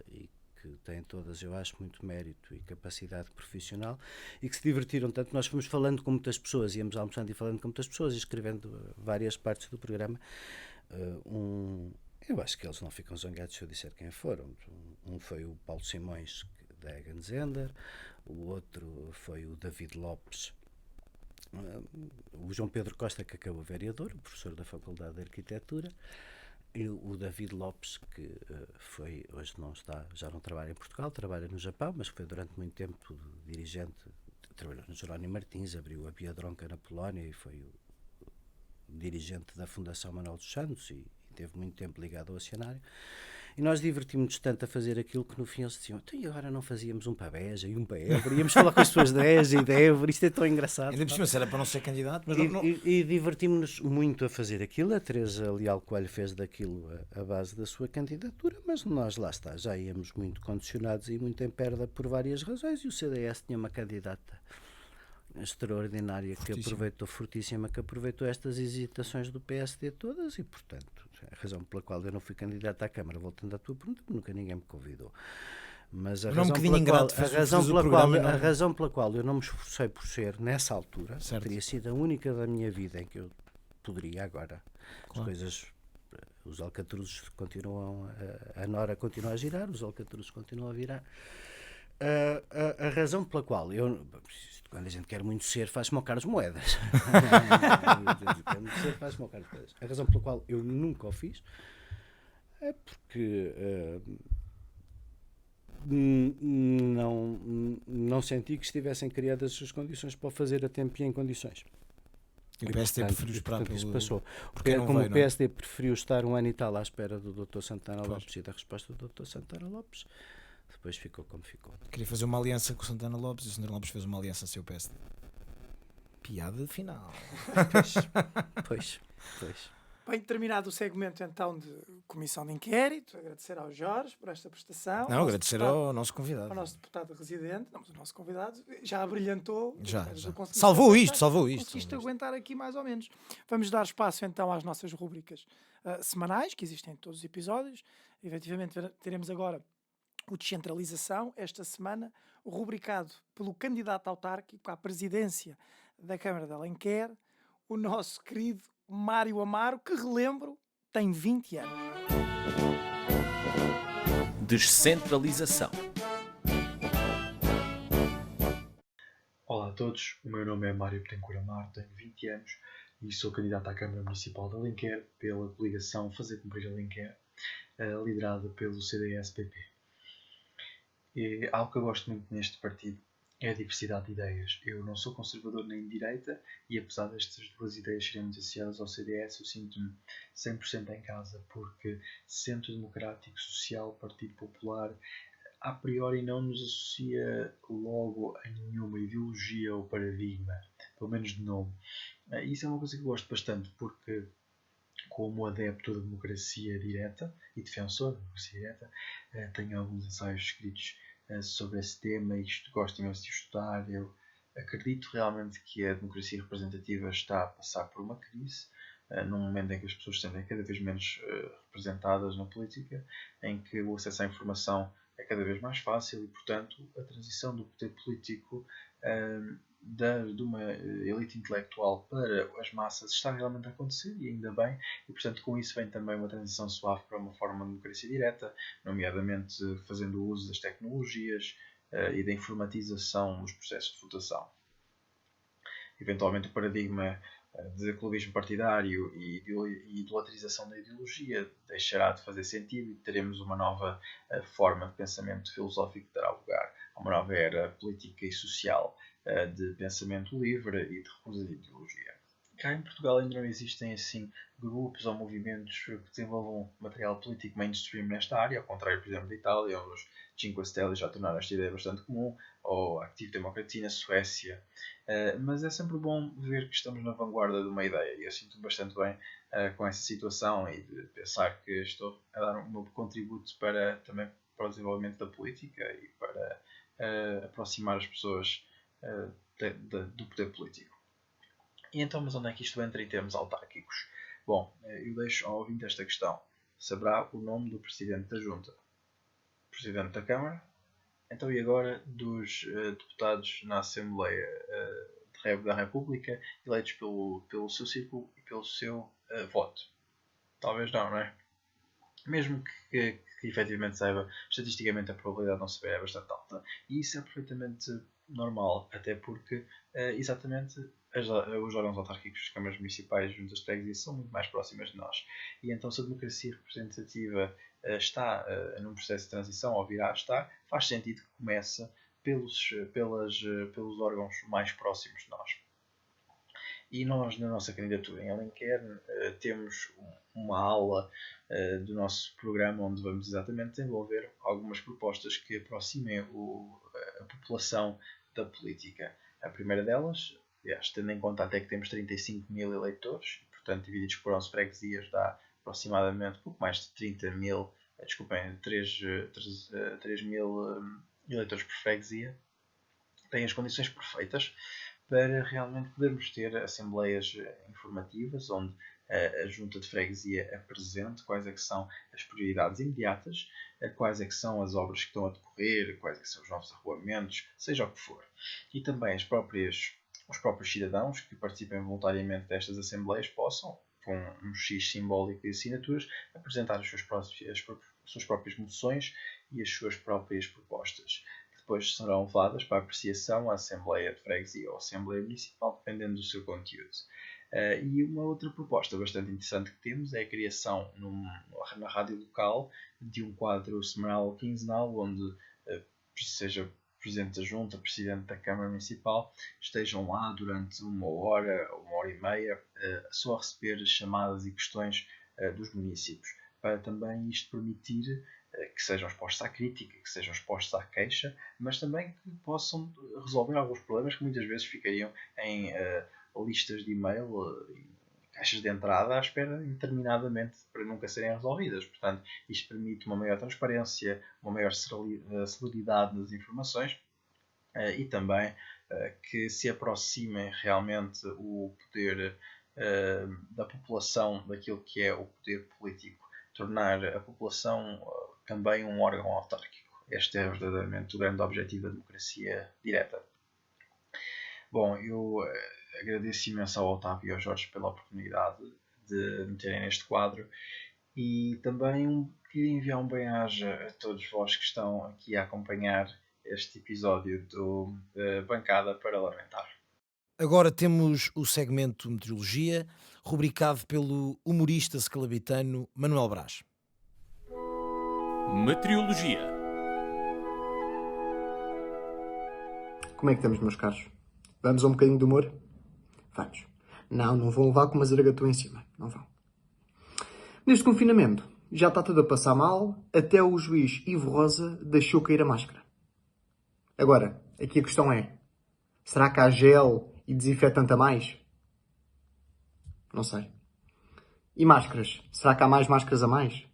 e que têm todas, eu acho, muito mérito e capacidade profissional e que se divertiram tanto. Nós fomos falando com muitas pessoas, íamos almoçando e falando com muitas pessoas e escrevendo várias partes do programa. Eu acho que eles não ficam zangados se eu disser quem foram. Um foi o Paulo Simões, da Egan Zender, o outro foi o David Lopes, o João Pedro Costa, que acabou vereador, o professor da Faculdade de Arquitetura, e o David Lopes, que hoje não está, já não trabalha em Portugal, trabalha no Japão, mas foi durante muito tempo dirigente, trabalhou no Jerónimo Martins, abriu a Biedronca na Polónia e foi o dirigente da Fundação Manuel dos Santos e teve muito tempo ligado ao Oceanário. E nós divertimos-nos tanto a fazer aquilo que no fim eles diziam, então e agora não fazíamos um para Beja e um para Évora, íamos falar com as pessoas de Beja e de Évora, isto é tão engraçado. Ainda por cima, se era para não ser candidato, mas E divertimos-nos muito a fazer aquilo. A Teresa Leal Coelho fez daquilo a base da sua candidatura, mas nós, lá está, já íamos muito condicionados e muito em perda por várias razões, e o CDS tinha uma candidata extraordinária fortíssima, que aproveitou estas hesitações do PSD todas e, portanto, a razão pela qual eu não fui candidato à Câmara, voltando à tua pergunta, nunca ninguém me convidou. Mas a razão pela qual eu não me esforcei por ser nessa altura, certo, teria sido a única da minha vida em que eu poderia agora. Claro. As coisas, os alcatruzes continuam, a Nora continua a girar, os alcatruzes continuam a virar. A razão pela qual quando a gente quer muito ser, faz-me ao Carlos Moedas. Quer muito ser, faz-me ao Carlos Moedas. A razão pela qual eu nunca o fiz é porque não senti que estivessem criadas as condições para o fazer a tempo e em condições. o PSD preferiu esperar pelo... Isso passou. Porque Como o PSD preferiu estar um ano e tal à espera do Dr. Santana Lopes e da resposta do Dr. Santana Lopes, depois ficou como ficou. Queria fazer uma aliança com o Santana Lopes e o Santana Lopes fez uma aliança sem o PSD. Piada final. Pois. Bem, terminado o segmento então de comissão de inquérito, agradecer ao Jorge por esta prestação. Não, agradecer ao nosso convidado. Ao nosso deputado residente, não, mas o nosso convidado já abrilhantou. Já. Conseguiste Salvou isto. Conseguiste aguentar aqui mais ou menos. Vamos dar espaço então às nossas rúbricas semanais, que existem em todos os episódios. Efetivamente teremos agora o Descentralização, esta semana, rubricado pelo candidato autárquico à presidência da Câmara de Alenquer, o nosso querido Mário Amaro, que, relembro, tem 20 anos. Descentralização. Olá a todos, o meu nome é Mário Betancourt Amaro, tenho 20 anos e sou candidato à Câmara Municipal de Alenquer pela coligação Fazer Cumprir Alenquer, liderada pelo CDS-PP. E algo que eu gosto muito neste partido é a diversidade de ideias. Eu não sou conservador nem de direita e apesar destas duas ideias serem muito associadas ao CDS, eu sinto-me 100% em casa, porque Centro Democrático Social, Partido Popular, a priori não nos associa logo a nenhuma ideologia ou paradigma, pelo menos de nome. Isso é uma coisa que eu gosto bastante, porque como adepto da democracia direta e defensor da democracia direta, tenho alguns ensaios escritos sobre esse tema e gosto imenso de estudar. Eu acredito realmente que a democracia representativa está a passar por uma crise, num momento em que as pessoas se sentem cada vez menos representadas na política, em que o acesso à informação é cada vez mais fácil e, portanto, a transição do poder político de uma elite intelectual para as massas está realmente a acontecer e ainda bem, e portanto com isso vem também uma transição suave para uma forma de democracia direta, nomeadamente fazendo uso das tecnologias e da informatização dos processos de votação. Eventualmente o paradigma de clubismo partidário e idolatrização da ideologia deixará de fazer sentido e teremos uma nova forma de pensamento filosófico que dará lugar a uma nova era política e social de pensamento livre e de recusa de ideologia. Cá em Portugal ainda não existem assim grupos ou movimentos que desenvolvam material político mainstream nesta área, ao contrário, por exemplo, da Itália, onde os Cinque Stelle já tornaram esta ideia bastante comum, ou a Active Democracy na Suécia. Mas é sempre bom ver que estamos na vanguarda de uma ideia e eu sinto-me bastante bem com essa situação e de pensar que estou a dar um meu contributo também para o desenvolvimento da política e para aproximar as pessoas do poder político. E então, mas onde é que isto entra em termos autárquicos? Bom, eu deixo ao ouvinte esta questão. Saberá o nome do Presidente da Junta? Presidente da Câmara? Então, e agora dos deputados na Assembleia da República eleitos pelo seu círculo e pelo seu voto? Talvez não é? Mesmo que efetivamente saiba, estatisticamente a probabilidade de não saber é bastante alta. E isso é perfeitamente normal, até porque exatamente os órgãos autárquicos, as câmaras municipais, juntas de freguesia, são muito mais próximas de nós. E então, se a democracia representativa está num processo de transição, ou virá a estar, faz sentido que comece pelos órgãos mais próximos de nós. E nós, na nossa candidatura em Alenquer, temos uma aula do nosso programa onde vamos exatamente desenvolver algumas propostas que aproximem a população da política. A primeira delas, tendo em conta até que temos 35 mil eleitores, e, portanto, divididos por 11 freguesias, dá aproximadamente pouco mais de 30 mil, 3 mil eleitores por freguesia, tem as condições perfeitas para realmente podermos ter assembleias informativas, onde a junta de freguesia apresente quais é que são as prioridades imediatas, quais é que são as obras que estão a decorrer, quais é que são os novos arruamentos, seja o que for. E também os próprios cidadãos que participem voluntariamente destas assembleias possam, com um X simbólico de assinaturas, apresentar as suas próprias moções e as suas próprias propostas. Depois serão levadas para apreciação à Assembleia de Freguesia ou Assembleia Municipal, dependendo do seu conteúdo. E uma outra proposta bastante interessante que temos é a criação na rádio local de um quadro semanal ou quinzenal, onde seja Presidente da Junta, Presidente da Câmara Municipal, estejam lá durante uma hora e meia, só a receber chamadas e questões dos municípios, para também isto permitir que sejam expostos à crítica, que sejam expostos à queixa, mas também que possam resolver alguns problemas que muitas vezes ficariam em listas de e-mail, caixas de entrada à espera interminadamente para nunca serem resolvidas. Portanto, isto permite uma maior transparência, uma maior celeridade nas informações e também que se aproximem realmente o poder da população daquilo que é o poder político, tornar a população também um órgão autárquico. Este é verdadeiramente o grande objetivo da democracia direta. Bom, eu agradeço imenso ao Otávio e ao Jorge pela oportunidade de me terem neste quadro E também queria enviar um bem-aja a todos vós que estão aqui a acompanhar este episódio do Bancada Parlamentar. Agora temos o segmento Meteorologia, rubricado pelo humorista scalabitano Manuel Brás. Meteorologia. Como é que estamos, meus caros? Vamos a um bocadinho de humor? Vamos. Não vão levar com uma zaragatua em cima. Não vão. Neste confinamento, já está tudo a passar mal, até o juiz Ivo Rosa deixou cair a máscara. Agora, aqui a questão é, será que há gel e desinfetante a mais? Não sei. E máscaras? Será que há mais máscaras a mais?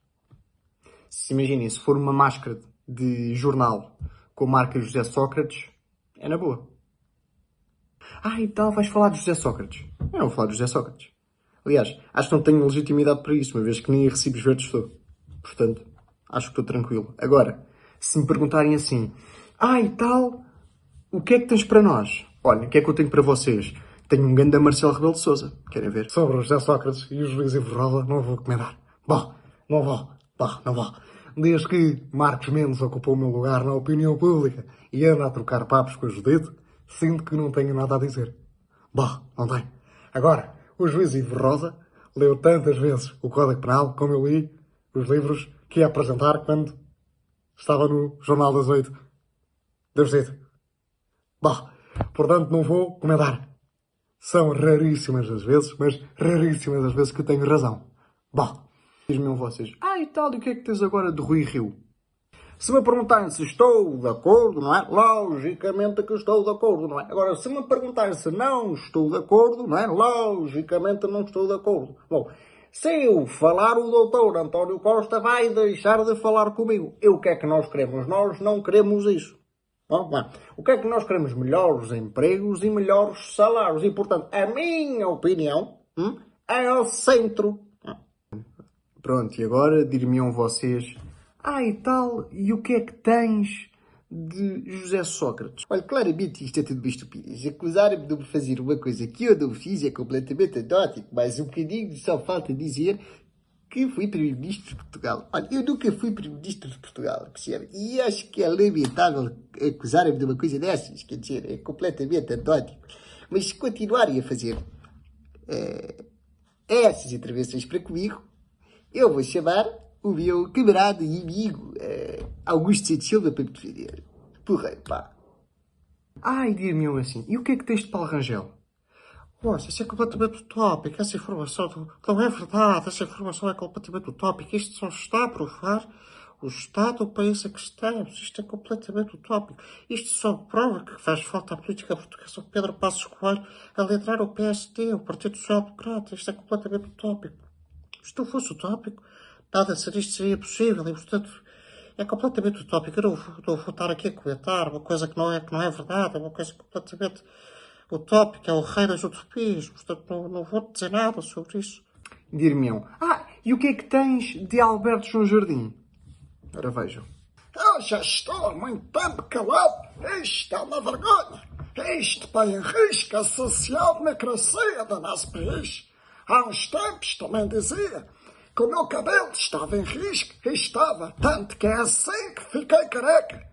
Se imaginem, se for uma máscara de jornal com a marca José Sócrates, é na boa. E tal, vais falar de José Sócrates. Eu não vou falar de José Sócrates. Aliás, acho que não tenho legitimidade para isso, uma vez que nem recibos verdes estou. Portanto, acho que estou tranquilo. Agora, se me perguntarem assim, e tal, o que é que tens para nós? Olha, o que é que eu tenho para vocês? Tenho um ganda Marcelo Rebelo de Sousa. Querem ver? Sobre o José Sócrates e o juiz Ivo Rosa, não vou comentar. Não vou. Desde que Marcos Mendes ocupou o meu lugar na opinião pública e anda a trocar papos com a Judite, sinto que não tenho nada a dizer. Não tenho. Agora, o juiz Ivo Rosa leu tantas vezes o Código Penal como eu li os livros que ia apresentar quando estava no Jornal das 8. Devo dizer. Portanto, não vou comentar. São raríssimas as vezes, mas raríssimas as vezes que tenho razão. Diz-me vocês, e tal, e o que é que tens agora de Rui Rio? Se me perguntarem se estou de acordo, não é? Logicamente que estou de acordo, não é? Agora, se me perguntarem se não estou de acordo, não é? Logicamente não estou de acordo. Bom, se eu falar, o doutor António Costa vai deixar de falar comigo. E o que é que nós queremos? Nós não queremos isso. O que é que nós queremos? Melhores empregos e melhores salários. E, portanto, a minha opinião é ao centro. Pronto, e agora dir-me-ão vocês, e tal, e o que é que tens de José Sócrates? Olha, claramente isto é tudo estupidez. Acusar-me de fazer uma coisa que eu não fiz é completamente anedótico, mas um bocadinho só falta dizer que fui Primeiro-Ministro de Portugal. Olha, eu nunca fui Primeiro-Ministro de Portugal, percebe? E acho que é lamentável acusar-me de uma coisa dessas, quer dizer, é completamente anedótico. Mas se continuarem a fazer essas intervenções para comigo, eu vou chamar o meu camarada e amigo Augusto Santos Silva para me defender. Porreiro, pá. E dir-me assim, e o que é que tens de Paulo Rangel? Nossa, isso é completamente utópico, essa informação não é verdade, essa informação é completamente utópica, isto só está a provar o estado do país em que estamos, isto é completamente utópico, isto só prova que faz falta à política portuguesa o Pedro Passos Coelho a liderar o PSD, o Partido Social Democrata, isto é completamente utópico. Se não fosse utópico, nada disto seria possível e, portanto, é completamente utópico. Eu não vou estar aqui a comentar uma coisa que não é verdade, é uma coisa completamente utópica, é o rei das utopias, portanto, não vou dizer nada sobre isso. Dir-me-ão, e o que é que tens de Alberto João Jardim? Ora, vejam. Eu já estou há muito tempo calado. Isto é uma vergonha. Isto põe em risco a social-democracia do nosso país. Há uns tempos também dizia que o meu cabelo estava em risco e estava, tanto que é assim que fiquei careca.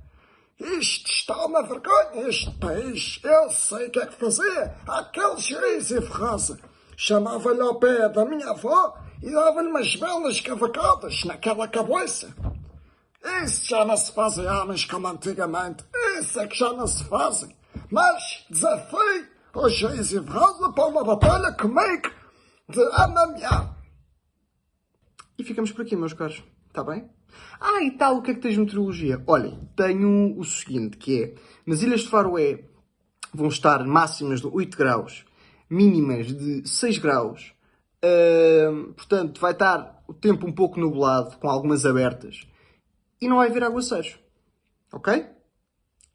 Isto está uma vergonha, este país. Eu sei o que é que fazia. Aquele juiz Ivo Rosa chamava-lhe ao pé da minha avó e dava-lhe umas belas cavacadas naquela cabeça. Isso já não se fazem homens como antigamente. Isso é que já não se fazem. Mas desafio o juiz Ivo Rosa para uma batalha comigo de MMA. E ficamos por aqui, meus caros. Está bem? E tal, o que é que tens de meteorologia? Olhem, tenho o seguinte, que é, nas Ilhas de Faroé vão estar máximas de 8 graus, mínimas de 6 graus. Portanto, vai estar o tempo um pouco nublado, com algumas abertas. E não vai haver aguaceiros. Ok?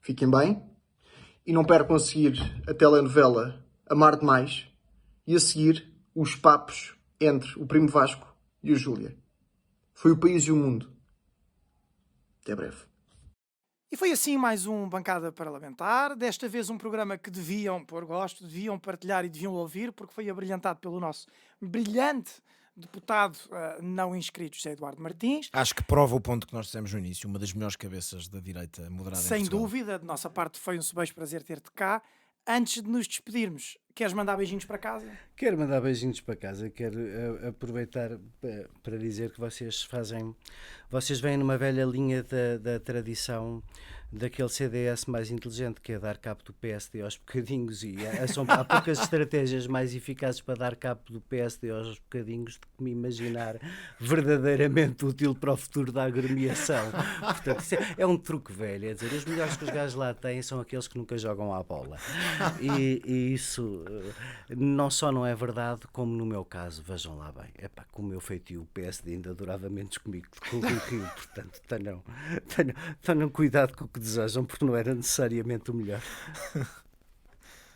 Fiquem bem. E não percam a seguir a telenovela Amar Demais. E a seguir os papos entre o Primo Vasco e o Júlia. Foi o País e o Mundo. Até breve. E foi assim mais um Bancada Parlamentar. Desta vez um programa que deviam pôr gosto, deviam partilhar e deviam ouvir, porque foi abrilhantado pelo nosso brilhante deputado não inscrito José Eduardo Martins. Acho que prova o ponto que nós dissemos no início, uma das melhores cabeças da direita moderada em Sem Portugal. dúvida, de nossa parte foi um subejo prazer ter-te cá. Antes de nos despedirmos, queres mandar beijinhos para casa? Quero mandar beijinhos para casa, quero aproveitar para dizer que vocês vêm numa velha linha da tradição daquele CDS mais inteligente, que é dar cabo do PSD aos bocadinhos, e há poucas estratégias mais eficazes para dar cabo do PSD aos bocadinhos do que me imaginar verdadeiramente útil para o futuro da agremiação. Portanto, isso é um truque velho, é dizer, os melhores que os gajos lá têm são aqueles que nunca jogam à bola. E isso não só não é verdade, como no meu caso, vejam lá bem, com o meu feitio o PSD ainda durava menos comigo do que o Rio, portanto tenham cuidado com o que desejam, porque não era necessariamente o melhor.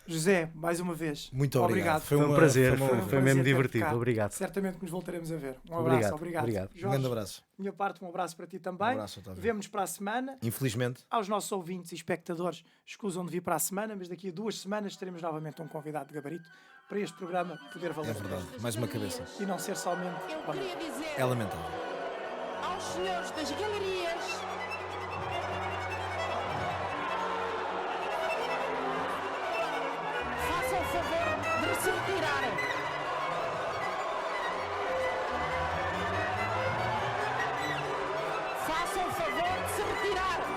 José, mais uma vez, Muito obrigado. Foi um prazer, uma honra. foi mesmo divertido. Obrigado. Certamente que nos voltaremos a ver. Um abraço, obrigado. Um grande abraço. Da minha parte, um abraço para ti também. Um abraço, Otávio. Vemo-nos para a semana. Infelizmente. Aos nossos ouvintes e espectadores, escusam de vir para a semana, mas daqui a 2 semanas teremos novamente um convidado de gabarito para este programa poder valer. É verdade. Mais uma cabeça. E não ser somente. Eu queria dizer É lamentável. aos senhores das galerias façam o favor de se retirarem. Façam o favor de se retirarem.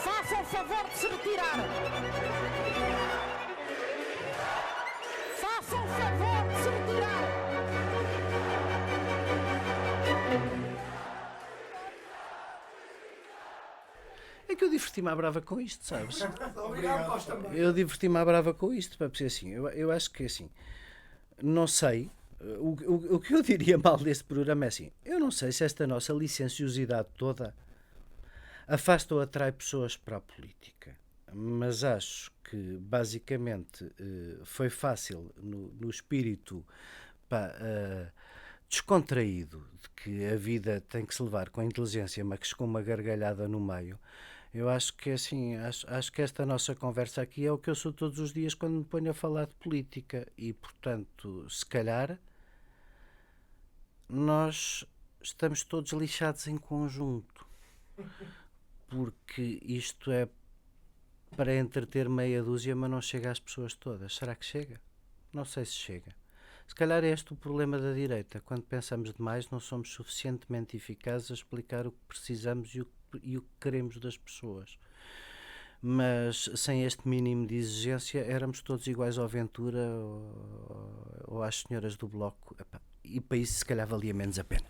Façam o favor de se retirarem. Façam o favor de se retirarem. É que eu diverti-me à brava com isto, sabes? Obrigado, Costa. Eu diverti-me à brava com isto, para dizer assim, eu acho que assim, não sei, o que eu diria mal deste programa é assim, eu não sei se esta nossa licenciosidade toda afasta ou atrai pessoas para a política, mas acho que basicamente foi fácil no espírito descontraído de que a vida tem que se levar com a inteligência, mas com uma gargalhada no meio. Eu acho que assim, acho que esta nossa conversa aqui é o que eu sou todos os dias quando me ponho a falar de política e, portanto, se calhar nós estamos todos lixados em conjunto, porque isto é para entreter meia dúzia, mas não chega às pessoas todas. Será que chega? Não sei se chega. Se calhar é este o problema da direita. Quando pensamos demais, não somos suficientemente eficazes a explicar o que precisamos e o que queremos das pessoas. Mas sem este mínimo de exigência, éramos todos iguais ao Ventura ou às senhoras do Bloco. E para isso, se calhar, valia menos a pena.